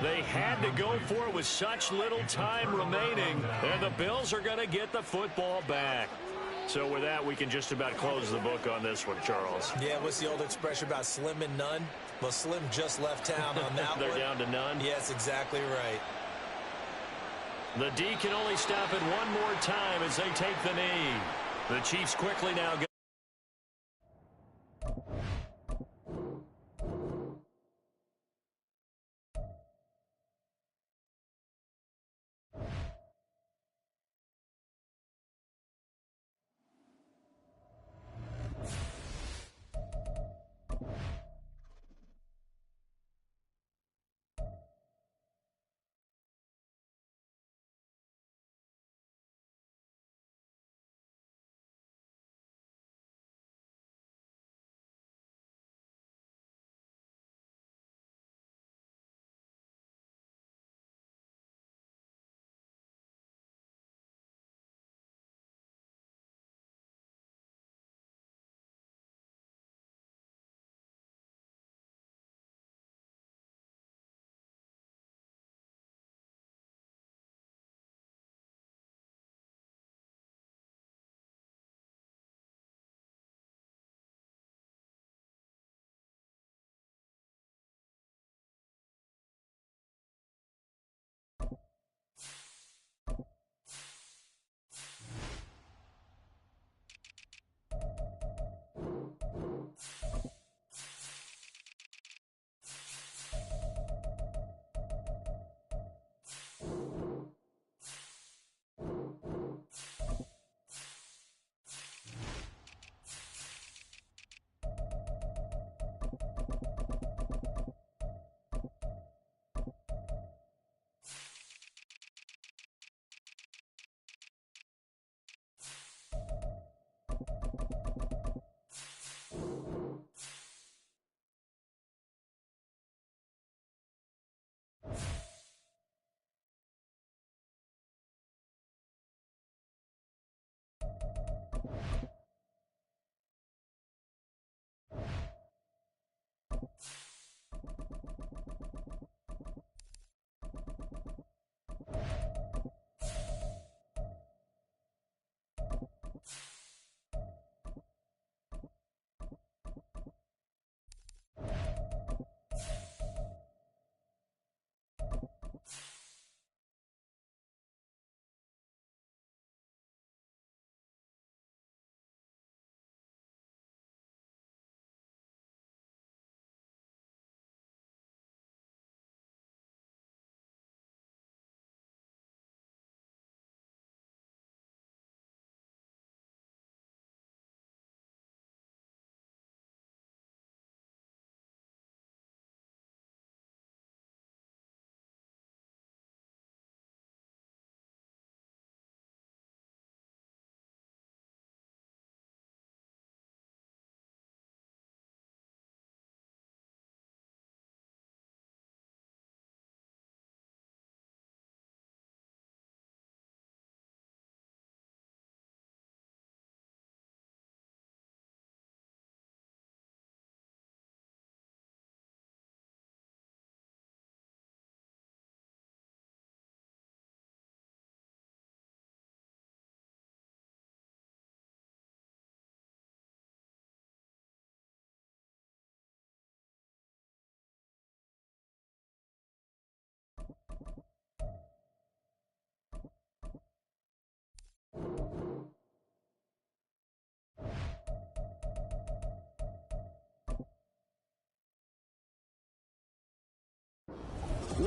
They had to go for it with such little time remaining, and the Bills are going to get the football back. So with that, we can just about close the book on this one, Charles. Yeah, what's the old expression about slim and none? Well, Slim just left town on that They're one. down to none? Yes, exactly right. The D can only stop it one more time as they take the knee. The Chiefs quickly now go.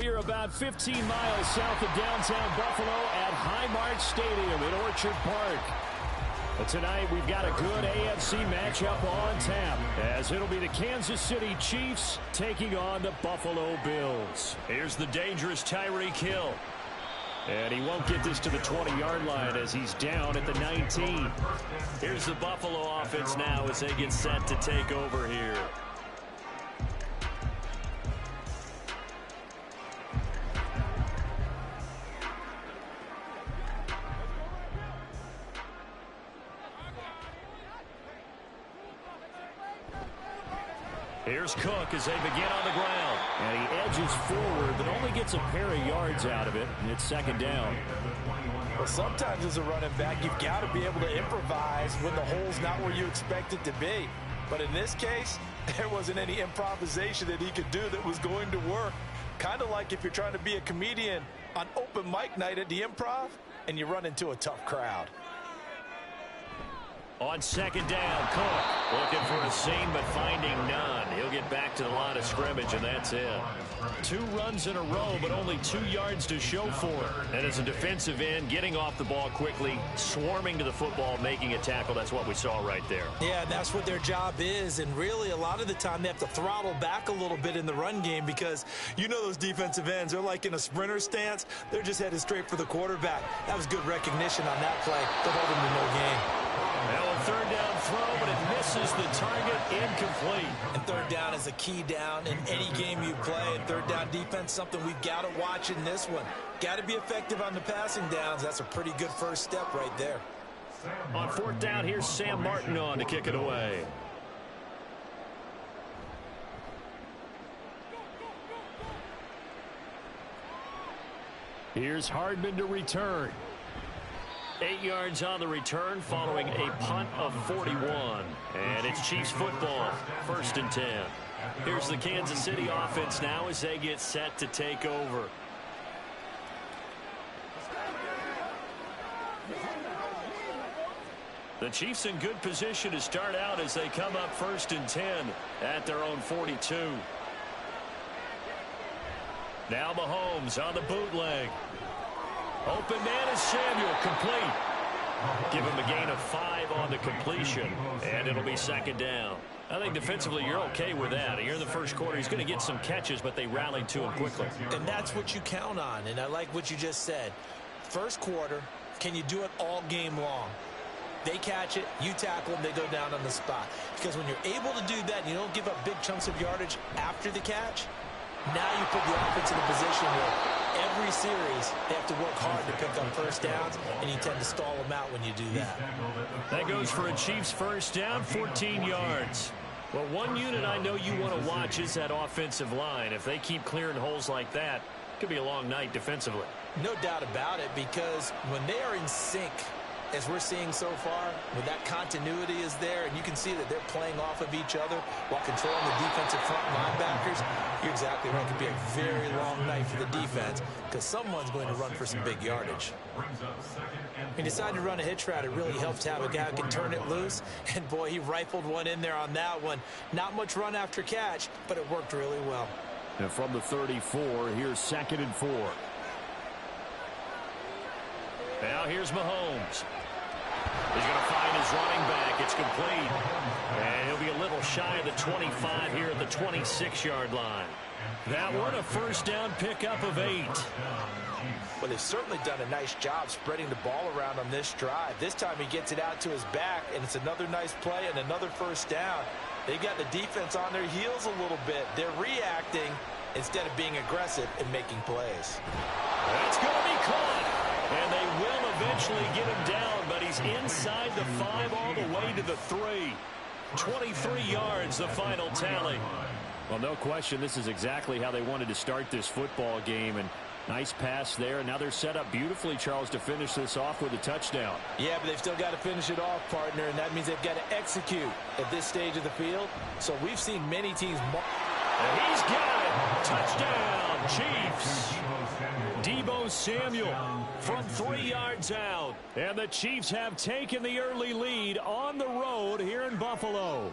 here about 15 miles south of downtown Buffalo at Highmark Stadium in Orchard Park. But tonight we've got a good AFC matchup on tap, as it'll be the Kansas City Chiefs taking on the Buffalo Bills. Here's the dangerous Tyreek Hill. And he won't get this to the 20-yard line as he's down at the 19. Here's the Buffalo offense now as they get set to take over here. Here's Cook as they begin on the ground. And he edges forward, but only gets a pair of yards out of it, and it's second down. Well, sometimes as a running back, you've got to be able to improvise when the hole's not where you expect it to be. But in this case, there wasn't any improvisation that he could do that was going to work. Kind of like if you're trying to be a comedian on open mic night at the Improv and you run into a tough crowd. On second down, Cook looking for a seam but finding none. He'll get back to the line of scrimmage, and that's it. 2 runs in a row, but only 2 yards to show for it. And as a defensive end, getting off the ball quickly, swarming to the football, making a tackle, that's what we saw right there. Yeah, and that's what their job is. And really, a lot of the time, they have to throttle back a little bit in the run game because you know those defensive ends, they're like in a sprinter stance. They're just headed straight for the quarterback. That was good recognition on that play to hold him to no gain. Now a third down throw, but it misses the target, incomplete. And third down is a key down in any game you play. And third down defense, something we've got to watch in this one. Got to be effective on the passing downs. That's a pretty good first step right there. On fourth down, here's Sam Martin on to kick it away. Here's Hardman to return. 8 yards on the return following a punt of 41. And it's Chiefs football, 1st and 10. Here's the Kansas City offense now as they get set to take over. The Chiefs in good position to start out as they come up 1st and 10 at their own 42. Now Mahomes on the bootleg. Open man is Samuel, complete. Give him a gain of 5 on the completion, and it'll be second down. I think defensively you're okay with that. Here in the first quarter, he's going to get some catches, but they rallied to him quickly. And that's what you count on, and I like what you just said. First quarter, can you do it all game long? They catch it, you tackle them, they go down on the spot. Because when you're able to do that, and you don't give up big chunks of yardage after the catch, now you put the offense in a position where every series they have to work hard to pick up first downs, and you tend to stall them out when you do that. That goes for a Chiefs first down, 14 yards. Well, one unit I know you want to watch is that offensive line. If they keep clearing holes like that, it could be a long night defensively. No doubt about it, because when they are in sync, as we're seeing so far, when that continuity is there, and you can see that they're playing off of each other while controlling the defensive front linebackers, you're exactly right. It could be a very long night for the defense because someone's going to run for some big yardage. He decided to run a hitch route. It really helps to have a guy who can turn it loose, and boy, he rifled one in there on that one. Not much run after catch, but it worked really well. And from the 34, here's 2nd and 4. Now here's Mahomes. He's going to find his running back. It's complete. And he'll be a little shy of the 25 here at the 26-yard line. That one a first down pickup of 8. Well, they've certainly done a nice job spreading the ball around on this drive. This time he gets it out to his back, and it's another nice play and another first down. They've got the defense on their heels a little bit. They're reacting instead of being aggressive and making plays. That's going to be caught. And they will eventually get him down, but he's inside the 5 all the way to the 3. 23 yards, the final tally. Well, no question, this is exactly how they wanted to start this football game. And nice pass there. And now they're set up beautifully, Charles, to finish this off with a touchdown. Yeah, but they've still got to finish it off, partner, and that means they've got to execute at this stage of the field. So we've seen many teams. And he's got it. Touchdown, Chiefs. Deebo Samuel from 3 yards out. And the Chiefs have taken the early lead on the road here in Buffalo.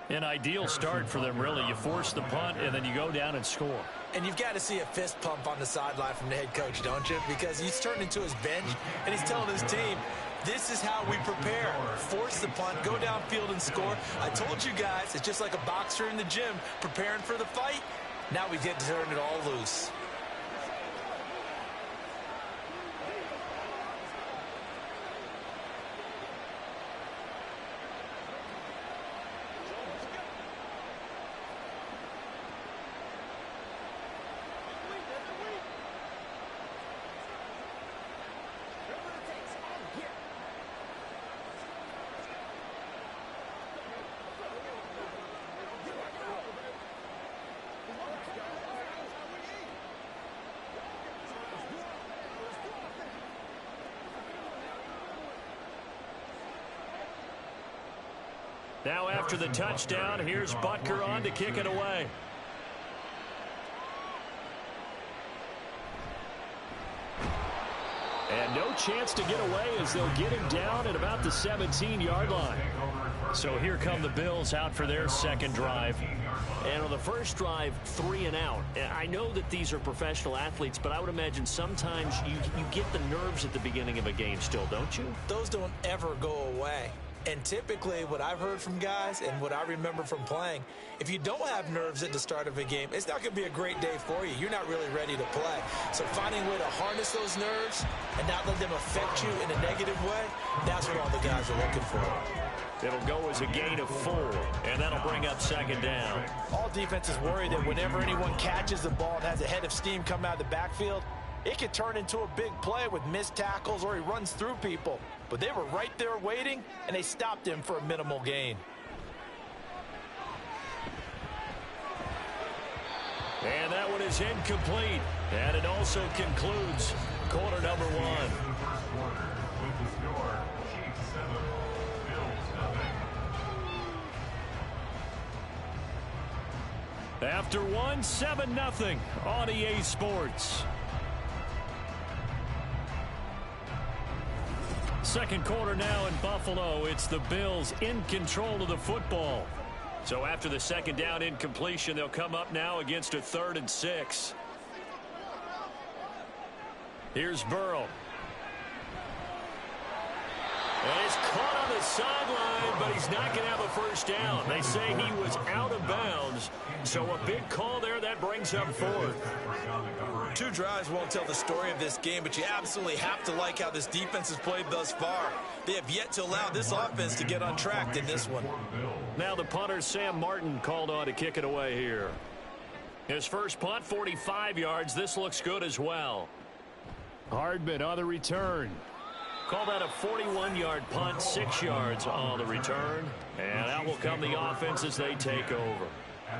An ideal start for them, really. You force the punt, and then you go down and score. And you've got to see a fist pump on the sideline from the head coach, don't you? Because he's turned into his bench, and he's telling his team, this is how we prepare. Force the punt, go downfield and score. I told you guys, it's just like a boxer in the gym preparing for the fight. Now we get to turn it all loose. Now after the touchdown, here's Butker on to kick it away. And no chance to get away as they'll get him down at about the 17-yard line. So here come the Bills out for their second drive. And on the first drive, 3 and out. I know that these are professional athletes, but I would imagine sometimes you get the nerves at the beginning of a game still, don't you? Those don't ever go away. And typically what I've heard from guys and what I remember from playing, if you don't have nerves at the start of a game, it's not going to be a great day for you. You're not really ready to play. So finding a way to harness those nerves and not let them affect you in a negative way, that's what all the guys are looking for. It'll go as a gain of 4, and that'll bring up second down. All defenses worry that whenever anyone catches the ball and has a head of steam come out of the backfield, it could turn into a big play with missed tackles or he runs through people. But they were right there waiting, and they stopped him for a minimal gain. And that one is incomplete. And it also concludes quarter number 1. After 1, 7-0 on EA Sports. Second quarter now in Buffalo. It's the Bills in control of the football. So after the second down incompletion, they'll come up now against a 3rd and 6. Here's Burrow. And he's caught on the sideline, but he's not going to have a first down. They say he was out of bounds. So a big call there. That brings up 4th. 2 drives won't tell the story of this game, but you absolutely have to like how this defense has played thus far. They have yet to allow this offense to get untracked in this one. Now the punter, Sam Martin, called on to kick it away here. His first punt, 45 yards. This looks good as well. Hardman on the return. Call that a 41-yard punt, 6 yards on the return. And out will come the offense as they take over.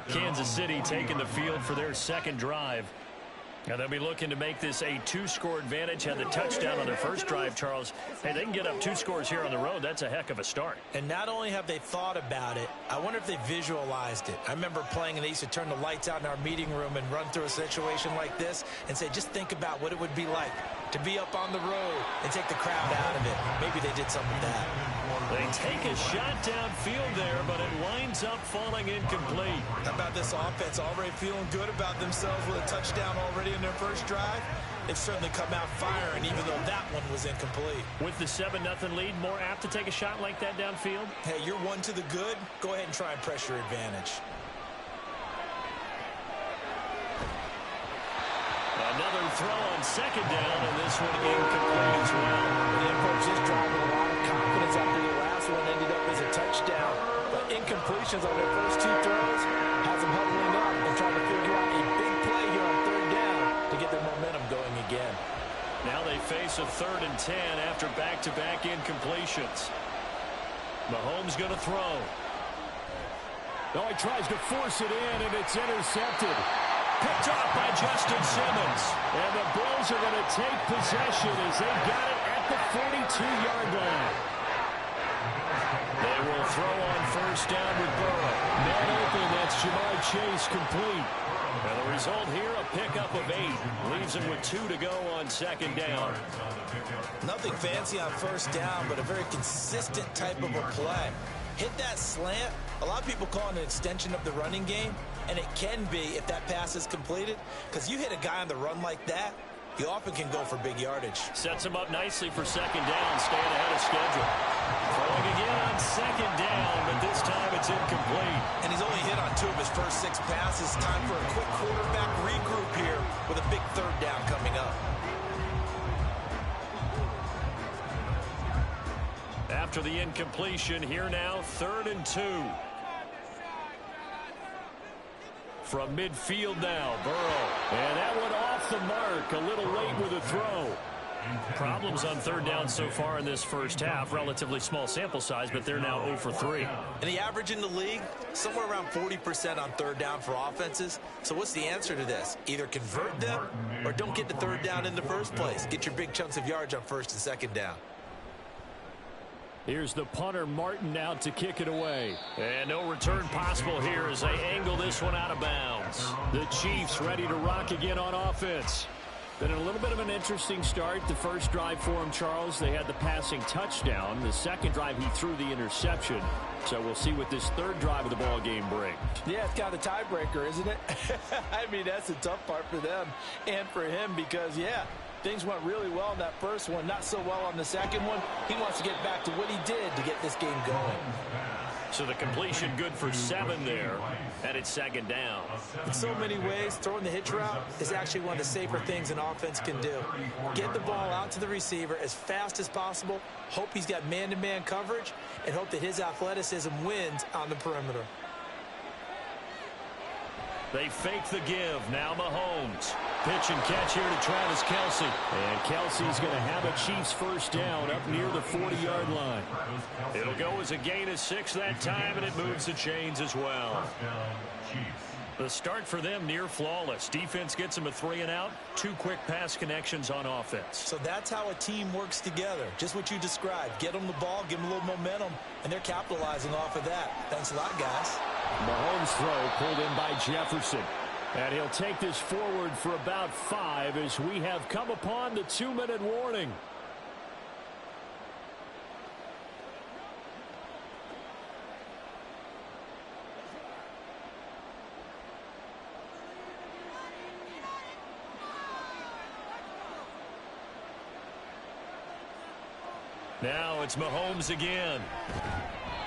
Kansas City taking the field for their second drive. And they'll be looking to make this a 2-score advantage. Had the touchdown on their first drive, Charles. Hey, they can get up 2 scores here on the road. That's a heck of a start. And not only have they thought about it, I wonder if they visualized it. I remember playing and they used to turn the lights out in our meeting room and run through a situation like this and say, just think about what it would be like to be up on the road and take the crowd out of it. Maybe they did some of that. They take a shot downfield there, but it winds up falling incomplete. How about this offense already feeling good about themselves with a touchdown already in their first drive? They've certainly come out firing, even though that one was incomplete. With the 7-0 lead, more apt to take a shot like that downfield? Hey, you're 1 to the good. Go ahead and try and press your advantage. Another throw on second down, and this one incomplete as well. The approach is driving a lot of confidence after the last one ended up as a touchdown. But incompletions on their first 2 throws has them huddling up and trying to figure out a big play here on 3rd down to get their momentum going again. Now they face a 3rd and 10 after back-to-back incompletions. Mahomes going to throw. Oh, he tries to force it in, and it's intercepted. Picked off by Justin Simmons. And the Bills are going to take possession as they got it at the 42-yard line. They will throw on first down with Burrow. Man open, that's Jamar Chase complete. And the result here, a pickup of 8. Leaves him with 2 to go on second down. Nothing fancy on first down, but a very consistent type of a play. hit that slant. A lot of people call it an extension of the running game, and it can be if that pass is completed, because you hit a guy on the run like that, you often can go for big yardage. Sets him up nicely for second down, staying ahead of schedule. Throwing again on second down, but this time it's incomplete. And he's only hit on 2 of his first 6 passes. Time for a quick quarterback regroup here with a big third down coming up. After the incompletion, here now, 3rd and 2. From midfield now, Burrow. And that one off the mark, a little late with a throw. Problems on 3rd down so far in this first half. Relatively small sample size, but they're now 0 for 3. And the average in the league, somewhere around 40% on 3rd down for offenses. So what's the answer to this? Either convert them or don't get the 3rd down in the first place. Get your big chunks of yards on 1st and 2nd down. Here's the punter, Martin, out to kick it away. And no return possible here as they angle this one out of bounds. The Chiefs ready to rock again on offense. Been a little bit of an interesting start. The first drive for him, Charles, they had the passing touchdown. The second drive, he threw the interception. So we'll see what this 3rd drive of the ball game brings. Yeah, it's kind of the tiebreaker, isn't it? I mean, that's the tough part for them and for him because, yeah, things went really well in that first one, not so well on the second one. He wants to get back to what he did to get this game going. So the completion good for 7 there, and it's 2nd down. In so many ways, throwing the hitch route is actually one of the safer things an offense can do. Get the ball out to the receiver as fast as possible, hope he's got man-to-man coverage, and hope that his athleticism wins on the perimeter. They fake the give. Now Mahomes. Pitch and catch here to Travis Kelce. And Kelce's going to have a Chiefs first down up near the 40-yard line. It'll go as a gain of 6 that time, and it moves the chains as well. The start for them near flawless. Defense gets them a 3-and-out. 2 quick pass connections on offense. So that's how a team works together. Just what you described. Get them the ball, give them a little momentum, and they're capitalizing off of that. Thanks a lot, guys. Mahomes' throw pulled in by Jefferson. And he'll take this forward for about 5 as we have come upon the 2-minute warning. Now it's Mahomes again.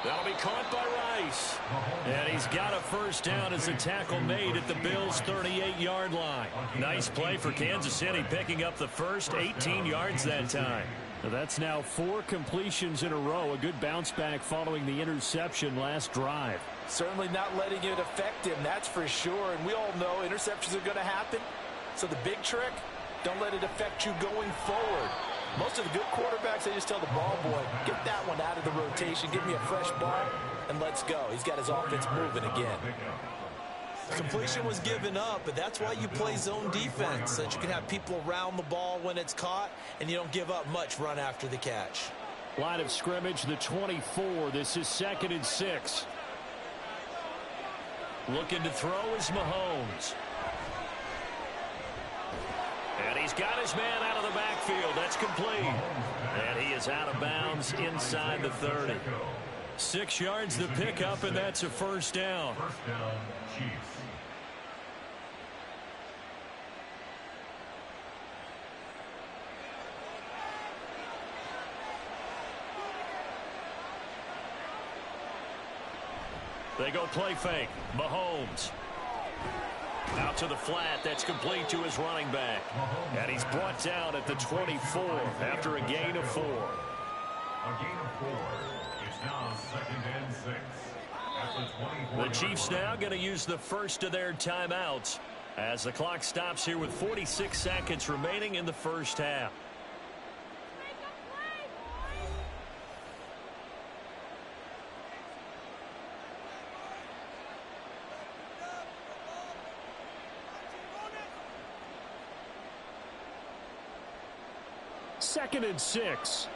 That'll be caught by Rice. And he's got a first down as a tackle made at the Bills' 38-yard line. Nice play for Kansas City, picking up the first 18 yards that time. That's now 4 completions in a row. A good bounce back following the interception last drive. Certainly not letting it affect him, that's for sure. And we all know interceptions are going to happen. So the big trick, don't let it affect you going forward. Most of the good quarterbacks, they just tell the ball boy, get that one out of the rotation, give me a fresh ball, and let's go. He's got his offense moving again. Completion was given up, but that's why you play zone defense, so that you can have people around the ball when it's caught, and you don't give up much run after the catch. Line of scrimmage, the 24. This is 2nd and 6. Looking to throw is Mahomes. And he's got his man out of the backfield. That's complete. And he is out of bounds inside the 30. 6 yards the pickup, and that's a first down. First down, Chiefs. They go play fake. Mahomes. Out to the flat. That's complete to his running back. And he's brought down at the 24 after a gain of 4. A gain of 4. It's now 2nd and 6. At the 24. The Chiefs now going to use the first of their timeouts as the clock stops here with 46 seconds remaining in the first half. Second and 6.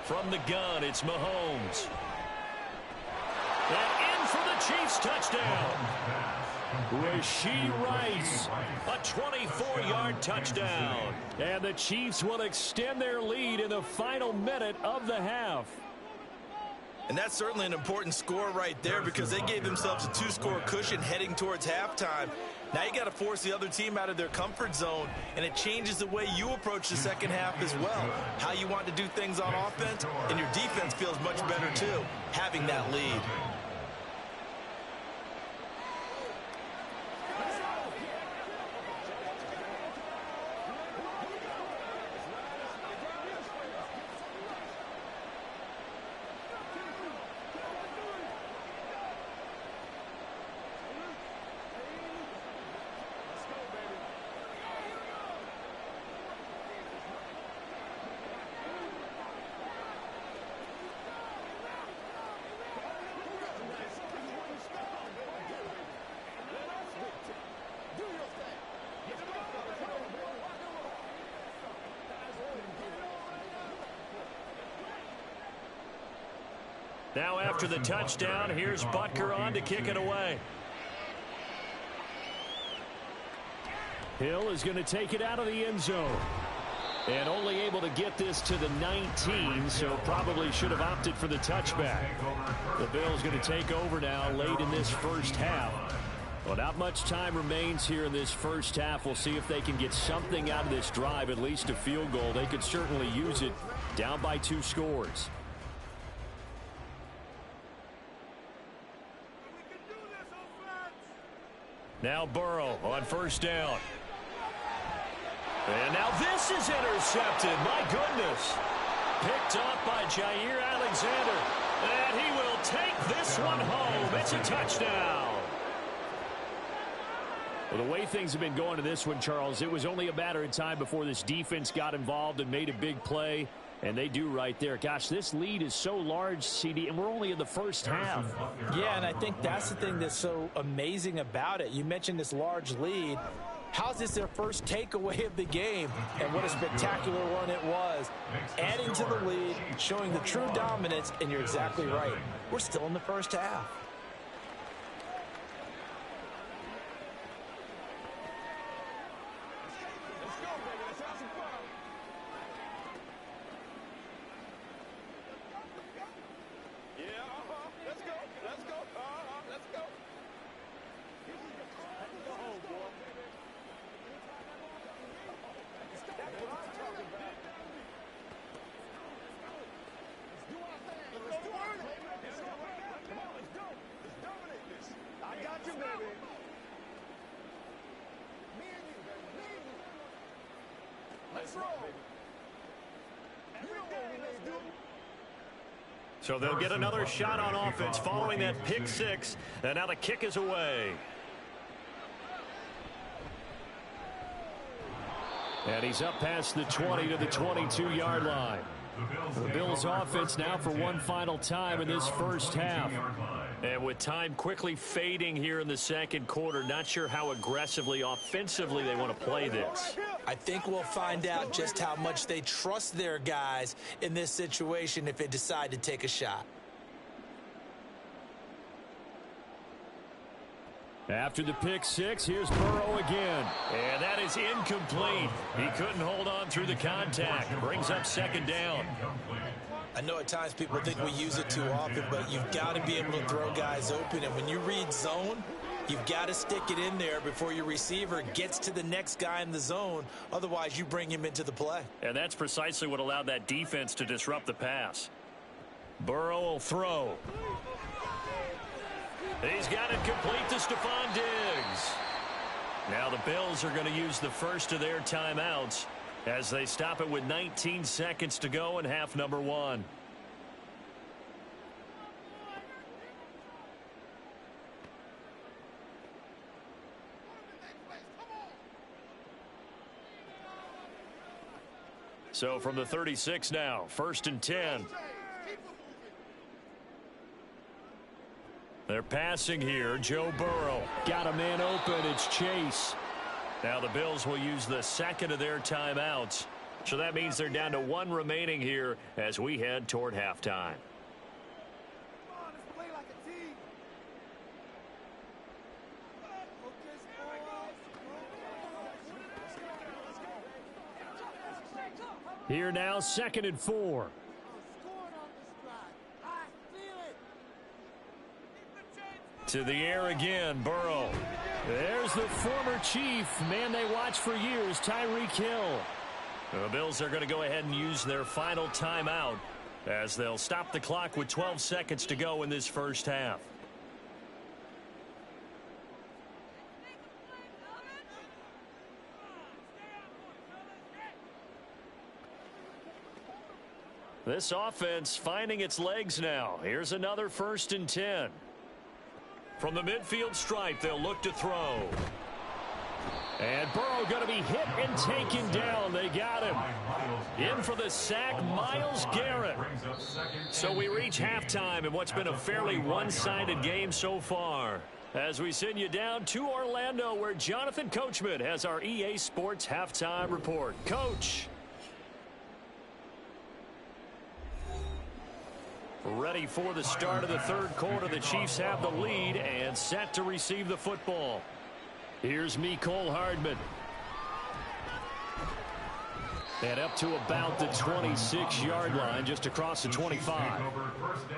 From the gun, it's Mahomes. And in for the Chiefs touchdown. Rashee Rice, a 24-yard touchdown. And the Chiefs will extend their lead in the final minute of the half. And that's certainly an important score right there because they gave themselves a 2-score cushion heading towards halftime. Now you got to force the other team out of their comfort zone, and it changes the way you approach the second half as well. How you want to do things on offense, and your defense feels much better too, having that lead. Now after the touchdown, here's Butker on to kick it away. Hill is going to take it out of the end zone. And only able to get this to the 19, so probably should have opted for the touchback. The Bills going to take over now late in this first half. Well, not much time remains here in this first half. We'll see if they can get something out of this drive, at least a field goal. They could certainly use it down by 2 scores. Now Burrow on first down. And now this is intercepted. My goodness. Picked up by Jair Alexander. And he will take this one home. It's a touchdown. Well, the way things have been going to this one, Charles, it was only a matter of time before this defense got involved and made a big play. And they do right there. Gosh, this lead is so large, CD, and we're only in the first half. Yeah, and I think that's the thing that's so amazing about it. You mentioned this large lead. How's this their first takeaway of the game? And what a spectacular one it was. Adding to the lead, showing the true dominance, and you're exactly right. We're still in the first half. So they'll get another shot on offense following that pick six. And now the kick is away. And he's up past the 20 to the 22-yard line. The Bills offense now for one final time in this first half. And with time quickly fading here in the second quarter, not sure how aggressively, offensively they want to play this. I think we'll find out just how much they trust their guys in this situation if they decide to take a shot. After the pick six, here's Burrow again. And that is incomplete. He couldn't hold on through the contact. Brings up second down. I know at times people think we use it too often, but you've got to be able to throw guys open. And when you read zone, you've got to stick it in there before your receiver gets to the next guy in the zone. Otherwise, you bring him into the play. And that's precisely what allowed that defense to disrupt the pass. Burrow will throw. He's got it complete to Stephon Diggs. Now the Bills are going to use the first of their timeouts as they stop it with 19 seconds to go in half number one. So from the 36 now, 1st and 10. They're passing here. Joe Burrow got a man open. It's Chase. Now the Bills will use the second of their timeouts. So that means they're down to one remaining here as we head toward halftime. Here now, 2nd and 4. To the air again, Burrow. There's the former Chief, man they watched for years, Tyreek Hill. The Bills are going to go ahead and use their final timeout as they'll stop the clock with 12 seconds to go in this first half. This offense finding its legs now. Here's another 1st and 10. From the midfield stripe, they'll look to throw. And Burrow going to be hit and taken down. They got him. In for the sack, Myles Garrett. So we reach halftime in what's been a fairly one-sided game so far. As we send you down to Orlando, where Jonathan Coachman has our EA Sports halftime report. Coach. Ready for the start of the 3rd quarter. The Chiefs have the lead and set to receive the football. Here's Mecole Hardman. And up to about the 26-yard line, just across the 25.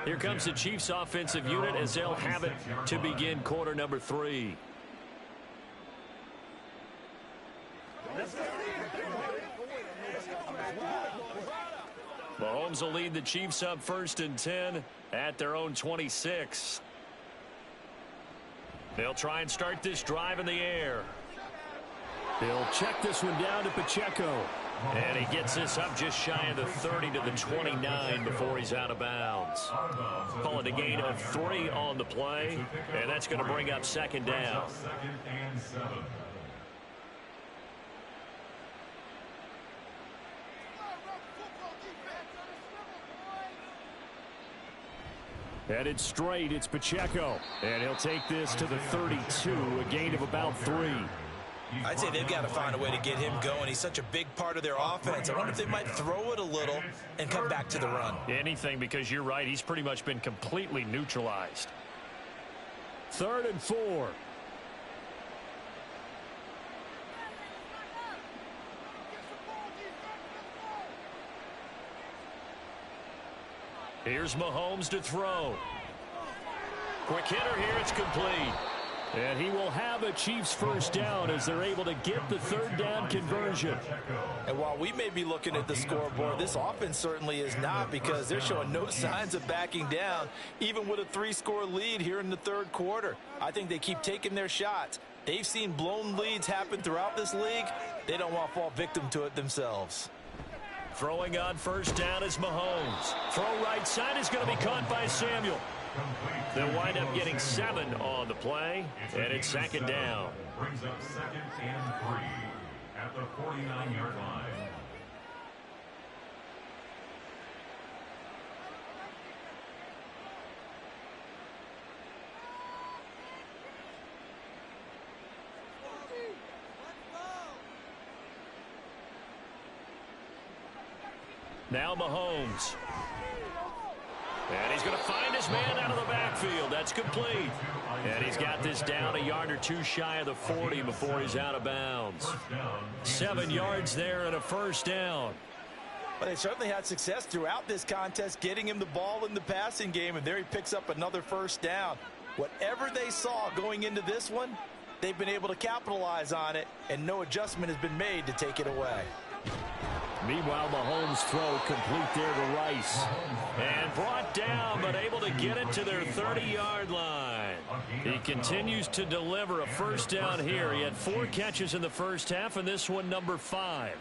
Here comes the Chiefs offensive unit as they'll have it to begin quarter number 3. Mahomes will lead the Chiefs up 1st and 10 at their own 26. They'll try and start this drive in the air. He'll check this one down to Pacheco. And he gets this up just shy of the 30 to the 29 before he's out of bounds. Call it a gain of 3 on the play. And that's going to bring up 2nd down. Headed straight, it's Pacheco. And he'll take this to the 32, a gain of about 3. I'd say they've got to find a way to get him going. He's such a big part of their offense. I wonder if they might throw it a little and come back to the run. Anything, because you're right. He's pretty much been completely neutralized. 3rd and 4. Here's Mahomes to throw. Quick hitter here, it's complete. And he will have a Chiefs 1st down as they're able to get the 3rd down conversion. And while we may be looking at the scoreboard, this offense certainly is not, because they're showing no signs of backing down, even with a 3-score lead here in the 3rd quarter. I think they keep taking their shots. They've seen blown leads happen throughout this league. They don't want to fall victim to it themselves. Throwing on 1st down is Mahomes. Throw right side is going to be caught by Samuel. They'll wind up getting 7 on the play, and it's 2nd down. Brings up 2nd and 3 at the 49-yard line. Now Mahomes. And he's going to find his man out of the backfield. That's complete. And he's got this down a yard or 2 shy of the 40 before he's out of bounds. 7 yards there and a 1st down. Well, they certainly had success throughout this contest getting him the ball in the passing game, and there he picks up another 1st down. Whatever they saw going into this one, they've been able to capitalize on it, and no adjustment has been made to take it away. Meanwhile, Mahomes' throw complete there to Rice. And brought down, but able to get it to their 30-yard line. He continues to deliver a 1st down here. He had 4 catches in the first half, and this one number 5.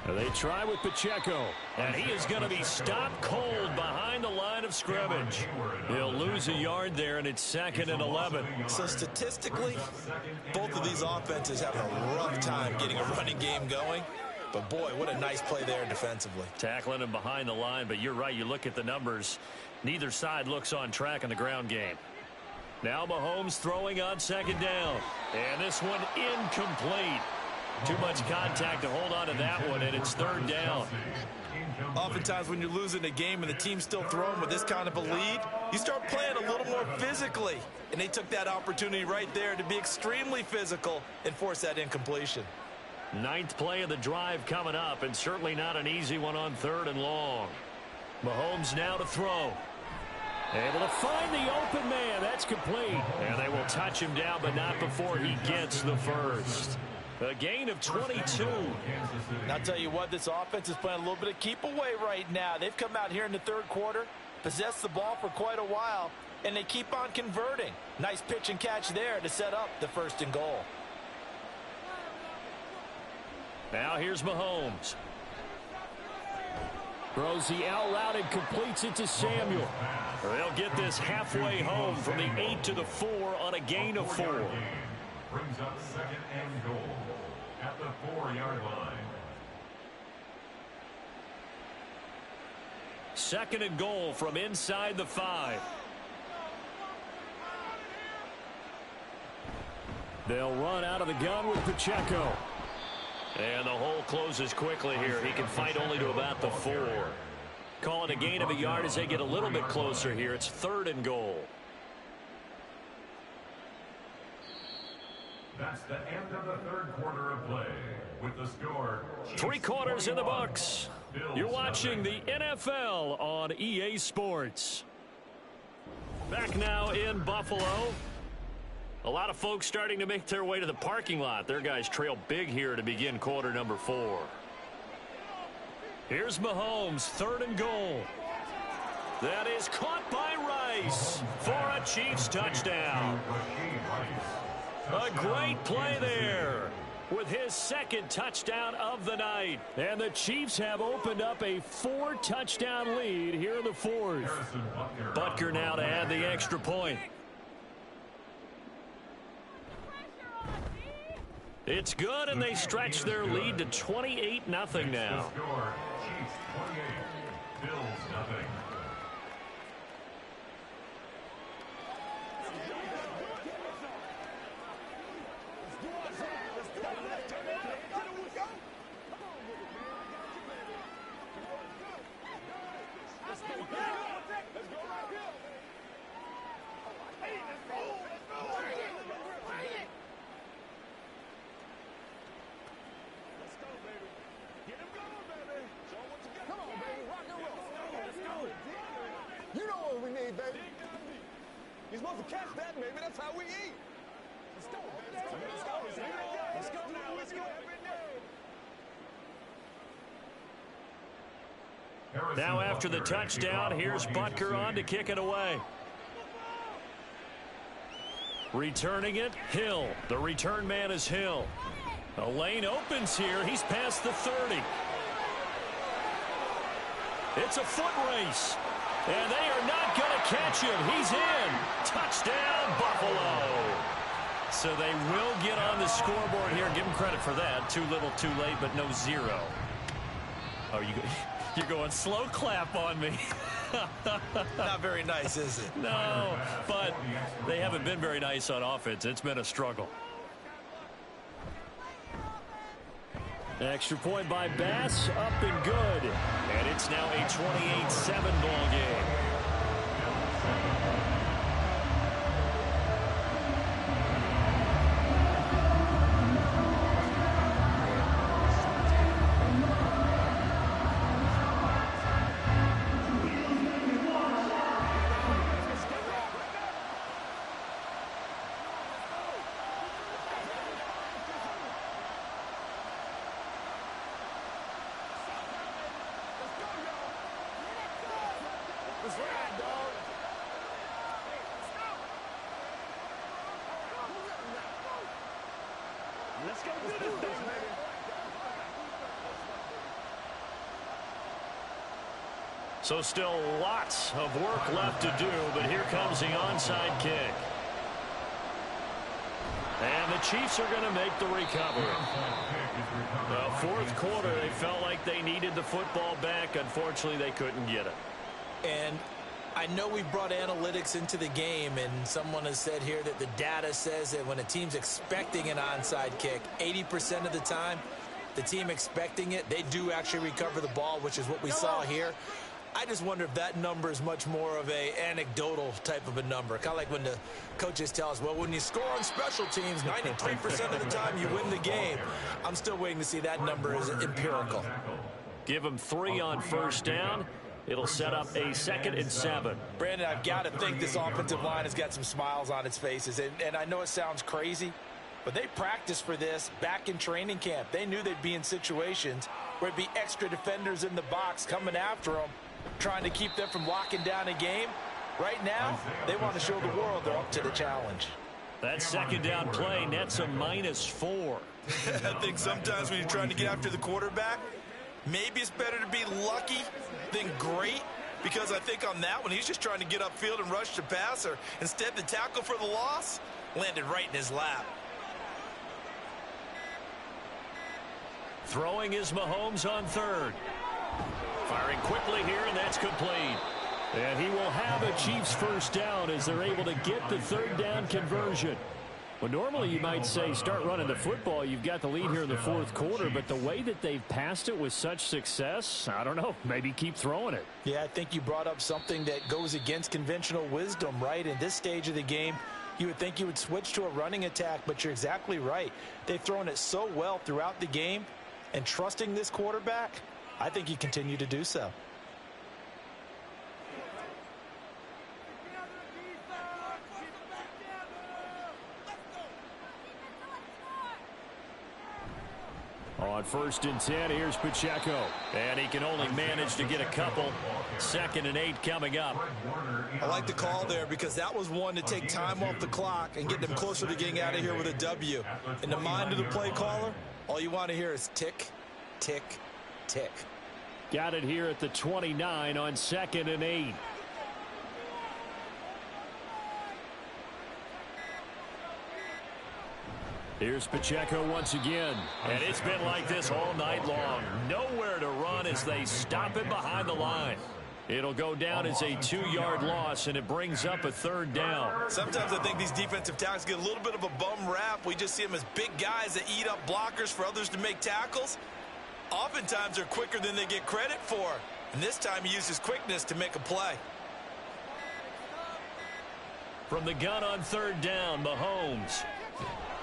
They try with Pacheco, and he is going to be stopped cold behind the line of scrimmage. He'll lose a yard there, and it's 2nd and 11. So statistically, both of these offenses have a rough time getting a running game going. But, boy, what a nice play there defensively. Tackling him behind the line, but you're right. You look at the numbers. Neither side looks on track in the ground game. Now Mahomes throwing on 2nd down. And this one incomplete. Too much contact to hold on to that one, and it's third down. Oftentimes when you're losing a game and the team's still throwing with this kind of a lead, you start playing a little more physically. And they took that opportunity right there to be extremely physical and force that incompletion. Ninth play of the drive coming up, and certainly not an easy one on 3rd and long. Mahomes now to throw. Able to find the open man. That's complete. And they will touch him down, but not before he gets the first. A gain of 22. And I'll tell you what, this offense is playing a little bit of keep away right now. They've come out here in the 3rd quarter, possessed the ball for quite a while, and they keep on converting. Nice pitch and catch there to set up the 1st and goal. Now here's Mahomes. Throws the out route and completes it to Samuel. They'll get this halfway home from the 8 to the 4 on a gain of 4. Brings up 2nd and goal at the 4-yard line. 2nd and goal from inside the 5. They'll run out of the gun with Pacheco. And the hole closes quickly here. He can fight only to about the 4. Call it a gain of a yard as they get a little bit closer here. It's 3rd and goal. That's the end of the 3rd quarter of play. With the score, 3 quarters in the books. You're watching the NFL on EA Sports. Back now in Buffalo. A lot of folks starting to make their way to the parking lot. Their guys trail big here to begin quarter number 4. Here's Mahomes, 3rd and goal. That is caught by Rice for a Chiefs touchdown. A great play there with his 2nd touchdown of the night. And the Chiefs have opened up a 4-touchdown lead here in the 4th. Butker now to add the extra point. It's good, and they stretch their lead to 28-0 now. Chiefs 28, Bills nothing. You're supposed to catch that, baby. That's how we eat. Let's go, baby. Let's go. Let's go now. Let's go. Now after the touchdown, here's Butker on to kick it away. Returning it, Hill. The return man is Hill. The lane opens here. He's past the 30. It's a foot race. And they are not going to catch him. He's in. Touchdown, Buffalo. So they will get on the scoreboard here. Give them credit for that. Too little, too late, but no 0. Oh, you're going slow clap on me. Not very nice, is it? No, but they haven't been very nice on offense. It's been a struggle. Extra point by Bass, up and good. And it's now a 28-7 ball game. So still lots of work left to do, but here comes the onside kick. And the Chiefs are going to make the recovery. The 4th quarter, they felt like they needed the football back. Unfortunately, they couldn't get it. And I know we've brought analytics into the game, and someone has said here that the data says that when a team's expecting an onside kick, 80% of the time, the team expecting it, they do actually recover the ball, which is what we saw here. I just wonder if that number is much more of a anecdotal type of a number. Kind of like when the coaches tell us, well, when you score on special teams, 93% of the time you win the game. I'm still waiting to see that number is empirical. Give them 3 on first down. It'll set up a 2nd and 7. Brandon, I've got to think this offensive line has got some smiles on its faces. And I know it sounds crazy, but they practiced for this back in training camp. They knew they'd be in situations where it'd be extra defenders in the box coming after them, trying to keep them from locking down a game. Right now, they want to show the world they're up to the challenge. That 2nd down play nets a -4. I think sometimes when you're trying to get after the quarterback, maybe it's better to be lucky than great, because I think on that one, he's just trying to get upfield and rush the passer. Instead, the tackle for the loss landed right in his lap. Throwing is Mahomes on 3rd. Firing quickly here, and that's complete. And he will have a Chiefs first down as they're able to get the 3rd down conversion. Well, normally you might say start running the football. You've got the lead here in the 4th quarter, but the way that they've passed it with such success, I don't know, maybe keep throwing it. Yeah, I think you brought up something that goes against conventional wisdom, right? In this stage of the game, you would think you would switch to a running attack, but you're exactly right. They've thrown it so well throughout the game, and trusting this quarterback, I think you continue to do so. On 1st and 10, here's Pacheco. And he can only manage to get a couple. 2nd and 8 coming up. I like the call there because that was one to take time off the clock and get them closer to getting out of here with a W. In the mind of the play caller, all you want to hear is tick, tick, tick. Got it here at the 29 on 2nd and 8. Here's Pacheco once again. And it's been like this all night long. Nowhere to run as they stop him behind the line. It'll go down as a 2-yard loss, and it brings up a 3rd down. Sometimes I think these defensive tackles get a little bit of a bum rap. We just see them as big guys that eat up blockers for others to make tackles. Oftentimes they're quicker than they get credit for. And this time he uses quickness to make a play. From the gun on 3rd down, Mahomes.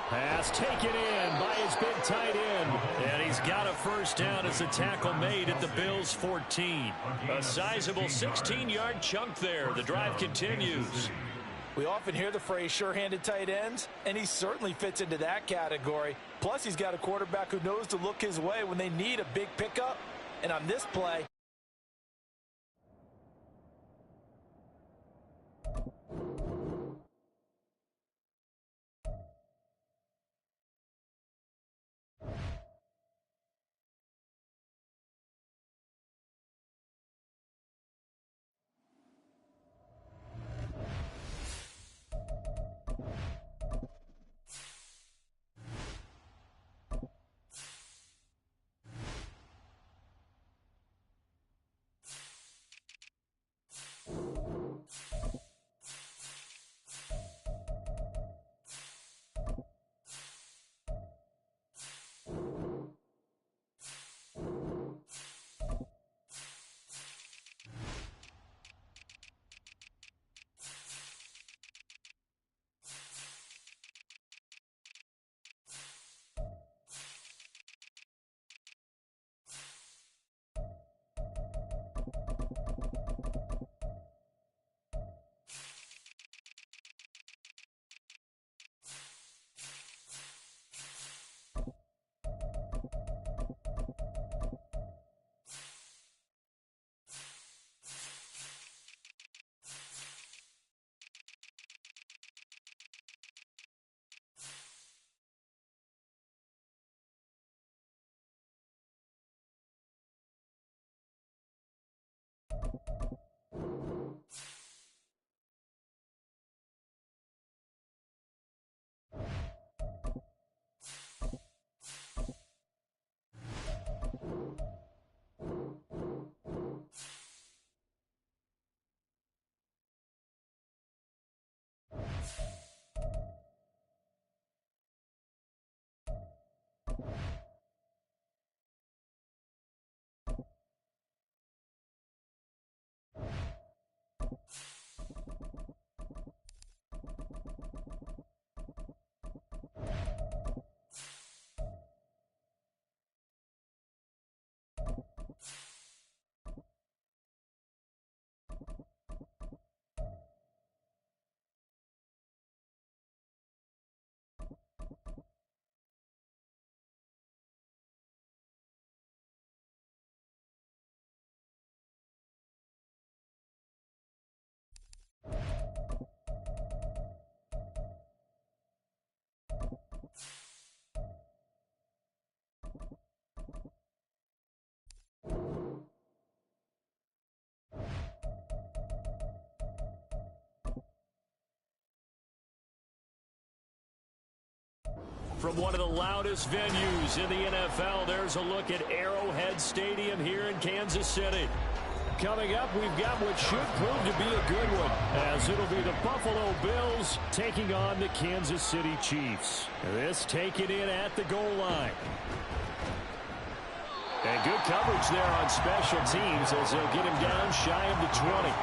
Pass taken in by his big tight end. And he's got a first down as the tackle made at the Bills' 14. A sizable 16-yard chunk there. The drive continues. We often hear the phrase sure-handed tight ends, and he certainly fits into that category. Plus, he's got a quarterback who knows to look his way when they need a big pickup. And on this play, From one of the loudest venues in the NFL, there's a look at Arrowhead Stadium here in Kansas City. Coming up, we've got what should prove to be a good one, as it'll be the Buffalo Bills taking on the Kansas City Chiefs. This taken in at the goal line. And good coverage there on special teams as they'll get him down shy of the 20.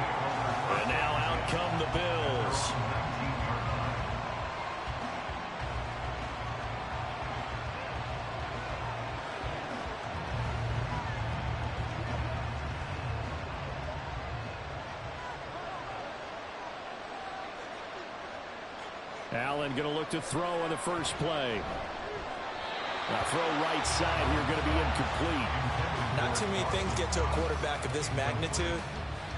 And now out come the Bills. Allen going to look to throw on the first play. Now throw right side here going to be incomplete. Not too many things get to a quarterback of this magnitude,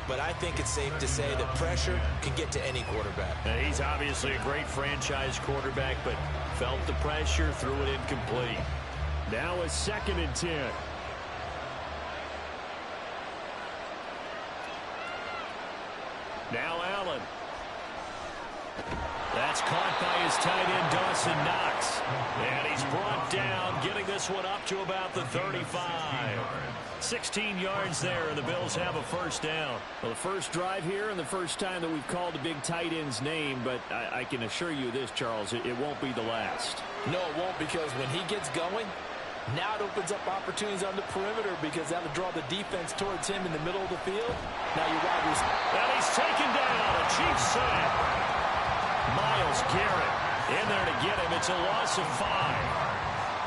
but I think it's safe to say that pressure can get to any quarterback. He's obviously a great franchise quarterback, but felt the pressure, threw it incomplete. Now a 2nd and 10. Now Allen. That's caught by his tight end, Dawson Knox. And he's brought down, getting this one up to about the 35. 16 yards there, and the Bills have a first down. Well, the first drive here and the first time that we've called a big tight end's name, but I can assure you this, Charles, it won't be the last. No, it won't, because when he gets going, now it opens up opportunities on the perimeter because that'll draw the defense towards him in the middle of the field. Now your wide receiver. And he's taken down, a Chiefs sack. Myles Garrett in there to get him. It's a loss of 5.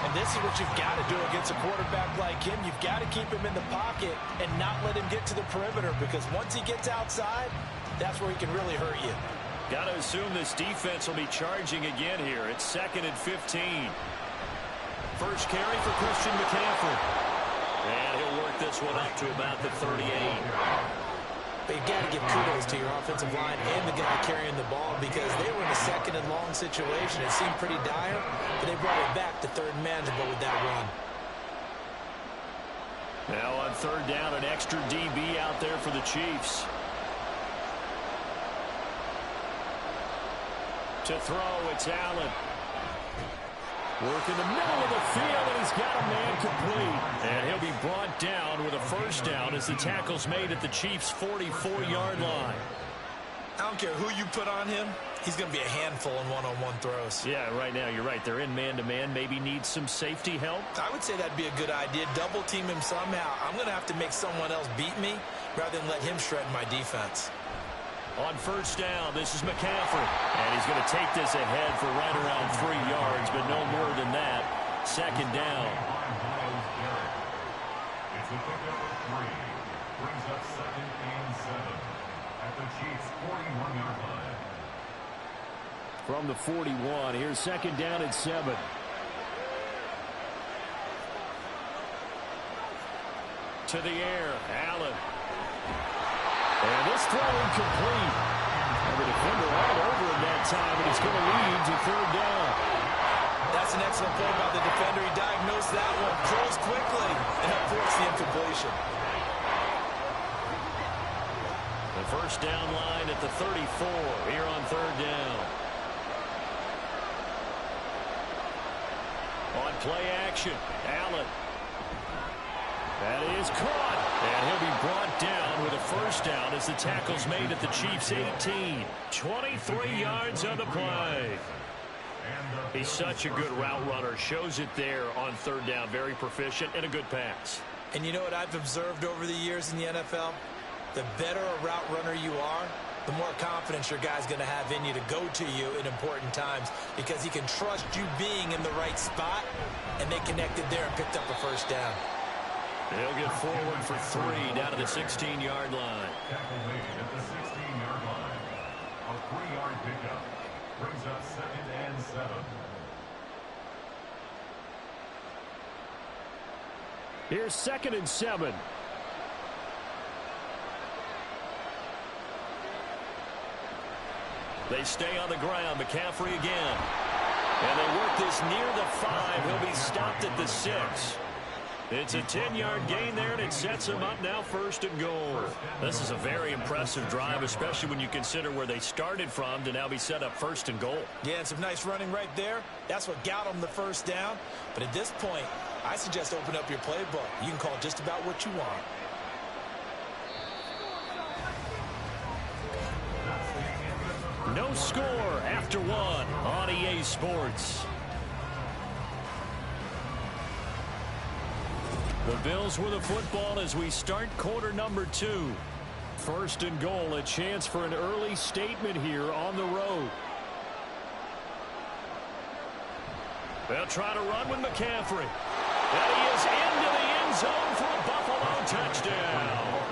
And this is what you've got to do against a quarterback like him. You've got to keep him in the pocket and not let him get to the perimeter, because once he gets outside, that's where he can really hurt you. Got to assume this defense will be charging again here. It's 2nd and 15. First carry for Christian McCaffrey. And he'll work this one up to about the 38. But you've got to give kudos to your offensive line and the guy carrying the ball, because they were in a 2nd and long situation. It seemed pretty dire, but they brought it back to 3rd and manageable with that run. Now on 3rd down, an extra DB out there for the Chiefs. To throw, it's Allen. Work in the middle of the field, and he's got a man complete. And he'll be brought down with a first down as the tackle's made at the Chiefs' 44-yard line. I don't care who you put on him, he's going to be a handful in one-on-one throws. Yeah, right now you're right. They're in man-to-man. Maybe needs some safety help. I would say that'd be a good idea. Double team him somehow. I'm going to have to make someone else beat me rather than let him shred my defense. On first down, this is McCaffrey. And he's going to take this ahead for right around 3 yards, but no more than that. 2nd down. It's a pickup of 3. Brings up 2nd and 7 at the Chiefs' 41-yard line. From the 41, here's 2nd down and 7. To the air, Allen. And this throw incomplete. And the defender all over him that time, and he's going to lead to 3rd down. That's an excellent play by the defender. He diagnosed that one, closed quickly, and helped force the incompletion. The first down line at the 34 here on 3rd down. On play action, Allen. That is caught. And he'll be brought down with a first down as the tackle's made at the Chiefs' 18. 23 yards on the play. He's such a good route runner. Shows it there on 3rd down. Very proficient and a good pass. And you know what I've observed over the years in the NFL? the better a route runner you are, the more confidence your guy's going to have in you to go to you in important times because he can trust you being in the right spot, and they connected there and picked up a first down. They'll get forward for 3 down to the 16-yard line. Tackle made at the 16-yard line. A 3-yard pickup brings up 2nd and 7. Here's 2nd and 7. They stay on the ground. McCaffrey again. And they work this near the 5. He'll be stopped at the 6. It's a 10-yard gain there, and it sets him up now 1st and goal. This is a very impressive drive, especially when you consider where they started from to now be set up 1st and goal. Yeah, and some nice running right there. That's what got them the first down. But at this point, I suggest open up your playbook. You can call just about what you want. No score after 1 on EA Sports. The Bills with the football as we start quarter number 2. 1st and goal, a chance for an early statement here on the road. They'll try to run with McCaffrey. And he is into the end zone for a Buffalo touchdown.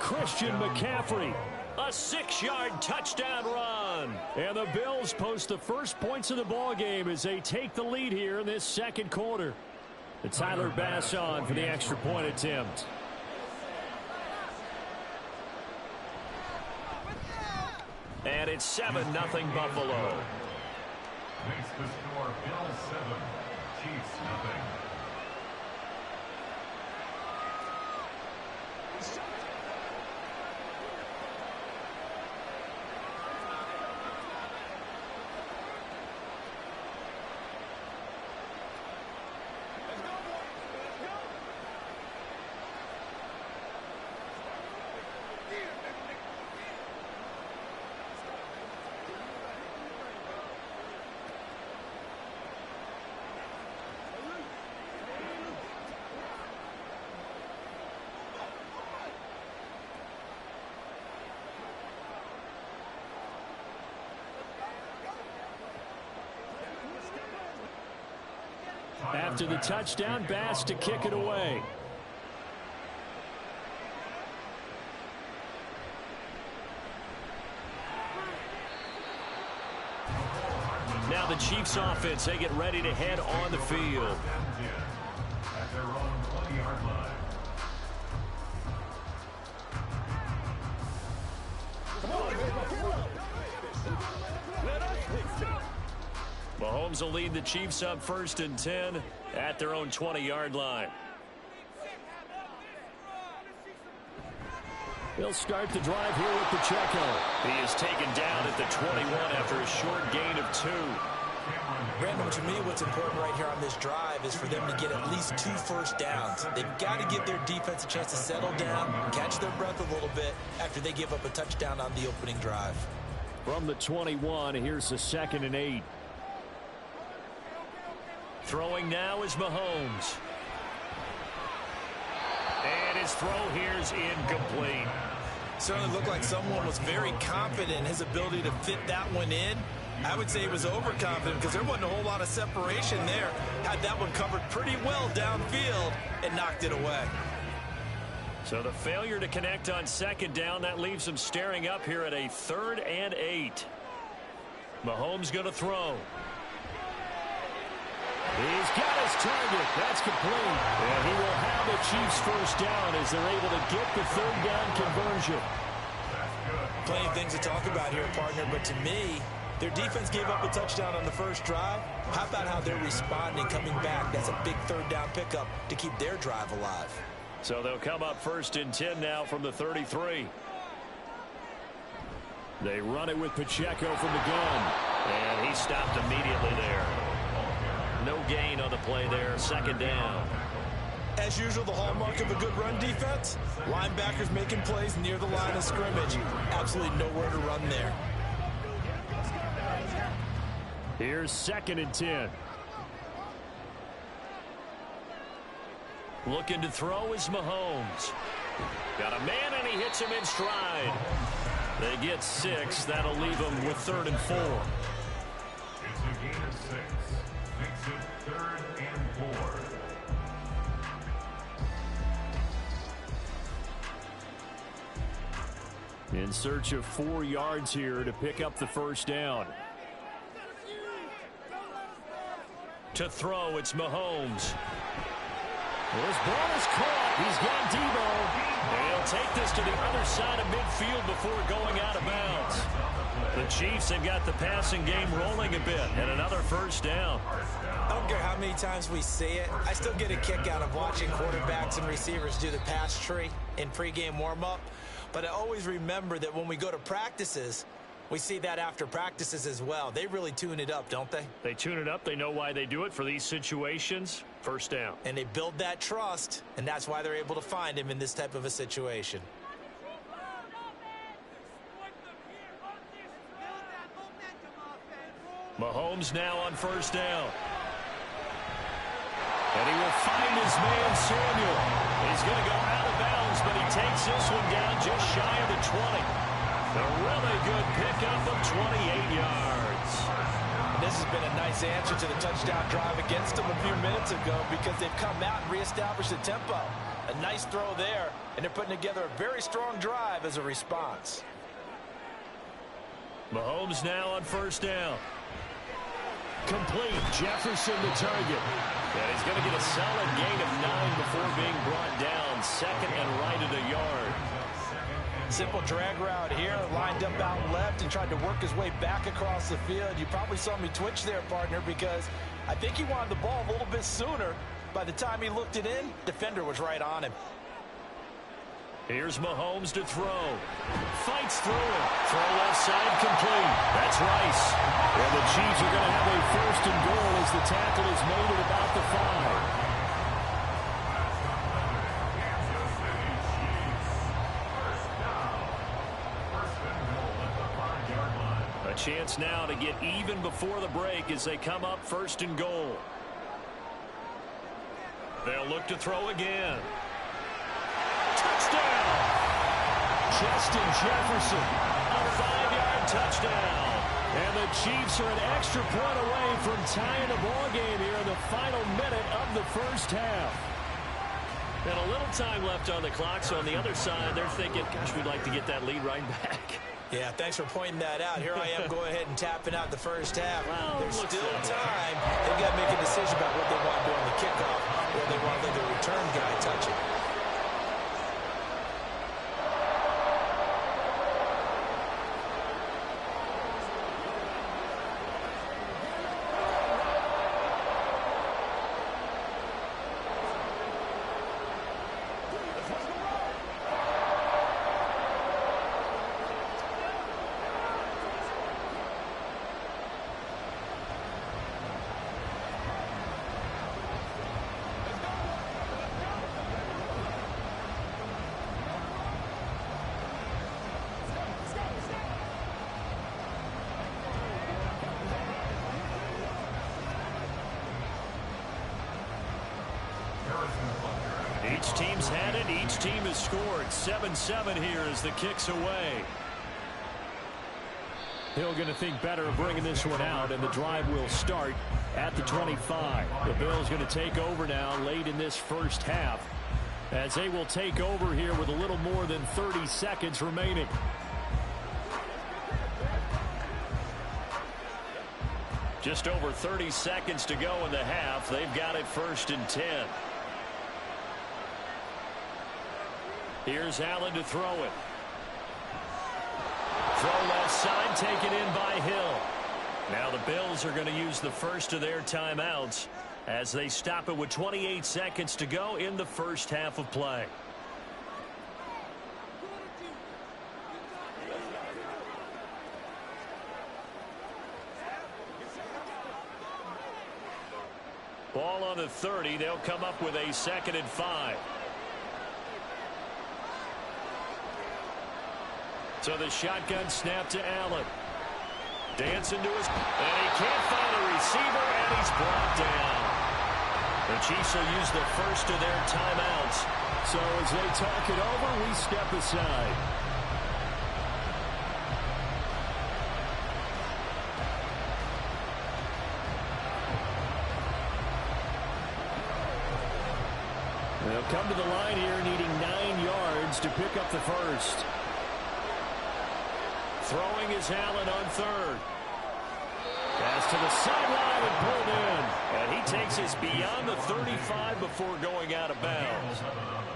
Christian McCaffrey, a 6-yard touchdown run. And the Bills post the first points of the ball game as they take the lead here in this second quarter. It's Tyler Bass on for the extra point attempt. And it's 7-0 Buffalo. Makes the score Bills 7, Chiefs nothing. After the touchdown, Bass to kick it away. Now the Chiefs offense, they get ready to head on the field. At their own 20-yard line. Mahomes will lead the Chiefs up 1st and 10 at their own 20-yard line. He'll start the drive here with Pacheco. He is taken down at the 21 after a short gain of 2. Brandon, to me, what's important right here on this drive is for them to get at least 2 first downs. They've got to give their defense a chance to settle down, catch their breath a little bit after they give up a touchdown on the opening drive. From the 21, here's the 2nd and 8. Throwing now is Mahomes. And his throw here's incomplete. Certainly looked like someone was very confident in his ability to fit that one in. I would say he was overconfident because there wasn't a whole lot of separation there. Had that one covered pretty well downfield and knocked it away. So the failure to connect on 2nd down, that leaves him staring up here at a 3rd and 8. Mahomes going to throw. He's got his target. That's complete. And he will have the Chiefs first down as they're able to get the 3rd down conversion. Plenty of things to talk about here, partner, but to me, their defense gave up a touchdown on the first drive. How about how they're responding, coming back? That's a big 3rd down pickup to keep their drive alive. So they'll come up 1st and 10 now from the 33. They run it with Pacheco from the gun. And he stopped immediately there. No gain on the play there, 2nd down. As usual, the hallmark of a good run defense, linebackers making plays near the line of scrimmage. Absolutely nowhere to run there. Here's 2nd and 10. Looking to throw is Mahomes. Got a man, and he hits him in stride. They get 6. That'll leave them with 3rd and 4. It's a gain of 6. Makes it 3rd and 4. In search of 4 yards here to pick up the first down. To throw, it's Mahomes. This ball is caught. He's got Debo. And he'll take this to the other side of midfield before going out of bounds. The Chiefs have got the passing game rolling a bit, and another first down. I don't care how many times we say it, I still get a kick out of watching quarterbacks and receivers do the pass tree in pregame warm-up. But I always remember that when we go to practices, we see that after practices as well. They really tune it up, don't they? They tune it up. They know why they do it for these situations. First down. And they build that trust, and that's why they're able to find him in this type of a situation. Mahomes now on first down. And he will find his man, Samuel. He's going to go out of bounds, but he takes this one down just shy of the 20. A really good pickup of 28 yards. And this has been a nice answer to the touchdown drive against them a few minutes ago because they've come out and reestablished the tempo. A nice throw there, and they're putting together a very strong drive as a response. Mahomes now on first down. Complete. Jefferson the target. And he's going to get a solid gain of 9 before being brought down. 2nd and right at a yard. Simple drag route here, lined up out left and tried to work his way back across the field. You probably saw me twitch there, partner, because I think he wanted the ball a little bit sooner. By the time he looked it in, defender was right on him. Here's Mahomes to throw. Fights through it. Throw left side complete. That's Rice. And the Chiefs are going to have a 1st and goal as the tackle is made at about the 5. Chance now to get even before the break as they come up 1st and goal. They'll look to throw again. Touchdown! Justin Jefferson, a 5-yard touchdown. And the Chiefs are an extra point away from tying the ball game here in the final minute of the first half. And a little time left on the clock, so on the other side, they're thinking, gosh, we'd like to get that lead right back. Yeah, thanks for pointing that out. Here I am going ahead and tapping out the first half. Well, there's still time. They've got to make a decision about what they want to do on the kickoff, or they want to let the return guy touch it. Each team's had it. Each team has scored. 7-7 here as the kick's away. Hill going to think better of bringing this one out, and the drive will start at the 25. The Bills going to take over now late in this first half as they will take over here with a little more than 30 seconds remaining. Just over 30 seconds to go in the half. They've got it 1st and 10. Here's Allen to throw it. Throw left side, taken in by Hill. Now the Bills are going to use the first of their timeouts as they stop it with 28 seconds to go in the first half of play. Ball on the 30. They'll come up with a 2nd and 5. So the shotgun snap to Allen. Dancing to his... And he can't find a receiver, and he's brought down. The Chiefs will use the first of their timeouts So as they talk it over, we step aside. They'll come to the line here needing 9 yards to pick up the first. Throwing is Allen on third. Pass to the sideline and pulled in. And he takes us beyond the 35 before going out of bounds.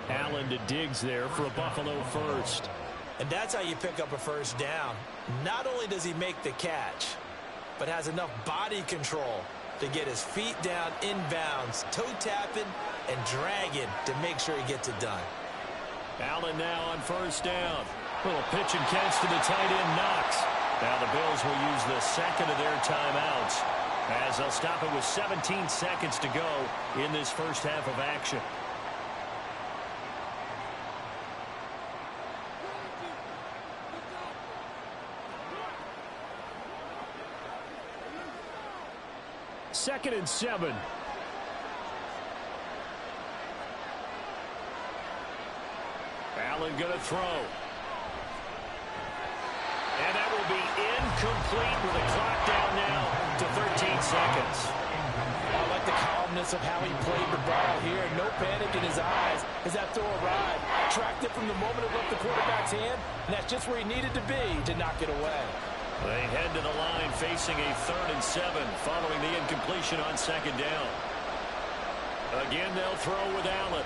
Allen to Diggs there for a Buffalo first. And that's how you pick up a first down. Not only does he make the catch, but has enough body control to get his feet down inbounds, toe tapping and dragging to make sure he gets it done. Allen now on first down. Little pitch and catch to the tight end, Knox. Now the Bills will use the second of their timeouts as they'll stop it with 17 seconds to go in this first half of action. Second and 7. Allen going to throw. And that will be incomplete with a clock down now to 13 seconds. I like the calmness of how he played the ball here. No panic in his eyes as that throw arrived. Tracked it from the moment it left the quarterback's hand, and that's just where he needed to be to knock it away. They head to the line facing a 3rd and 7 following the incompletion on second down. Again, they'll throw with Allen.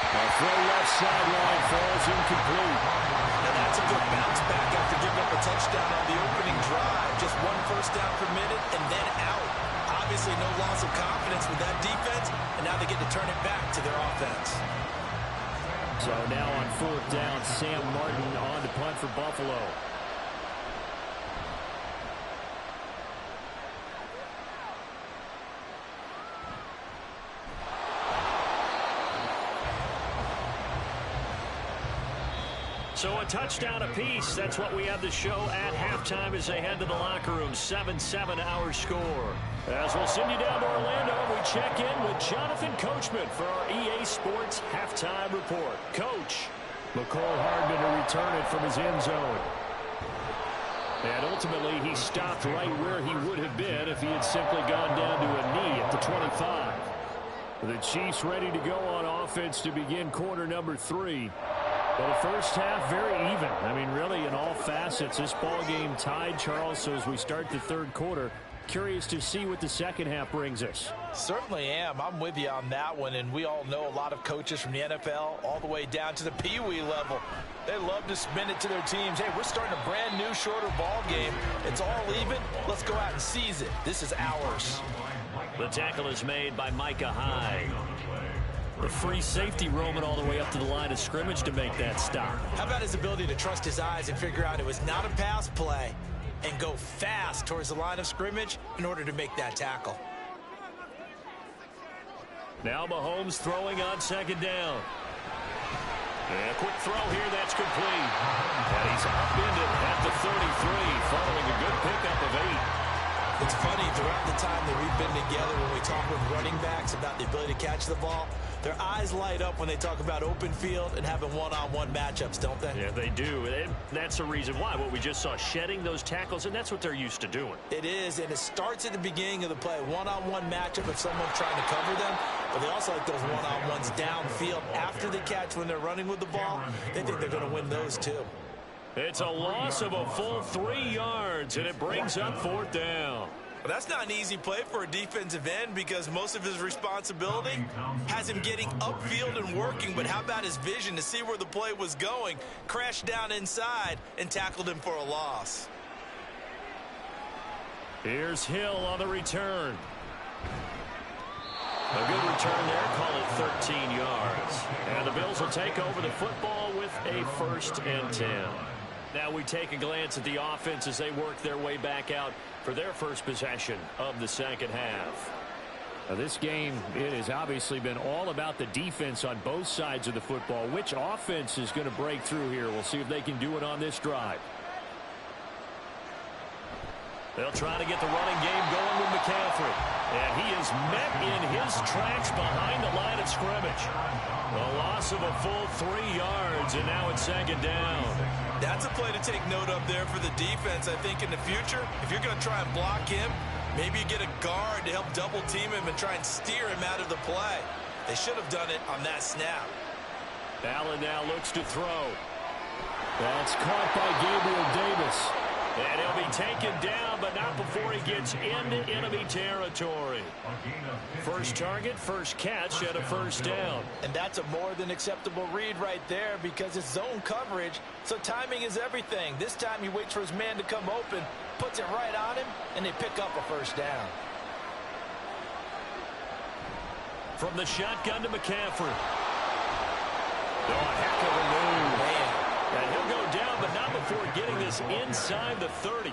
A throw left sideline falls incomplete. And that's a good bounce back after giving up a touchdown on the opening drive. Just 1 first down permitted and then out. Obviously no loss of confidence with that defense, and now they get to turn it back to their offense. So now on 4th down, Sam Martin on to punt for Buffalo. So a touchdown apiece. That's what we have to show at halftime as they head to the locker room. 7-7 our score. As we'll send you down to Orlando, we check in with Jonathan Coachman for our EA Sports Halftime Report. Coach. McCole Hardman to return it from his end zone. And ultimately, he stopped right where he would have been if he had simply gone down to a knee at the 25. The Chiefs ready to go on offense to begin quarter number 3. Well, the first half, very even. I mean, really, in all facets, this ball game tied, Charles. So as we start the 3rd quarter, curious to see what the second half brings us. Certainly am. I'm with you on that one. And we all know a lot of coaches from the NFL all the way down to the Pee Wee level. They love to spin it to their teams. Hey, we're starting a brand new, shorter ball game. It's all even. Let's go out and seize it. This is ours. The tackle is made by Micah Hyde. The free safety roaming all the way up to the line of scrimmage to make that stop. How about his ability to trust his eyes and figure out it was not a pass play and go fast towards the line of scrimmage in order to make that tackle. Now Mahomes throwing on second down. And a quick throw here, that's complete. And he's upended at the 33 following a good pickup of 8. It's funny, throughout the time that we've been together, when we talk with running backs about the ability to catch the ball, their eyes light up when they talk about open field and having one-on-one matchups, don't they? Yeah, they do. And that's the reason why. What we just saw, shedding those tackles, and that's what they're used to doing. It is, and it starts at the beginning of the play. One-on-one matchup if someone's trying to cover them, but they also like those one-on-ones downfield after the catch when they're running with the ball. They think they're going to win those, too. It's a loss of a full 3 yards, and it brings up 4th down. Well, that's not an easy play for a defensive end because most of his responsibility has him getting upfield and working, but how about his vision to see where the play was going, crashed down inside, and tackled him for a loss. Here's Hill on the return. A good return there, call it 13 yards. And the Bills will take over the football with a 1st and 10. Now we take a glance at the offense as they work their way back out for their first possession of the second half. Now this game, it has obviously been all about the defense on both sides of the football. Which offense is going to break through here? We'll see if they can do it on this drive. They'll try to get the running game going with McCaffrey. And he is met in his tracks behind the line of scrimmage. A loss of a full 3 yards, and now it's second down. That's a play to take note of there for the defense. I think in the future, if you're going to try and block him, maybe you get a guard to help double team him and try and steer him out of the play. They should have done it on that snap. Allen now looks to throw. That's caught by Gabriel Davis. And he'll be taken down, but not before he gets into enemy territory. First target, first catch, and a first down. And that's a more than acceptable read right there because it's zone coverage, so timing is everything. This time he waits for his man to come open, puts it right on him, and they pick up a first down. From the shotgun to McCaffrey. Oh, a heck of a move. Man. And he'll go down, but not before getting this inside the 30.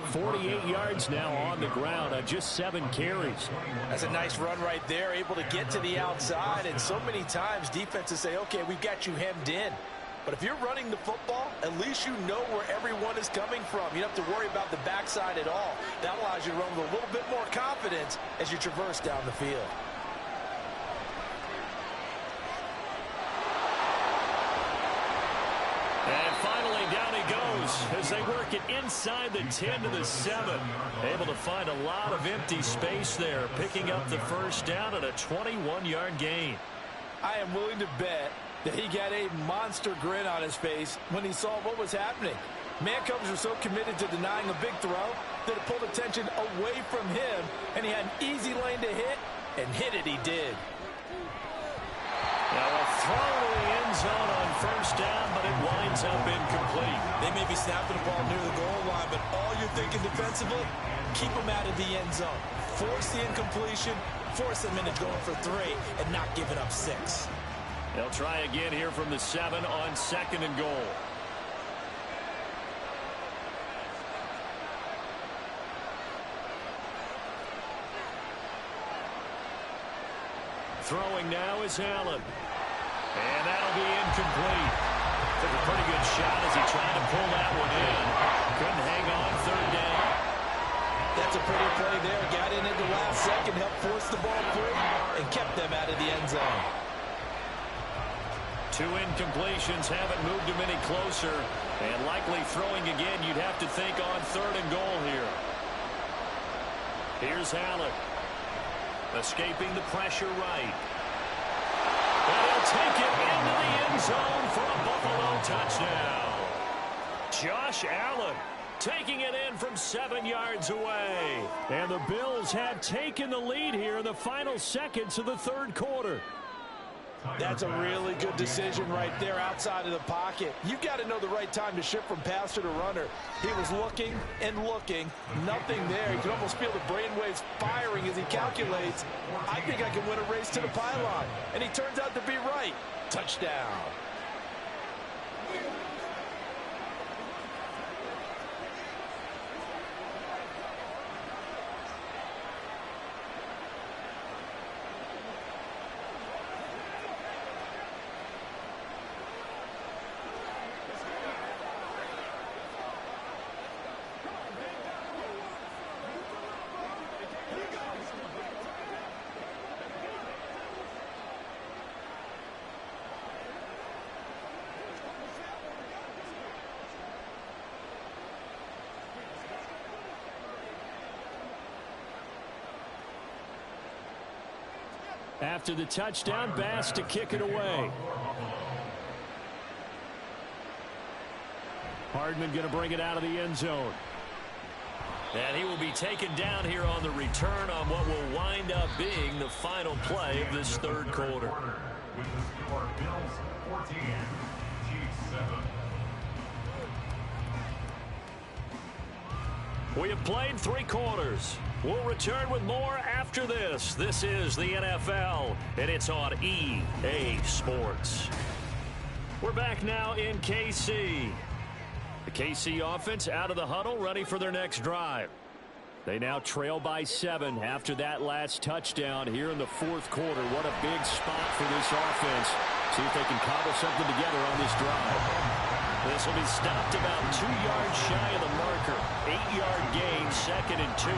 48 yards now on the ground on just 7 carries. That's a nice run right there, able to get to the outside. And so many times defenses say, okay, we've got you hemmed in. But if you're running the football, at least you know where everyone is coming from. You don't have to worry about the backside at all. That allows you to run with a little bit more confidence as you traverse down the field. And finally, down he goes as they work it inside the 10 to the 7. Able to find a lot of empty space there, picking up the first down at a 21-yard gain. I am willing to bet that he got a monster grin on his face when he saw what was happening. Man-coverage were so committed to denying a big throw that it pulled attention away from him, and he had an easy lane to hit, and hit it he did. Now a throw to the end zone on first down, but it winds up incomplete. They may be snapping the ball near the goal line, but all you're thinking defensively, keep them out of the end zone. Force the incompletion, force them into going for 3, and not giving up 6. They'll try again here from the 7 on second and goal. Throwing now is Allen. And that'll be incomplete. Took a pretty good shot as he tried to pull that one in. Couldn't hang on third down. That's a pretty play there. Got in at the last second, helped force the ball through, and kept them out of the end zone. 2 incompletions haven't moved him any closer. And likely throwing again, you'd have to think on third and goal here. Here's Allen. Escaping the pressure right. And he'll take it into the end zone for a Buffalo touchdown. Josh Allen taking it in from 7 yards away. And the Bills have taken the lead here in the final seconds of the third quarter. That's a really good decision right there outside of the pocket. You've got to know the right time to shift from passer to runner. He was looking and looking. Nothing there. You can almost feel the brainwaves firing as he calculates, I think I can win a race to the pylon. And he turns out to be right. Touchdown. After the touchdown, Bass to kick it away. Hardman going to bring it out of the end zone. And he will be taken down here on the return on what will wind up being the final play of this third quarter. With the score, Bills 14, Chiefs 7. We have played 3 quarters. We'll return with more after this. This is the NFL, and it's on EA Sports. We're back now in KC. The KC offense out of the huddle, ready for their next drive. They now trail by 7 after that last touchdown here in the fourth quarter. What a big spot for this offense. See if they can cobble something together on this drive. This will be stopped about 2 yards shy of the marker. 8-yard gain, 2nd and 2.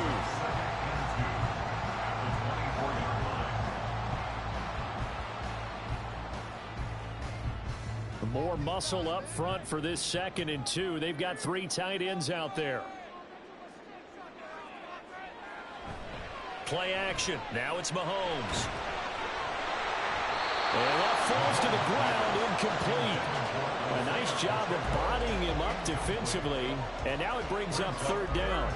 more muscle up front for this 2nd and 2. They've got 3 tight ends out there. Play action. Now it's Mahomes. And that falls to the ground, incomplete. A nice job of bodying him up defensively. And now it brings up 3rd down.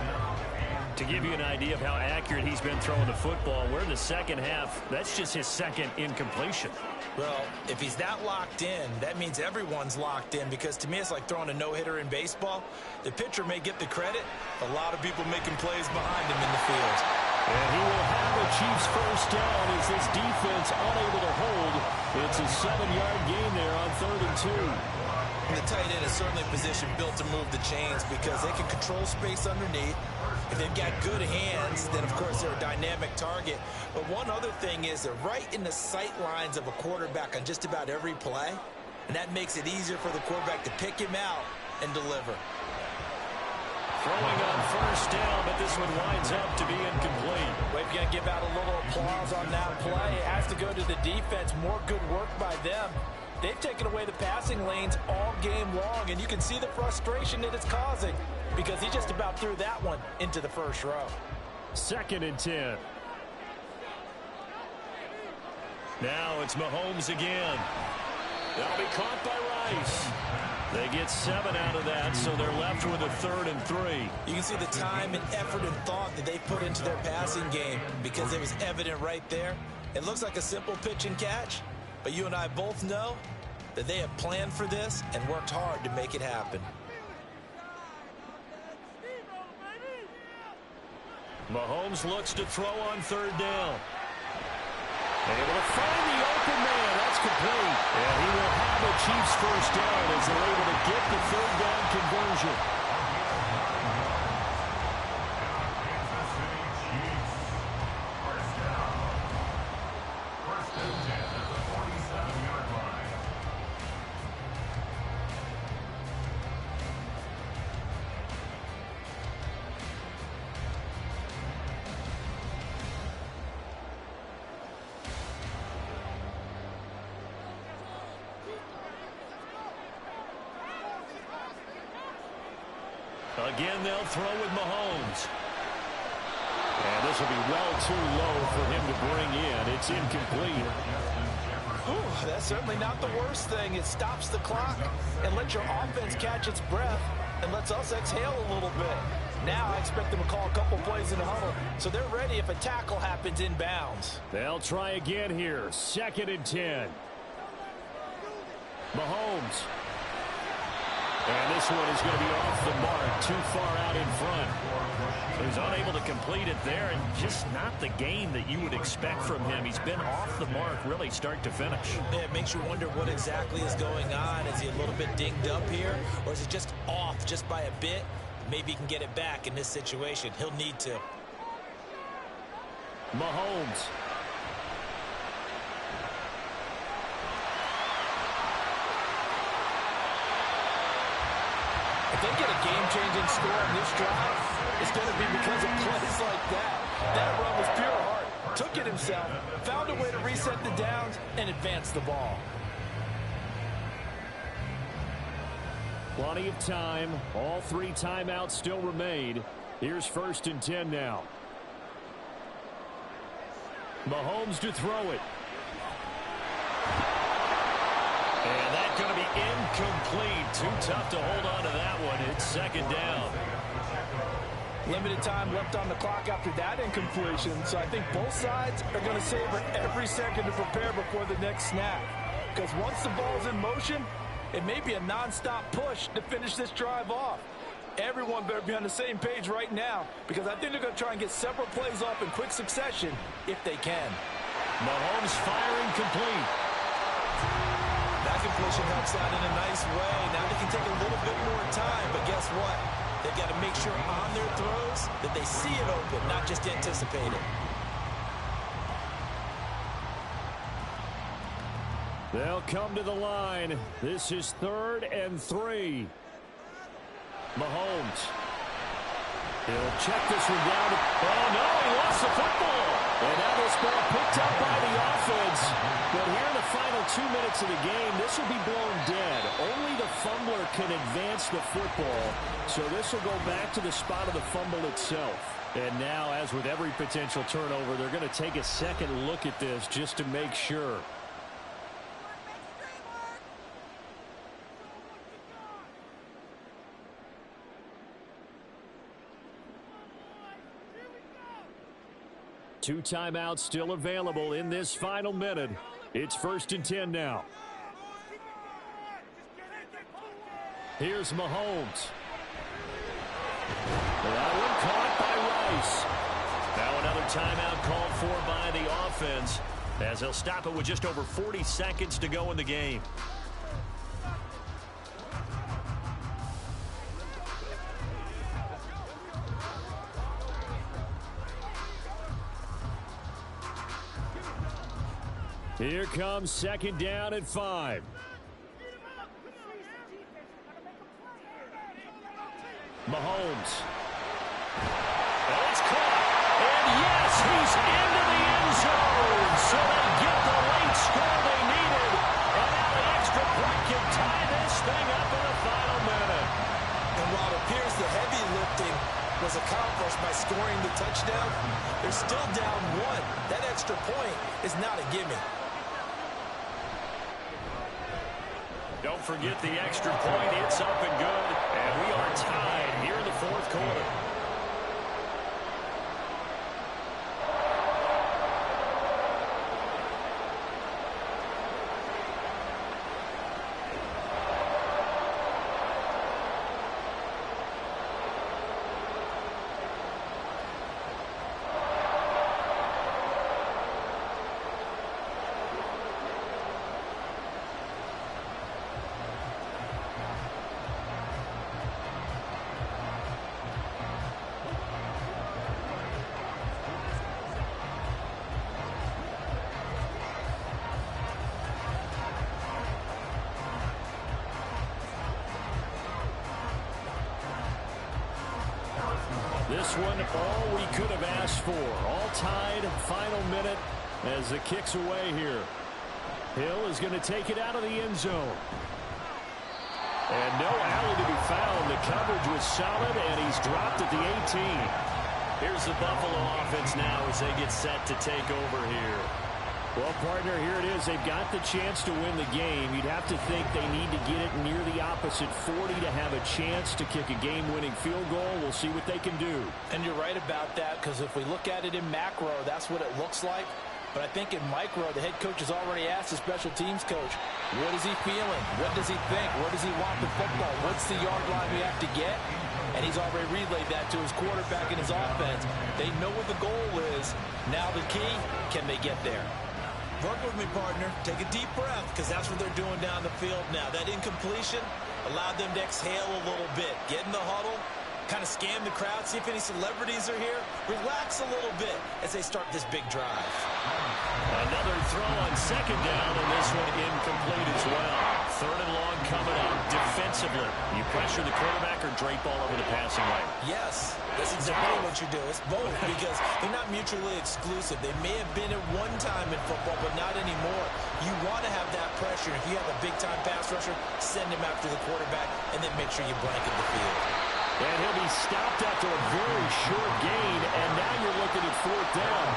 To give you an idea of how accurate he's been throwing the football, we're in the second half. That's just his 2nd incompletion. Well, if he's that locked in, that means everyone's locked in, because to me it's like throwing a no-hitter in baseball. The pitcher may get the credit. A lot of people making plays behind him in the field. And he will have a Chiefs 1st down as this defense unable to hold. It's a 7-yard gain there on 3rd and 2. And the tight end is certainly a position built to move the chains because they can control space underneath. If they've got good hands, then of course they're a dynamic target. But one other thing is they're right in the sight lines of a quarterback on just about every play. And that makes it easier for the quarterback to pick him out and deliver. Throwing on 1st down, but this one winds up to be incomplete. We're going to give out a little applause on that play. It has to go to the defense. More good work by them. They've taken away the passing lanes all game long, and you can see the frustration that it's causing because he just about threw that one into the 1st row. 2nd and 10. Now it's Mahomes again. That'll be caught by Rice. They get 7 out of that, so they're left with a 3rd and 3. You can see the time and effort and thought that they put into their passing game because it was evident right there. It looks like a simple pitch and catch, but you and I both know that they have planned for this and worked hard to make it happen. Mahomes looks to throw on 3rd down. Able to find the open man. That's complete. And he will have a Chiefs 1st down as they're able to get the 3rd down conversion. Kansas City Chiefs. 1st down. 1st and 10 at the 47-yard line. Again, they'll throw with Mahomes. And this will be well too low for him to bring in. It's incomplete. Ooh, that's certainly not the worst thing. It stops the clock and lets your offense catch its breath and lets us exhale a little bit. Now I expect them to call a couple plays in the huddle so they're ready if a tackle happens inbounds. They'll try again here. 2nd and 10. Mahomes. And this one is going to be off the mark, too far out in front. So he's unable to complete it there, and just not the game that you would expect from him. He's been off the mark really start to finish. Yeah, it makes you wonder what exactly is going on. Is he a little bit dinged up here, or is he just off just by a bit? Maybe he can get it back in this situation. He'll need to. Mahomes. If they get a game-changing score on this drive, it's going to be because of plays like that. That run was pure heart. Took it himself, found a way to reset the downs, and advance the ball. Plenty of time. All 3 timeouts still remain. Here's 1st and 10 now. Mahomes to throw it. And that's going to be incomplete. Too tough to hold on to that one. It's 2nd down. Limited time left on the clock after that incompletion, so I think both sides are going to savor every second to prepare before the next snap. Because once the ball's in motion, it may be a non-stop push to finish this drive off. Everyone better be on the same page right now because I think they're going to try and get several plays off in quick succession if they can. Mahomes firing complete. That completion helps out in a nice way. Now they can take a little bit more time, but guess what? They've got to make sure on their throws that they see it open, not just anticipate it. They'll come to the line. This is 3rd and 3. Mahomes. He'll check this one down. Oh, no, he lost the football. And now this ball picked up by the offense. But here in the final 2 minutes of the game, this will be blown dead. Only the fumbler can advance the football. So this will go back to the spot of the fumble itself. And now, as with every potential turnover, they're going to take a second look at this just to make sure. Two timeouts still available in this final minute. It's 1st and 10 now. Here's Mahomes. That one caught by Rice. Now another timeout called for by the offense, as they'll stop it with just over 40 seconds to go in the game. Here comes 2nd down and 5. Mahomes. And it's caught. And yes, he's into the end zone. So they get the late score they needed. And now the extra point can tie this thing up in the final minute. And while it appears the heavy lifting was accomplished by scoring the touchdown, they're still down 1. That extra point is not a gimme. Don't forget the extra point. It's up and good. And we are tied here in the 4th quarter. This one, all we could have asked for. All tied, final minute as the kick's away here. Hill is going to take it out of the end zone. And no alley to be found. The coverage was solid, and he's dropped at the 18. Here's the Buffalo offense now as they get set to take over here. Well, partner, here it is. They've got the chance to win the game. You'd have to think they need to get it near the opposite 40 to have a chance to kick a game-winning field goal. We'll see what they can do. And you're right about that, because if we look at it in macro, that's what it looks like. But I think in micro, the head coach has already asked the special teams coach, what is he feeling? What does he think? Where does he want the football? What's the yard line we have to get? And he's already relayed that to his quarterback and his offense. They know what the goal is. Now the key, can they get there? Work with me, partner. Take a deep breath, because that's what they're doing down the field now. That incompletion allowed them to exhale a little bit. Get in the huddle, kind of scan the crowd, see if any celebrities are here. Relax a little bit as they start this big drive. Another throw on 2nd down, and this one incomplete as well. 3rd and long coming up defensively. You pressure the quarterback or drape all over the passing lane? Yes, that's exactly what you do. It's both, because they're not mutually exclusive. They may have been at one time in football, but not anymore. You want to have that pressure. If you have a big-time pass rusher, send him after the quarterback, and then make sure you blanket the field. And he'll be stopped after a very short gain, and now you're looking at 4th down.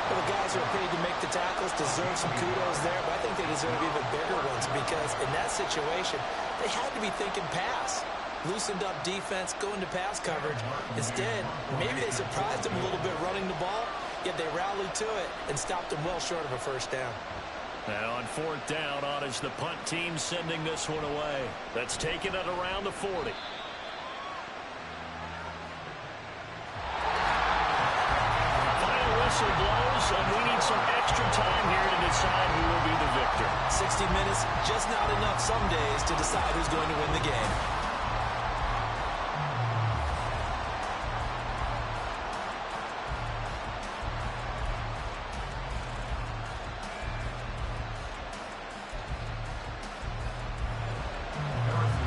Well, the guys who are paid to make the tackles deserve some kudos there, but I think they deserve even bigger ones, because in that situation, they had to be thinking pass. Loosened up defense, going to pass coverage. Instead, maybe they surprised him a little bit running the ball, yet they rallied to it and stopped him well short of a 1st down. Now on 4th down, on is the punt team sending this one away. That's taking it around the 40. Whistle blows, and we need some extra time here to decide who will be the victor. 60 minutes, just not enough some days to decide who's going to win the game.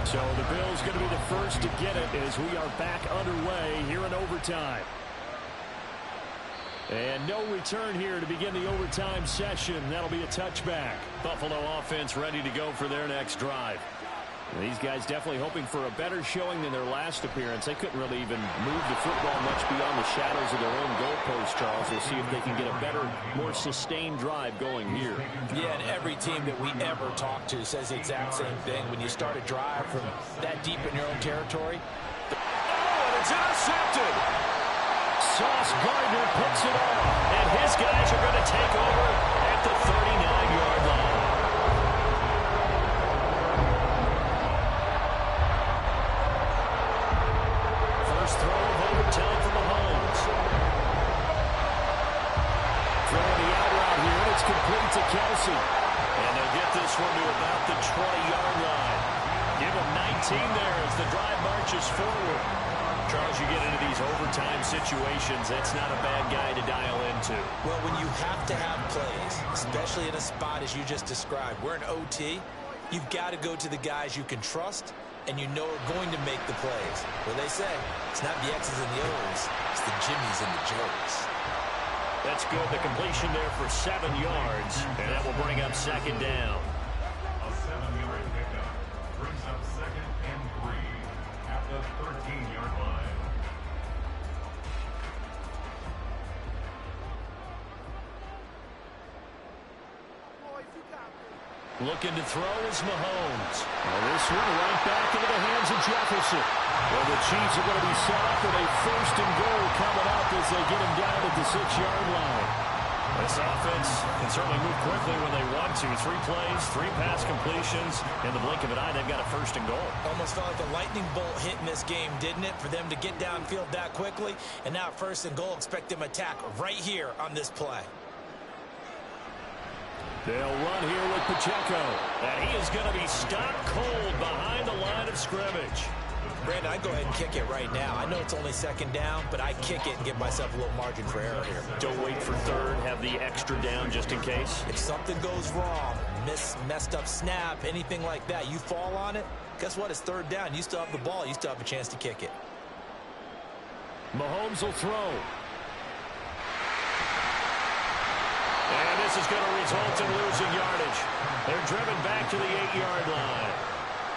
So the Bills going to be the first to get it as we are back underway here in overtime. And no return here to begin the overtime session. That'll be a touchback. Buffalo offense ready to go for their next drive. And these guys definitely hoping for a better showing than their last appearance. They couldn't really even move the football much beyond the shadows of their own goalpost, Charles. We'll see if they can get a better, more sustained drive going here. Yeah, and every team that we ever talk to says the exact same thing. When you start a drive from that deep in your own territory. Oh, and it's intercepted! Sauce Gardner picks it off, and his guys are going to take over at the 39-yard line. First throw of overtime for Mahomes. Throwing the out route here, and it's complete to Kelsey. And they'll get this one to about the 20-yard line. Give him 19 there as the drive marches forward. Charles, you get into these overtime situations, that's not a bad guy to dial into. Well, when you have to have plays, especially in a spot as you just described, we're in OT, you've got to go to the guys you can trust and you know are going to make the plays. Well, they say, it's not the X's and the O's, it's the Jimmies and the Joes. That's good. The completion there for 7 yards, and that will bring up second down. A 7-yard pickup brings up 2nd and 3 at the 13-yard line. Looking to throw is Mahomes. Well, this one right back into the hands of Jefferson. Well, the Chiefs are going to be set up with a 1st and goal coming up as they get him down at the 6-yard line. This offense can certainly move quickly when they want to. 3 plays, 3 pass completions. In the blink of an eye, they've got a 1st and goal. Almost felt like a lightning bolt hit in this game, didn't it? For them to get downfield that quickly. And now 1st and goal, expect them attack right here on this play. They'll run here with Pacheco. And he is going to be stopped cold behind the line of scrimmage. Brandon, I'd go ahead and kick it right now. I know it's only 2nd down, but I kick it and give myself a little margin for error here. Don't wait for 3rd. Have the extra down just in case. If something goes wrong, messed up snap, anything like that, you fall on it, guess what? It's 3rd down. You still have the ball. You still have a chance to kick it. Mahomes will throw. And this is going to result in losing yardage. They're driven back to the 8-yard line.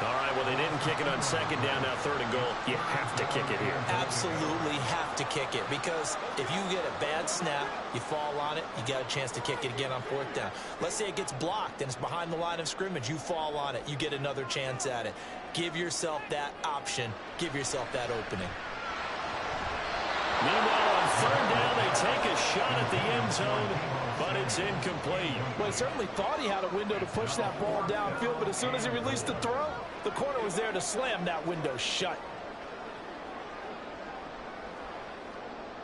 All right, well, they didn't kick it on 2nd down, now 3rd and goal. You have to kick it here. Absolutely have to kick it, because if you get a bad snap, you fall on it, you got a chance to kick it again on 4th down. Let's say it gets blocked and it's behind the line of scrimmage. You fall on it, you get another chance at it. Give yourself that option. Give yourself that opening. Meanwhile, on 3rd down, they take a shot at the end zone, but it's incomplete. Well, he certainly thought he had a window to push that ball downfield, but as soon as he released the throw, the corner was there to slam that window shut.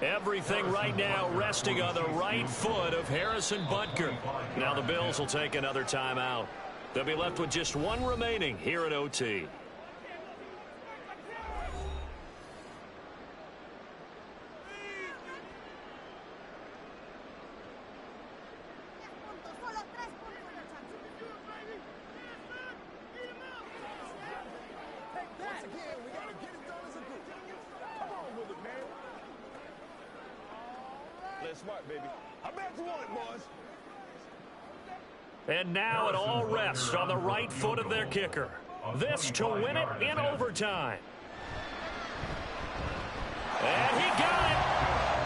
Everything right now resting on the right foot of Harrison Butker. Now the Bills will take another timeout. They'll be left with just 1 remaining here at OT. Smart, baby. I bet you want it, boys. And now it all rests on the right foot of their kicker. This to win it in overtime. And he got it.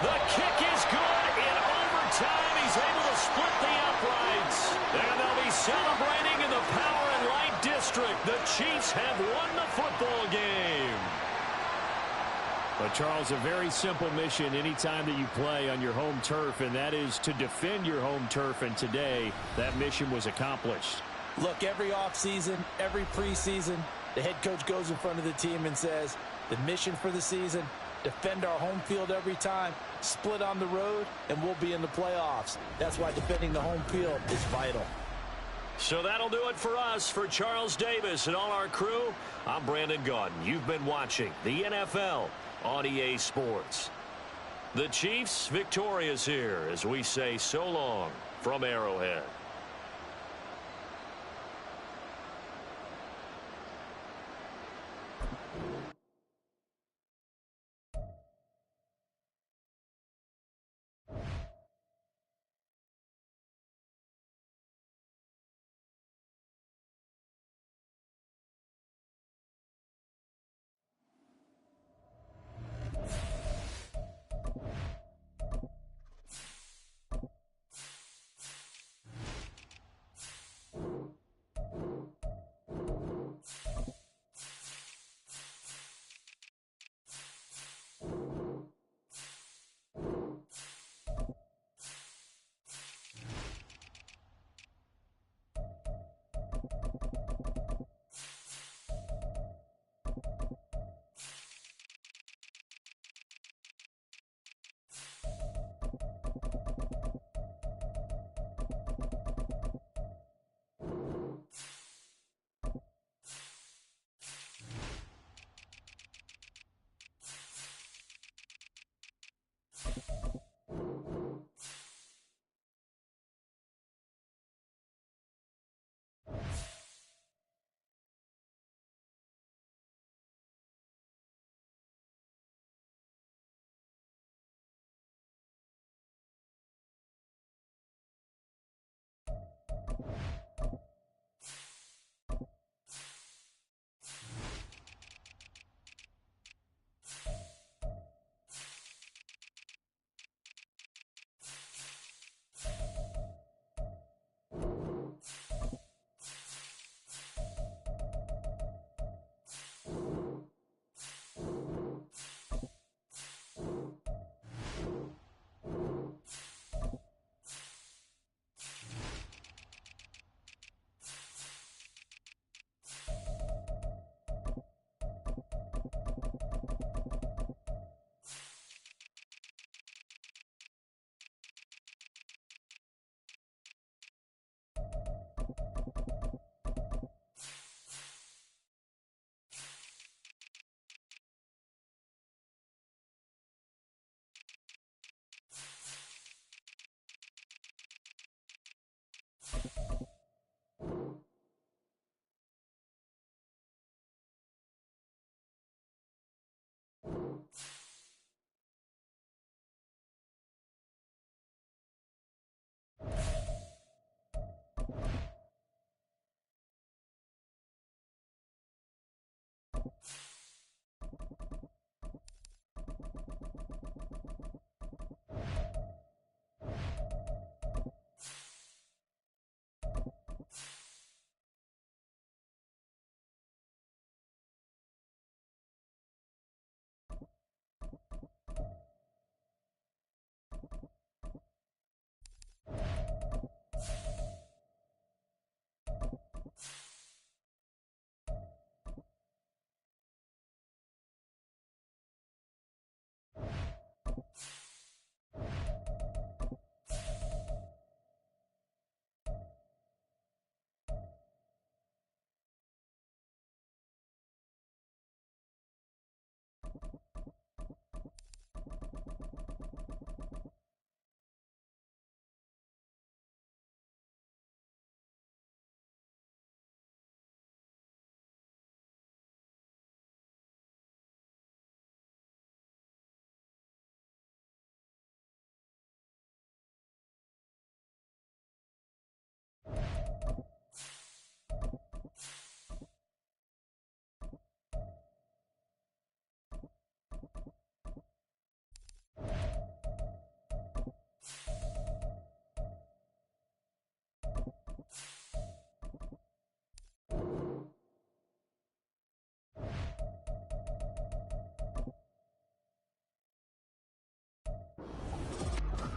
The kick is good in overtime. He's able to split the uprights. And they'll be celebrating in the Power and Light District. The Chiefs have won the football game. But, Charles, a very simple mission anytime that you play on your home turf, and that is to defend your home turf. And today, that mission was accomplished. Look, every offseason, every preseason, the head coach goes in front of the team and says, the mission for the season, defend our home field every time, split on the road, and we'll be in the playoffs. That's why defending the home field is vital. So that'll do it for us. For Charles Davis and all our crew, I'm Brandon Gaudin. You've been watching the NFL on EA Sports. The Chiefs victorious here as we say so long from Arrowhead.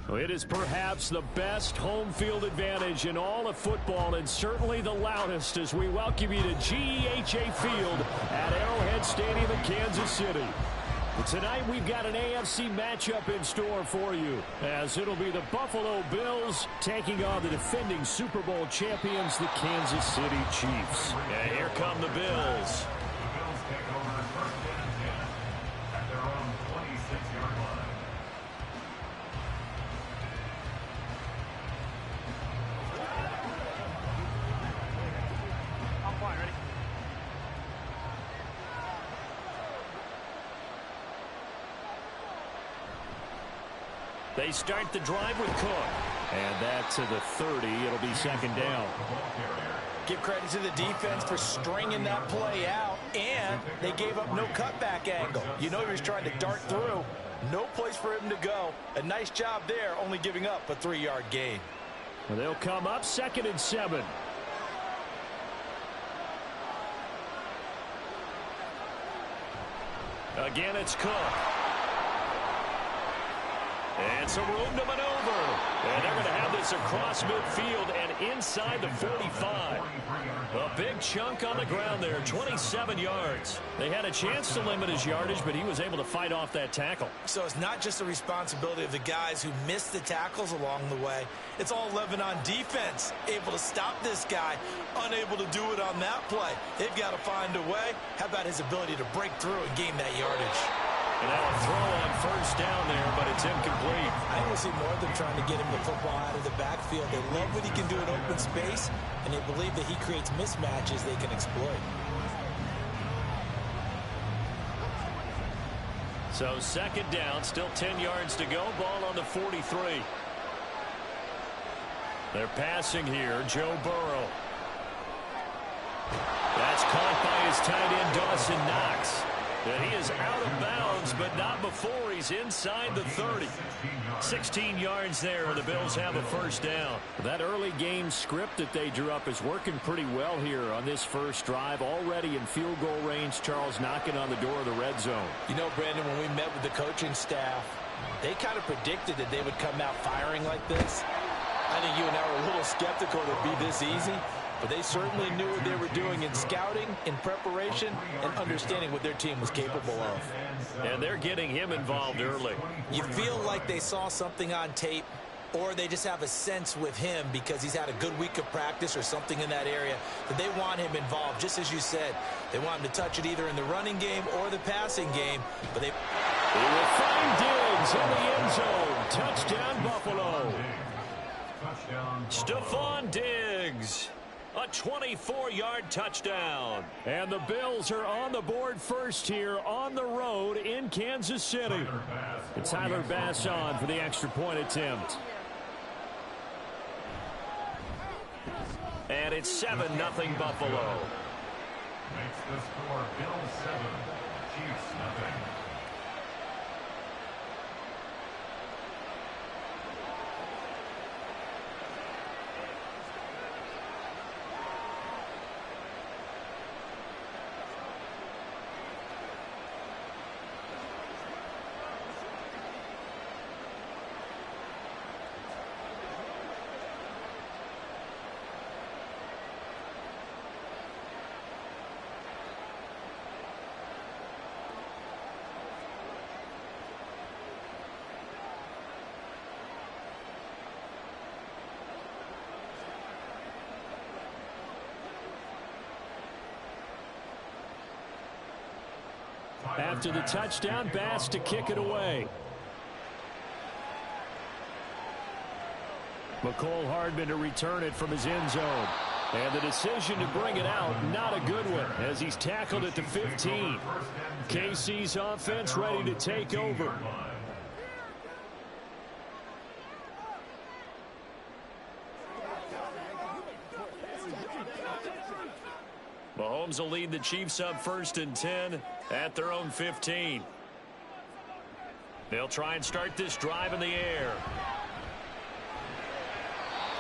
It is perhaps the best home field advantage in all of football, and certainly the loudest, as we welcome you to GEHA Field at Arrowhead Stadium in Kansas City. But tonight we've got an AFC matchup in store for you, as it'll be the Buffalo Bills taking on the defending Super Bowl champions, the Kansas City Chiefs. And here come the Bills. The Bills take over first and 10 at their own 26-yard line. They start the drive with Cook. And that to the 30. It'll be second down. Give credit to the defense for stringing that play out, and they gave up no cutback angle. You know he was trying to dart through. No place for him to go. A nice job there, only giving up a 3-yard gain. Well, they'll come up 2nd and 7. Again, it's Cook. And some room to maneuver. And they're going to have this across midfield and inside the 45. A big chunk on the ground there, 27 yards. They had a chance to limit his yardage, but he was able to fight off that tackle. So it's not just the responsibility of the guys who missed the tackles along the way. It's all Lebanon defense, able to stop this guy, unable to do it on that play. They've got to find a way. How about his ability to break through and gain that yardage? And now a throw on first down there, but it's incomplete. I want to see more of them trying to get him the football out of the backfield. They love what he can do in open space, and they believe that he creates mismatches they can exploit. So second down, still 10 yards to go. Ball on the 43. They're passing here, Joe Burrow. That's caught by his tight end, Dawson Knox. And he is out of bounds, but not before he's inside the 30. 16 yards there, and the Bills have a first down. That early game script that they drew up is working pretty well here on this first drive. Already in field goal range, Charles knocking on the door of the red zone. You know, Brandon, when we met with the coaching staff, they kind of predicted that they would come out firing like this. I think you and I were a little skeptical that it'd be this easy. But they certainly knew what they were doing in scouting, in preparation, and understanding what their team was capable of. And they're getting him involved early. You feel like they saw something on tape, or they just have a sense with him because he's had a good week of practice or something in that area that they want him involved. Just as you said, they want him to touch it either in the running game or the passing game. But they will find Diggs in the end zone. Touchdown, Buffalo. Stephon Diggs. A 24-yard touchdown. And the Bills are on the board first here on the road in Kansas City. It's Tyler Bass on for the extra point attempt. And it's 7-0 Buffalo. Makes the score Bills 7, Chiefs nothing. After the touchdown, Bass to kick it away. McCole Hardman to return it from his end zone. And the decision to bring it out, not a good one, as he's tackled at the 15. KC's offense ready to take over. Mahomes will lead the Chiefs up 1st and 10 at their own 15. They'll try and start this drive in the air.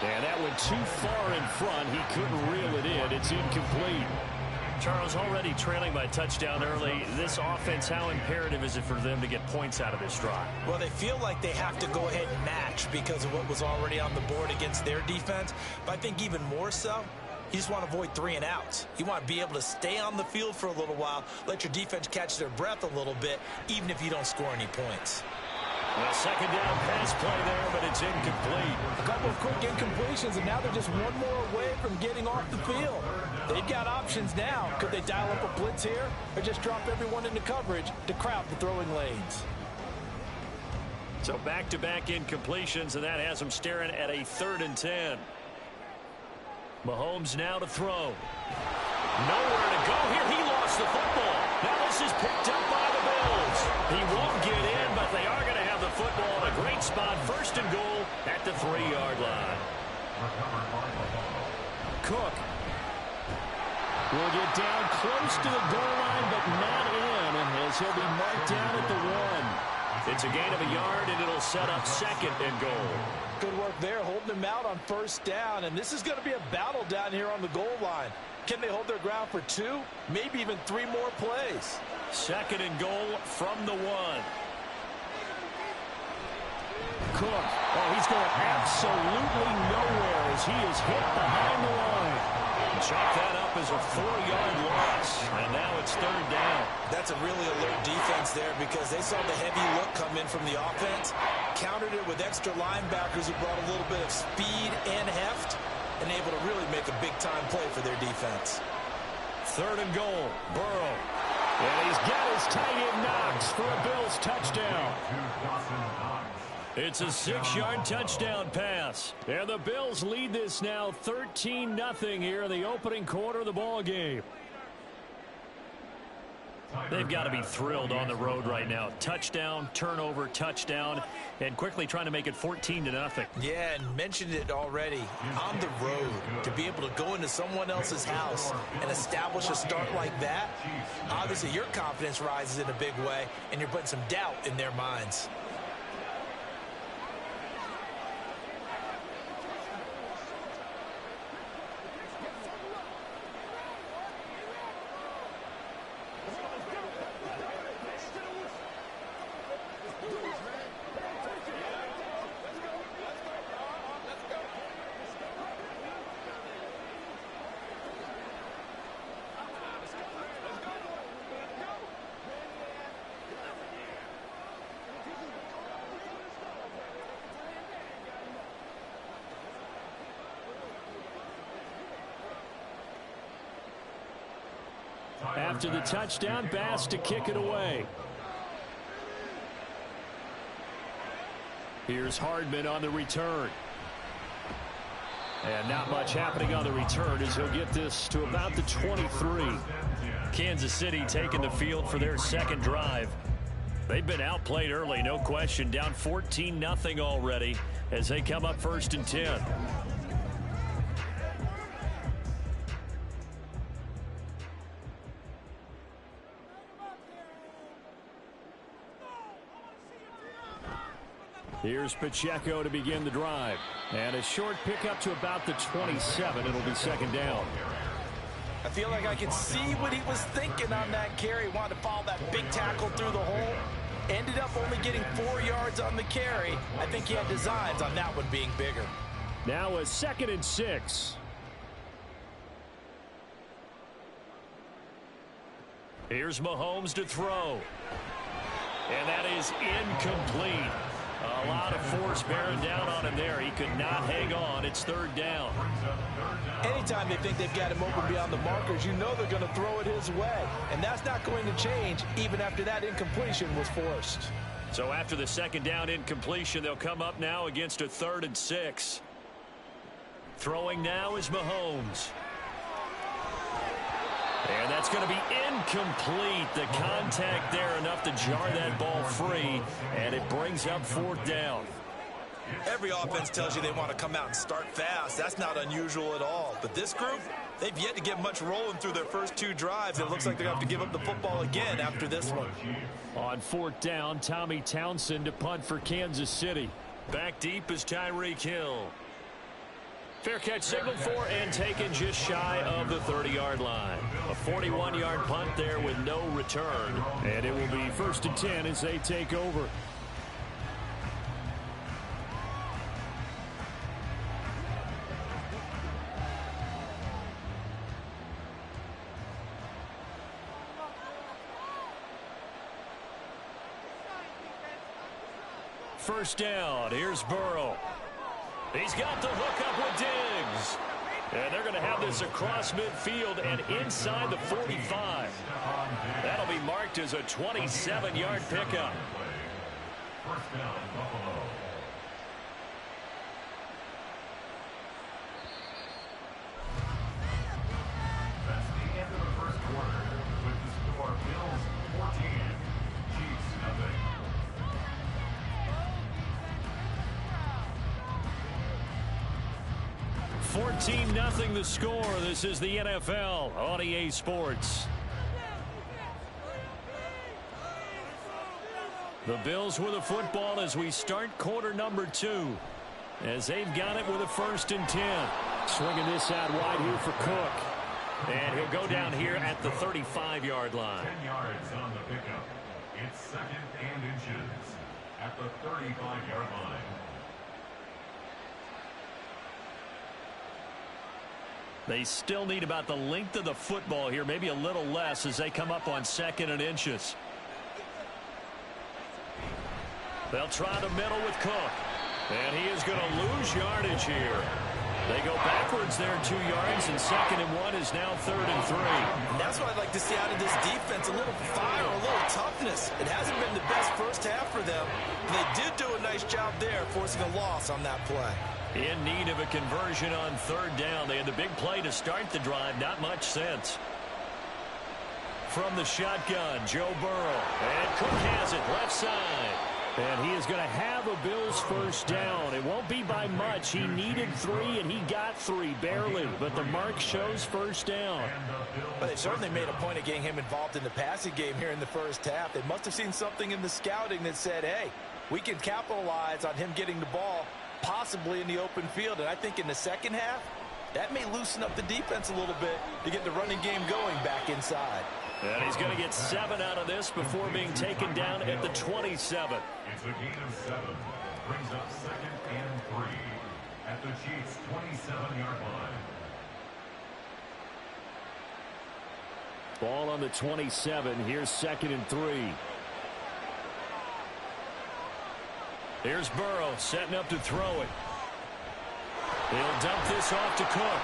And that went too far in front. He couldn't reel it in. It's incomplete. Charles, already trailing by a touchdown early. This offense, how imperative is it for them to get points out of this drive? Well, they feel like they have to go ahead and match because of what was already on the board against their defense. But I think even more so, you just want to avoid 3 and outs. You want to be able to stay on the field for a little while, let your defense catch their breath a little bit, even if you don't score any points. Well, second down pass play there, but it's incomplete. A couple of quick incompletions, and now they're just one more away from getting off the field. They've got options now. Could they dial up a blitz here or just drop everyone into coverage to crowd the throwing lanes? So back-to-back incompletions, and that has them staring at a 3rd and 10. Mahomes now to throw. Nowhere to go here. He lost the football. Now this is picked up by the Bills. He won't get in, but they are going to have the football in a great spot. 1st and goal at the 3-yard line. Cook will get down close to the goal line, but not in, as he'll be marked down at the 1. It's a gain of a yard, and it'll set up 2nd and goal. Good work there, holding them out on 1st down, and this is going to be a battle down here on the goal line. Can they hold their ground for 2, maybe even 3 more plays? 2nd and goal from the 1. Cook, oh, he's going absolutely nowhere as he is hit behind the line. Chalk that up as a 4-yard loss, and now it's 3rd down. That's a really alert defense there because they saw the heavy look come in from the offense, countered it with extra linebackers who brought a little bit of speed and heft, and able to really make a big-time play for their defense. 3rd and goal, Burrow. And he's got his tight end Knox for a Bills touchdown. It's a 6-yard touchdown pass. And the Bills lead this now 13-0 here in the opening quarter of the ball game. They've got to be thrilled on the road right now. Touchdown, turnover, touchdown, and quickly trying to make it 14-0. Yeah, and mentioned it already. On the road, to be able to go into someone else's house and establish a start like that, obviously your confidence rises in a big way, and you're putting some doubt in their minds. After the touchdown, Bass to kick it away. Here's Hardman on the return. And not much happening on the return as he'll get this to about the 23. Kansas City taking the field for their 2nd drive. They've been outplayed early, no question. Down 14-0 already as they come up 1st and 10. Here's Pacheco to begin the drive. And a short pickup to about the 27. It'll be second down. I feel like I can see what he was thinking on that carry. Wanted to follow that big tackle through the hole. Ended up only getting 4 yards on the carry. I think he had designs on that one being bigger. Now a 2nd and 6. Here's Mahomes to throw. And that is incomplete. A lot of force bearing down on him there. He could not hang on. It's 3rd down. Anytime they think they've got him open beyond the markers, you know they're going to throw it his way. And that's not going to change even after that incompletion was forced. So after the 2nd down incompletion, they'll come up now against a 3rd and 6. Throwing now is Mahomes. And that's going to be incomplete. The contact there enough to jar that ball free, and it brings up 4th down. Every offense tells you they want to come out and start fast. That's not unusual at all. But this group, they've yet to get much rolling through their first 2 drives. It looks like they're going to have to give up the football again after this one. On 4th down, Tommy Townsend to punt for Kansas City. Back deep is Tyreek Hill. Fair catch signaled for and taken just shy of the 30-yard line. A 41-yard punt there with no return. And it will be 1st and 10 as they take over. First down. Here's Burrow. He's got the hook up with Diggs. And they're going to have this across midfield and inside the 45. That'll be marked as a 27-yard pickup. First down, Buffalo. That's the end of the first quarter with the score Bills 14, Chiefs nothing. 14-0 the score. This is the NFL on EA Sports. The Bills with the football as we start quarter number 2. As they've got it with a 1st and 10. Swinging this out wide here for Cook. And he'll go down here at the 35-yard line. 10 yards on the pickup. It's 2nd and inches at the 35-yard line. They still need about the length of the football here, maybe a little less as they come up on 2nd and inches. They'll try the middle with Cook. And he is going to lose yardage here. They go backwards there 2 yards, and 2nd and 1 is now 3rd and 3. And that's what I'd like to see out of this defense, a little fire, a little toughness. It hasn't been the best first half for them. They did do a nice job there, forcing a loss on that play. In need of a conversion on 3rd down. They had the big play to start the drive. Not much sense. From the shotgun, Joe Burrow. And Cook has it left side. And he is going to have a Bills first down. It won't be by much. He needed 3, and he got 3, barely. But the mark shows first down. But they certainly made a point of getting him involved in the passing game here in the first half. They must have seen something in the scouting that said, hey, we can capitalize on him getting the ball possibly in the open field. And I think in the second half, that may loosen up the defense a little bit to get the running game going back inside. And he's going to get 7 out of this before being taken down at the 27. It's a gain of 7. Brings up 2nd and 3 at the Chiefs' 27-yard line. Ball on the 27. Here's 2nd and 3. Here's Burrow setting up to throw it. He'll dump this off to Cook.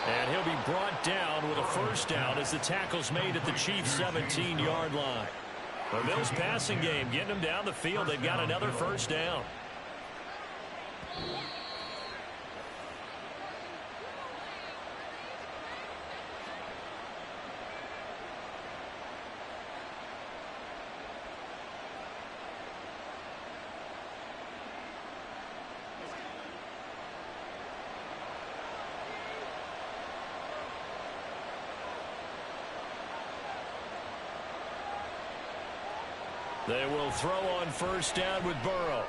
And he'll be brought down with a first down as the tackle's made at the Chiefs' 17-yard line. The Bills passing game getting them down the field. They've got another first down. They will throw on first down with Burrow.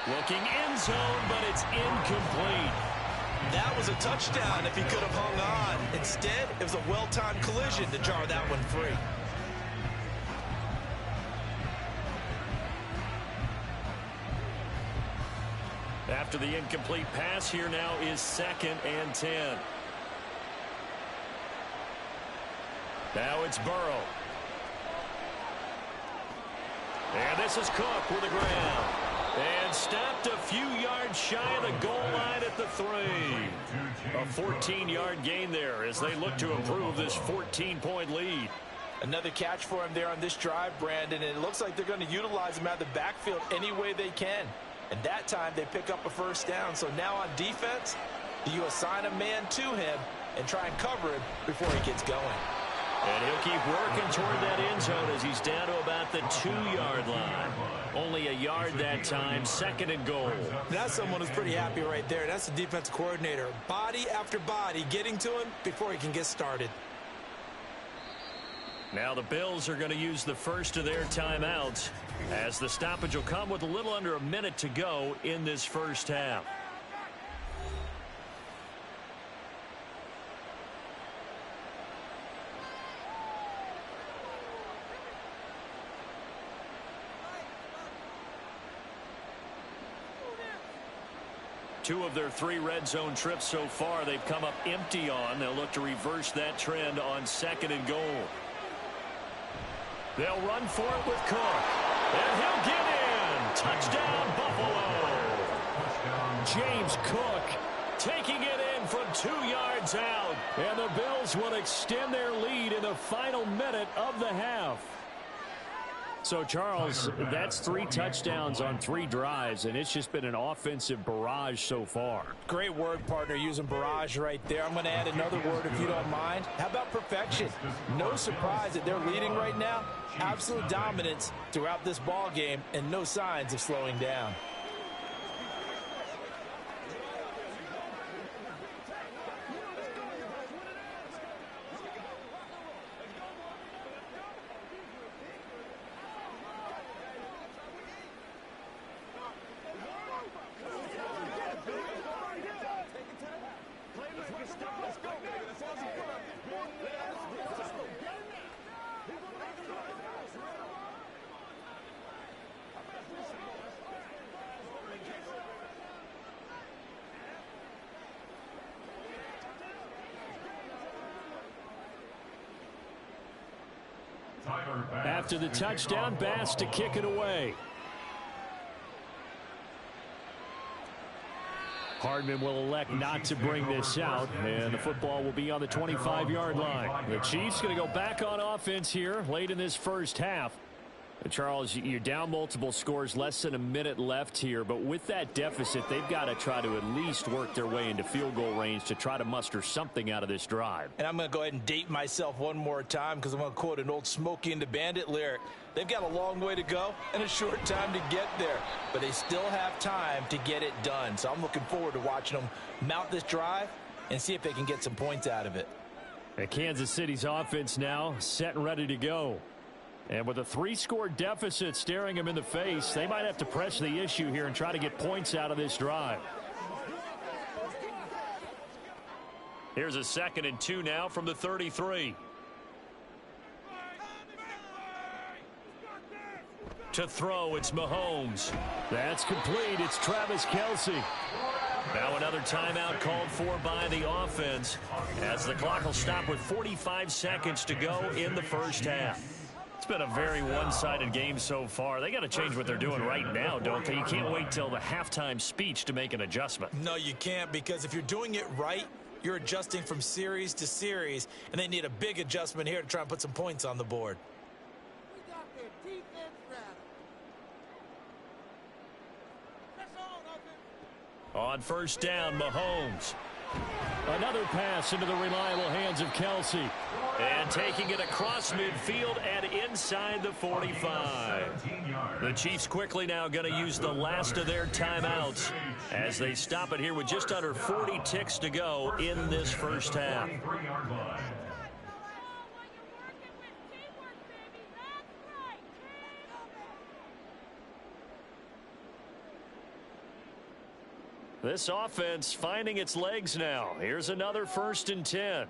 Looking end zone, but it's incomplete. That was a touchdown if he could have hung on. Instead, it was a well-timed collision to jar that one free. After the incomplete pass, here now is 2nd and 10. Now it's Burrow. And this is Cook with the ground. And stopped a few yards shy of the goal line at the 3. A 14-yard gain there as they look to improve this 14-point lead. Another catch for him there on this drive, Brandon, and it looks like they're going to utilize him out of the backfield any way they can. And that time they pick up a first down. So now on defense, you assign a man to him and try and cover him before he gets going. And he'll keep working toward that end zone as he's down to about the 2-yard line. Only a yard that time, 2nd and goal. That's someone who's pretty happy right there. That's the defensive coordinator. Body after body getting to him before he can get started. Now the Bills are going to use the first of their timeouts as the stoppage will come with a little under a minute to go in this first half. Two of their 3 red zone trips so far they've come up empty on. They'll look to reverse that trend on 2nd and goal. They'll run for it with Cook. And he'll get in. Touchdown, Buffalo. James Cook taking it in from 2 yards out. And the Bills will extend their lead in the final minute of the half. So, Charles, that's 3 touchdowns on 3 drives, and it's just been an offensive barrage so far. Great word, partner, using barrage right there. I'm going to add another word if you don't mind. How about perfection? No surprise that they're leading right now. Absolute dominance throughout this ball game and no signs of slowing down. After the touchdown, Bass to kick it away. Hardman will elect not to bring this out, and the football will be on the 25-yard line. The Chiefs going to go back on offense here late in this first half. Charles, you're down multiple scores, less than a minute left here, but with that deficit, they've got to try to at least work their way into field goal range to try to muster something out of this drive. And I'm going to go ahead and date myself one more time because I'm going to quote an old Smokey and the Bandit lyric. They've got a long way to go and a short time to get there, but they still have time to get it done. So I'm looking forward to watching them mount this drive and see if they can get some points out of it. And Kansas City's offense now set and ready to go. And with a 3-score deficit staring them in the face, they might have to press the issue here and try to get points out of this drive. Here's a 2nd and 2 now from the 33. To throw, it's Mahomes. That's complete. It's Travis Kelce. Now another timeout called for by the offense as the clock will stop with 45 seconds to go in the first half. It's been a very one-sided game so far. They got to change what they're doing right now, don't they? You can't wait till the halftime speech to make an adjustment. No, you can't, because if you're doing it right, you're adjusting from series to series, and they need a big adjustment here to try and put some points on the board. We got their defense rattled. That's all, On first down, Mahomes. Another pass into the reliable hands of Kelce. And taking it across midfield and inside the 45. The Chiefs quickly now going to use the last of their timeouts as they stop it here with just under 40 ticks to go in this first half. This offense finding its legs now. Here's another 1st and 10.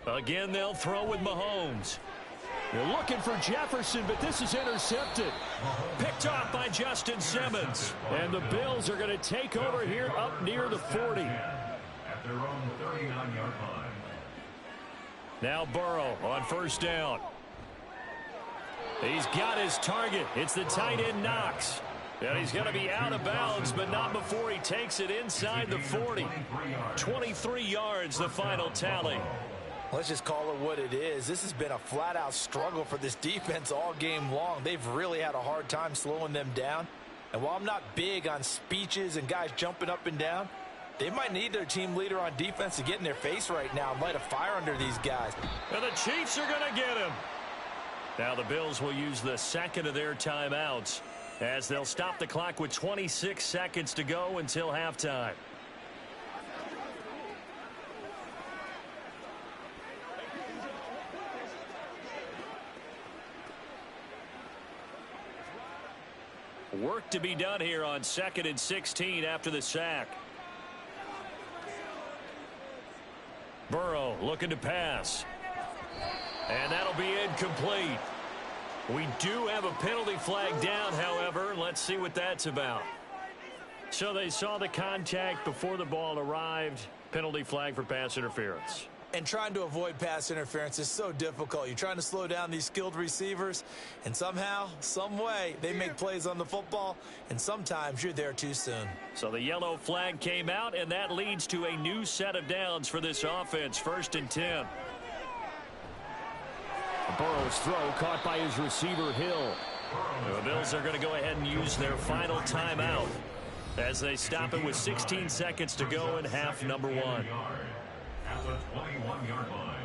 Again, they'll throw with Mahomes. They're looking for Jefferson, but this is intercepted. Picked off by Justin Simmons. And the Bills are going to take over here up near the 40. At their own 39-yard line. Now Burrow on 1st down. He's got his target. It's the tight end Knox. And he's going to be out of bounds, but not before he takes it inside the 40. 23 yards, the final tally. Let's just call it what it is. This has been a flat-out struggle for this defense all game long. They've really had a hard time slowing them down. And while I'm not big on speeches and guys jumping up and down, they might need their team leader on defense to get in their face right now and light a fire under these guys. And the Chiefs are going to get him. Now the Bills will use the second of their timeouts as they'll stop the clock with 26 seconds to go until halftime. Work to be done here on 2nd and 16 after the sack. Burrow looking to pass. And that'll be incomplete. We do have a penalty flag down, however. Let's see what that's about. So they saw the contact before the ball arrived. Penalty flag for pass interference. And trying to avoid pass interference is so difficult. You're trying to slow down these skilled receivers, and somehow, some way, they make plays on the football, and sometimes you're there too soon. So the yellow flag came out, and that leads to a new set of downs for this offense. 1st and 10. Burrow's throw caught by his receiver, Hill. The Bills are going to go ahead and use their final timeout as they stop it with 16 seconds to go in half number 1. At the 21-yard line.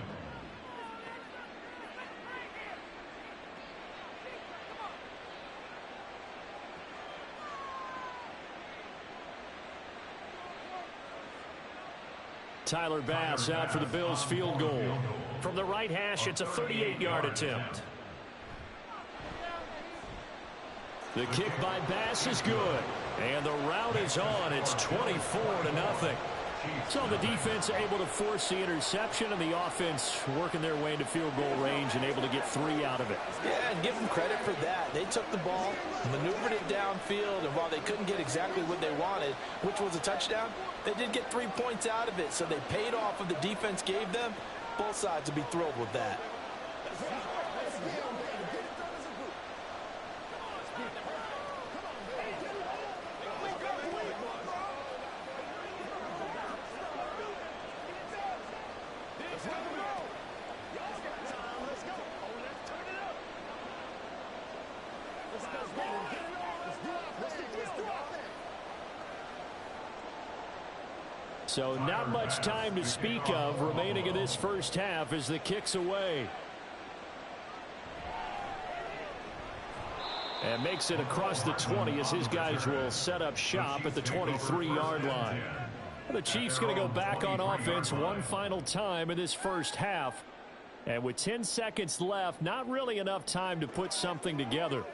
Tyler Bass out for the Bills field goal. From the right hash, it's a 38-yard attempt. The kick by Bass is good. And the route is on. It's 24-0. So the defense able to force the interception, and the offense working their way into field goal range and able to get 3 out of it. Yeah, and give them credit for that. They took the ball, maneuvered it downfield, and while they couldn't get exactly what they wanted, which was a touchdown, they did get 3 points out of it. So they paid off what the defense gave them. Both sides will be thrilled with that. So not much time to speak of remaining in this first half as the kick's away. And makes it across the 20 as his guys will set up shop at the 23-yard line. The Chiefs going to go back on offense one final time in this first half. And with 10 seconds left, not really enough time to put something together.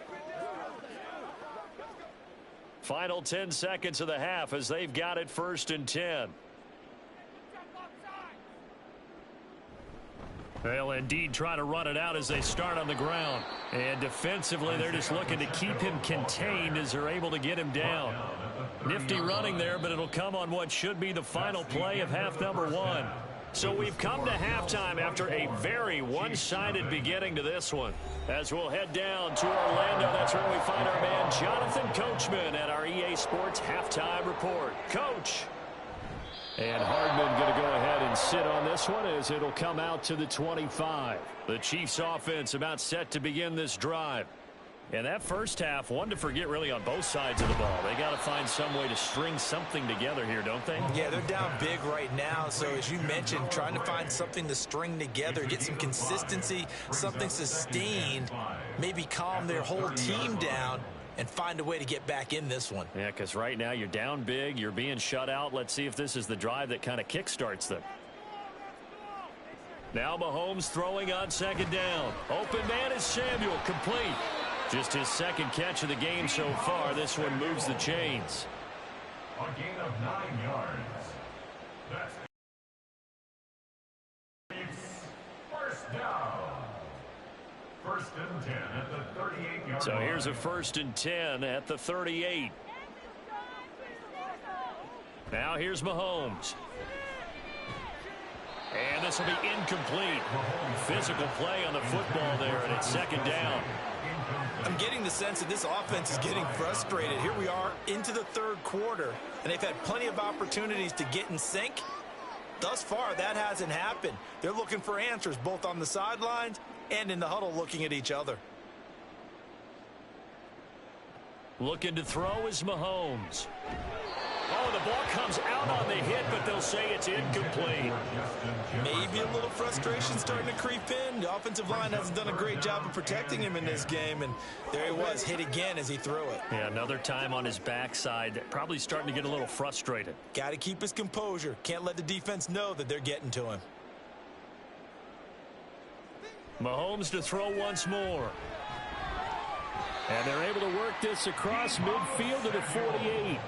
Final 10 seconds of the half as they've got it 1st and 10. They'll indeed try to run it out as they start on the ground. And defensively, they're just looking to keep him contained as they're able to get him down. Nifty running there, but it'll come on what should be the final play of half number 1. So we've come to halftime after a very one-sided beginning to this one. As we'll head down to Orlando, that's where we find our man Jonathan Coachman at our EA Sports Halftime Report. Coach. And Hardman going to go ahead and sit on this one as it'll come out to the 25. The Chiefs offense about set to begin this drive. And that first half, one to forget really on both sides of the ball. They got to find some way to string something together here, don't they? Yeah, they're down big right now. So as you mentioned, trying to find something to string together, get some consistency, something sustained, maybe calm their whole team down and find a way to get back in this one. Yeah, because right now you're down big, you're being shut out. Let's see if this is the drive that kind of kickstarts them. Now Mahomes throwing on 2nd down. Open man is Samuel, complete. Just his second catch of the game so far. This one moves the chains. A gain of 9 yards. That's first down. First and 10 at the 38-yard line. So here's a first and 10 at the 38. Now here's Mahomes. And this will be incomplete. Physical play on the football there, and it's second down. I'm getting the sense that this offense is getting frustrated. Here we are into the third quarter, and they've had plenty of opportunities to get in sync. Thus far, that hasn't happened. They're looking for answers both on the sidelines and in the huddle looking at each other. Looking to throw is Mahomes. Oh, the ball comes out on the hit, but they'll say it's incomplete. Maybe a little frustration starting to creep in. The offensive line hasn't done a great job of protecting him in this game, and there he was, hit again as he threw it. Yeah, another time on his backside, probably starting to get a little frustrated. Got to keep his composure. Can't let the defense know that they're getting to him. Mahomes to throw once more. And they're able to work this across midfield to the 48.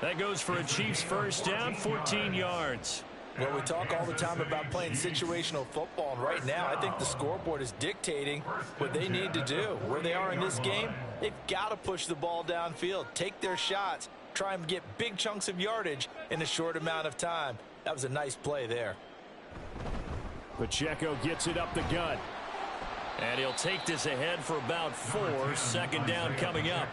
That goes for a Chiefs first down, 14 yards. Well, we talk all the time about playing situational football, and right now I think the scoreboard is dictating what they need to do. Where they are in this game, they've got to push the ball downfield, take their shots, try and get big chunks of yardage in a short amount of time. That was a nice play there. Pacheco gets it up the gut. And he'll take this ahead for about 4. Second down coming up.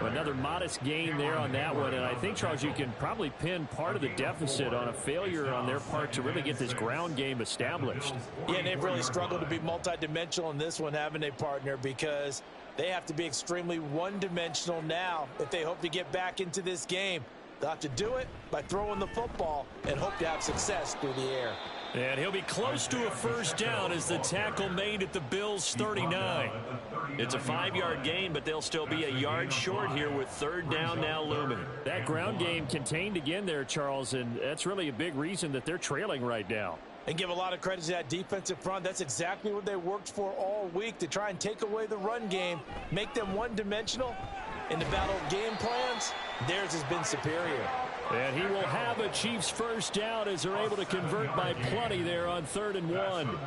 Another modest gain there on that one. And I think, Charles, you can probably pin part of the deficit on a failure on their part to really get this ground game established. Yeah, and they've really struggled to be multidimensional in this one, haven't they, partner? Because they have to be extremely one-dimensional now if they hope to get back into this game. They'll have to do it by throwing the football and hope to have success through the air. And he'll be close to a first down as the tackle made at the Bills' 39. It's a 5-yard gain, but they'll still be a yard short here with third down now looming. That ground game contained again there, Charles, and that's really a big reason that they're trailing right now. And give a lot of credit to that defensive front. That's exactly what they worked for all week, to try and take away the run game, make them one-dimensional. In the battle of game plans, theirs has been superior. And he will have a Chiefs first down as they're able to convert by plenty there on 3rd and 1.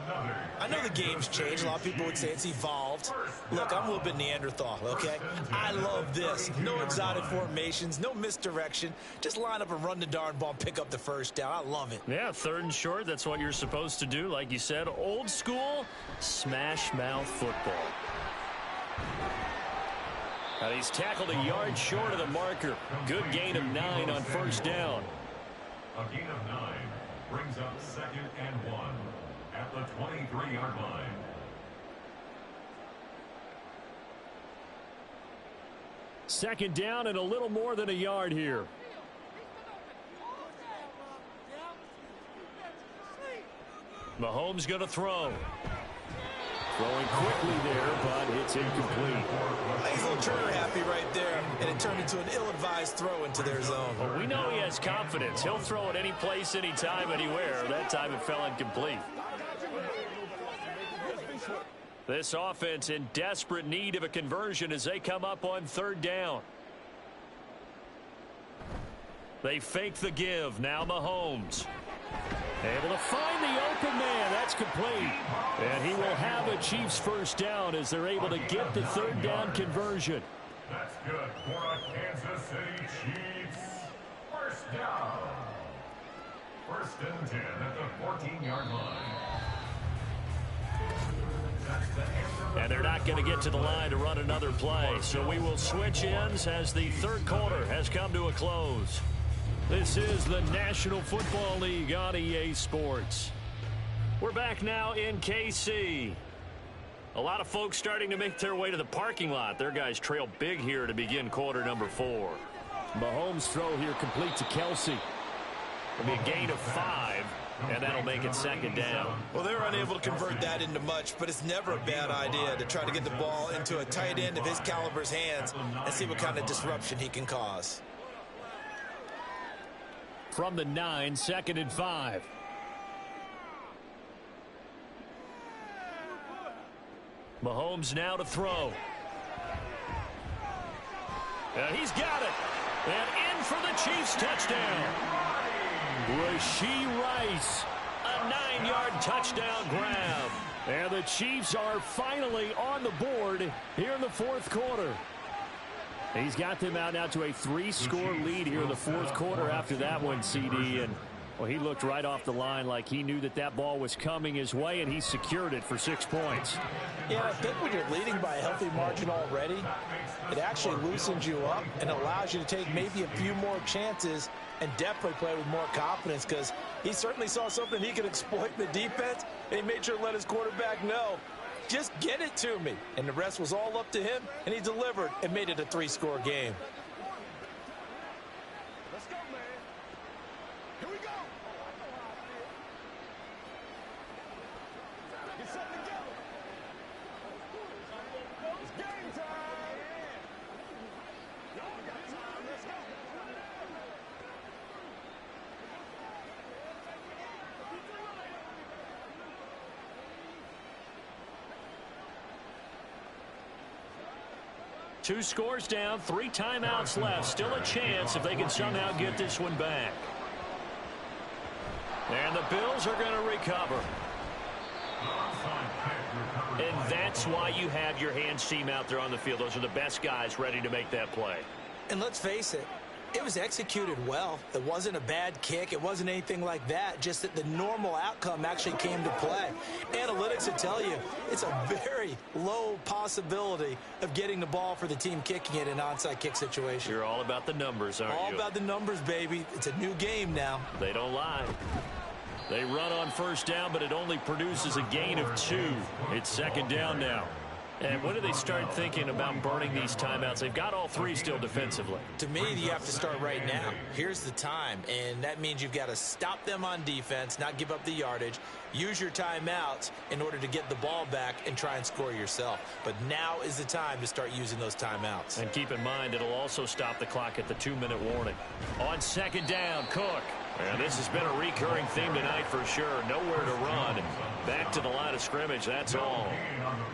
I know the game's changed. A lot of people would say it's evolved. Look, I'm a little bit Neanderthal, okay? I love this. No exotic formations, no misdirection. Just line up and run the darn ball and pick up the first down. I love it. Yeah, 3rd and short, that's what you're supposed to do. Like you said, old school, smash mouth football. And he's tackled a yard short of the marker. Good gain of 9 on first down. A gain of 9 brings up 2nd and 1 at the 23-yard line. Second down and a little more than a yard here. Mahomes going to throw. Throwing quickly there, but it's incomplete. He's a little trigger happy right there, and it turned into an ill-advised throw into their zone. Well, we know he has confidence. He'll throw it any place, anytime, anywhere. That time it fell incomplete. This offense in desperate need of a conversion as they come up on 3rd down. They fake the give. Now Mahomes. Able to find the open man. That's complete. And he will have a Chiefs first down as they're able to get the 3rd down conversion. That's good for a Kansas City Chiefs first down. 1st and 10 at the 14-yard line. And they're not going to get to the line to run another play. So we will switch ends as the 3rd quarter has come to a close. This is the National Football League on EA Sports. We're back now in KC. A lot of folks starting to make their way to the parking lot. Their guys trail big here to begin quarter number 4. Mahomes' throw here complete to Kelsey. It'll be a gain of 5, and that'll make it 2nd down. Well, they were unable to convert that into much, but it's never a bad idea to try to get the ball into a tight end of his caliber's hands and see what kind of disruption he can cause. From the 9, 2nd and 5. Mahomes now to throw. He's got it. And in for the Chiefs touchdown. Rashee Rice, a 9-yard touchdown grab. And the Chiefs are finally on the board here in the fourth quarter. He's got them out now to a 3-score lead here in the fourth quarter after that one, CD. And well, he looked right off the line like he knew that that ball was coming his way, and he secured it for 6 points. Yeah, I think when you're leading by a healthy margin already, it actually loosens you up and allows you to take maybe a few more chances and definitely play with more confidence, because he certainly saw something he could exploit in the defense, and he made sure to let his quarterback know, just get it to me. And the rest was all up to him, and he delivered and made it a 3-score game. Let's go, man. Here we go. Get something together. It's game time. Y'all got time. Let's go. Two scores down, 3 timeouts left. Still a chance if they can somehow get this one back. And the Bills are going to recover. And that's why you have your hands team out there on the field. Those are the best guys ready to make that play. And let's face it, it was executed well. It wasn't a bad kick. It wasn't anything like that. Just that the normal outcome actually came to play. Analytics will tell you it's a very low possibility of getting the ball for the team kicking it in an onside kick situation. You're all about the numbers, aren't you? All about the numbers, baby. It's a new game now. They don't lie. They run on first down, but it only produces a gain of 2. It's second down now. And when do they start thinking about burning these timeouts? They've got all 3 still defensively. To me, you have to start right now. Here's the time, and that means you've got to stop them on defense, not give up the yardage, use your timeouts in order to get the ball back and try and score yourself. But now is the time to start using those timeouts. And keep in mind, it'll also stop the clock at the 2-minute warning. On second down, Cook. And this has been a recurring theme tonight for sure. Nowhere to run. Back to the line of scrimmage, that's all.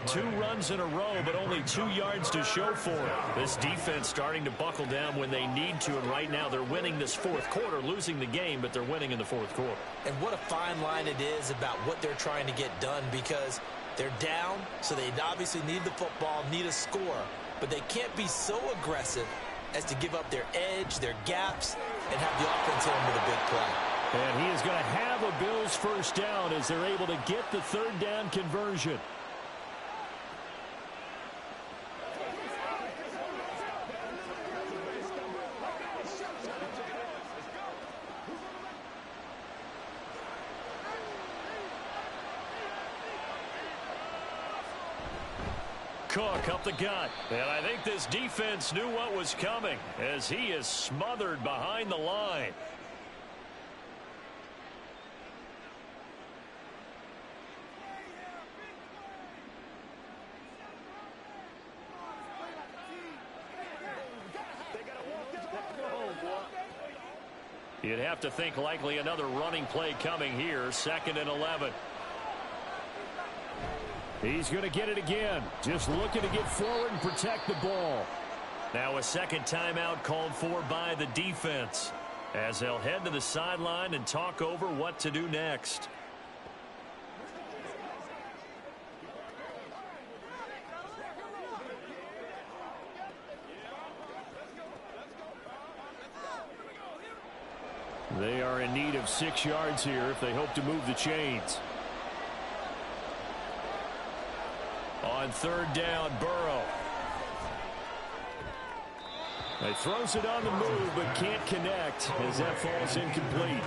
2 runs in a row, but only 2 yards to show for it. This defense starting to buckle down when they need to, and right now they're winning this fourth quarter, losing the game, but they're winning in the fourth quarter. And what a fine line it is about what they're trying to get done, because they're down, so they obviously need the football, need a score, but they can't be so aggressive as to give up their edge, their gaps, and have the offense hit them with a big play. And he is going to have a Bills first down as they're able to get the third down conversion. Cook up the gut. And I think this defense knew what was coming as he is smothered behind the line. You'd have to think likely another running play coming here. 2nd and 11. He's going to get it again. Just looking to get forward and protect the ball. Now a second timeout called for by the defense as they'll head to the sideline and talk over what to do next. They are in need of 6 yards here if they hope to move the chains. On third down, Burrow. He throws it on the move, but can't connect as that falls incomplete.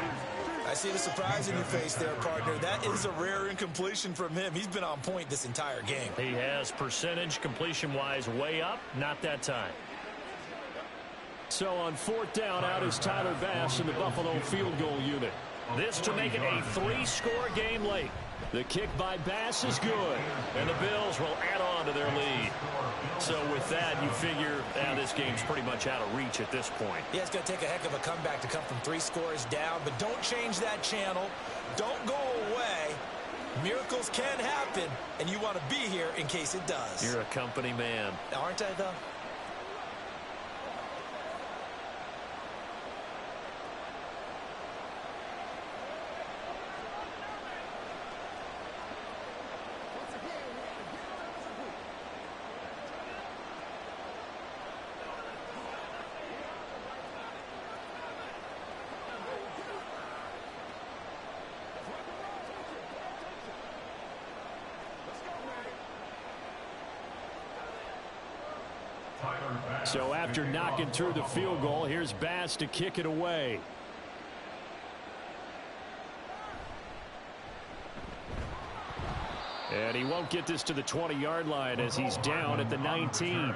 I see the surprise in your face there, partner. That is a rare incompletion from him. He's been on point this entire game. He has percentage completion-wise way up, not that time. So on fourth down, out is Tyler Bass in the Buffalo field goal unit. This to make it a 3-score game late. The kick by Bass is good, and the Bills will add on to their lead. So with that, you figure this game's pretty much out of reach at this point. Yeah, it's going to take a heck of a comeback to come from 3 scores down, but don't change that channel. Don't go away. Miracles can happen, and you want to be here in case it does. You're a company man. Aren't I, though? So after knocking through the field goal, here's Bass to kick it away. And he won't get this to the 20-yard line as he's down at the 19.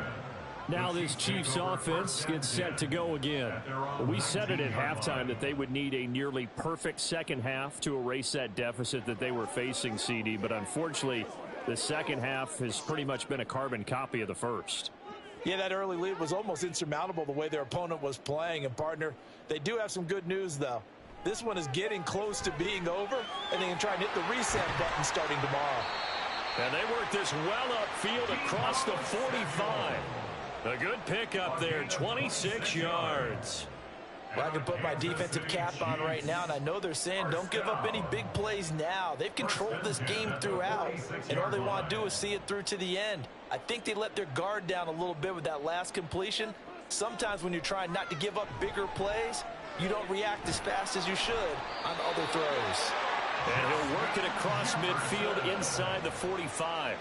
Now this Chiefs offense gets set to go again. We said it at halftime that they would need a nearly perfect second half to erase that deficit that they were facing, CD. But unfortunately, the second half has pretty much been a carbon copy of the first. Yeah, that early lead was almost insurmountable the way their opponent was playing. And, partner, they do have some good news, though. This one is getting close to being over, and they can try and hit the reset button starting tomorrow. And they work this well upfield across the 45. A good pickup there, 26 yards. Well, I can put my defensive cap on right now, and I know they're saying don't give up any big plays now. They've controlled this game throughout, and all they want to do is see it through to the end. I think they let their guard down a little bit with that last completion. Sometimes when you're trying not to give up bigger plays, you don't react as fast as you should on other throws. And he'll work it across midfield inside the 45.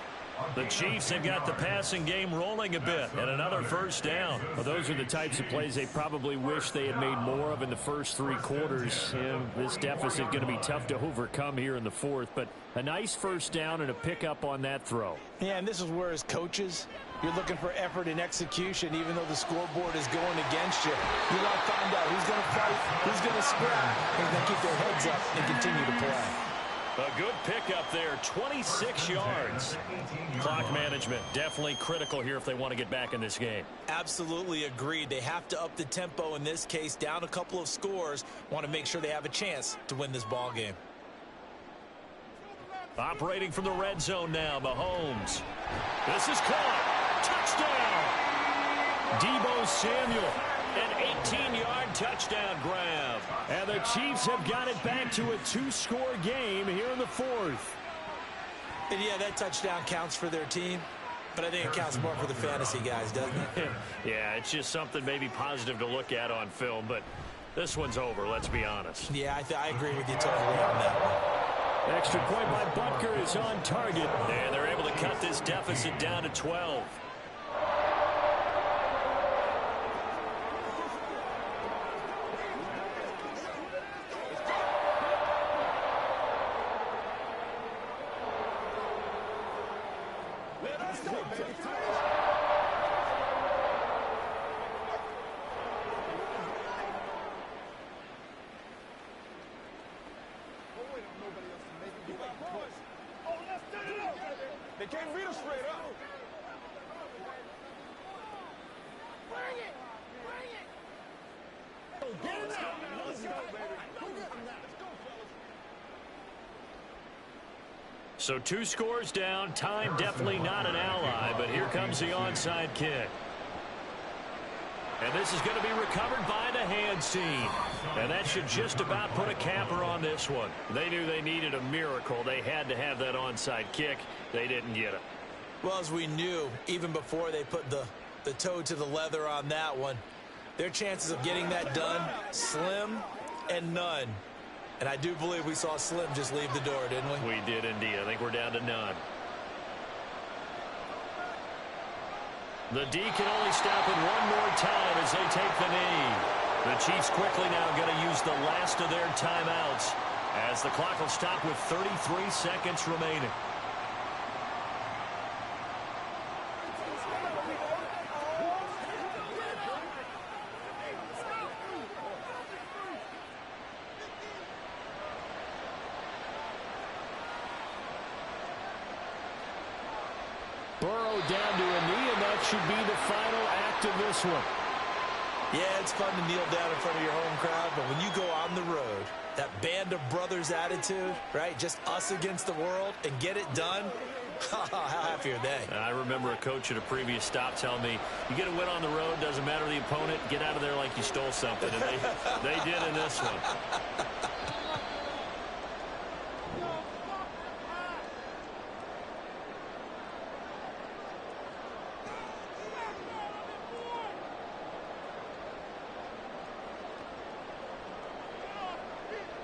The Chiefs have got the passing game rolling a bit, and another first down. Well, those are the types of plays they probably wish they had made more of in the first three quarters. And this deficit going to be tough to overcome here in the fourth, but a nice first down and a pickup on that throw. Yeah, and this is where as coaches, you're looking for effort and execution, even though the scoreboard is going against you. You want to find out who's going to fight, who's going to scrap, who's going to keep their heads up and continue to play. A good pickup there, 26 yards. Clock management definitely critical here if they want to get back in this game. Absolutely agreed. They have to up the tempo in this case, down a couple of scores. Want to make sure they have a chance to win this ball game. Operating from the red zone now, Mahomes. This is caught. Touchdown. Deebo Samuel. An 18-yard touchdown grab. And the Chiefs have got it back to a two-score game here in the fourth. And yeah, that touchdown counts for their team, but I think it counts more for the fantasy guys, doesn't it? Yeah, it's just something maybe positive to look at on film, but this one's over, let's be honest. Yeah, I agree with you totally on that one. Extra point by Butker is on target, and they're able to cut this deficit down to 12. They can't beat us straight up. Bring it! Bring it! Get it now! Let's go, baby. Go get him now. Let's go, fellas. So two scores down. Time definitely not an ally, but here comes the onside kick. And this is going to be recovered by the hands team. And that should just about put a capper on this one. They knew they needed a miracle. They had to have that onside kick. They didn't get it. Well, as we knew, even before they put the toe to the leather on that one, their chances of getting that done, slim and none. And I do believe we saw Slim just leave the door, didn't we? We did indeed. I think we're down to none. The D can only stop it one more time as they take the knee. The Chiefs quickly now going to use the last of their timeouts as the clock will stop with 33 seconds remaining. Burrow down to a knee, and that should be the final act of this one. Yeah, it's fun to kneel down in front of your home crowd, but when you go on the road, that band of brothers attitude, right, just us against the world, and get it done, how happy are they? I remember a coach at a previous stop telling me, you get a win on the road, doesn't matter the opponent, get out of there like you stole something, and they did in this one.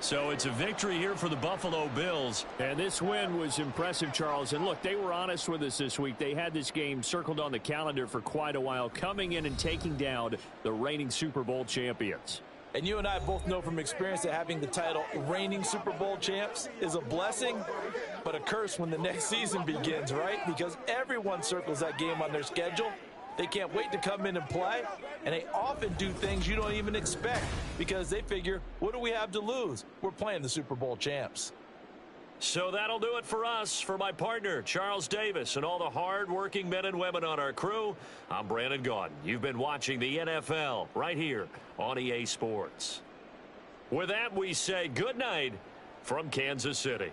So it's a victory here for the Buffalo Bills. And this win was impressive, Charles. And look, they were honest with us this week. They had this game circled on the calendar for quite a while, coming in and taking down the reigning Super Bowl champions. And you and I both know from experience that having the title reigning Super Bowl champs is a blessing, but a curse when the next season begins, right? Because everyone circles that game on their schedule. They can't wait to come in and play, and they often do things you don't even expect because they figure, what do we have to lose? We're playing the Super Bowl champs. So that'll do it for us. For my partner, Charles Davis, and all the hard-working men and women on our crew, I'm Brandon Gaudin. You've been watching the NFL right here on EA Sports. With that, we say good night from Kansas City.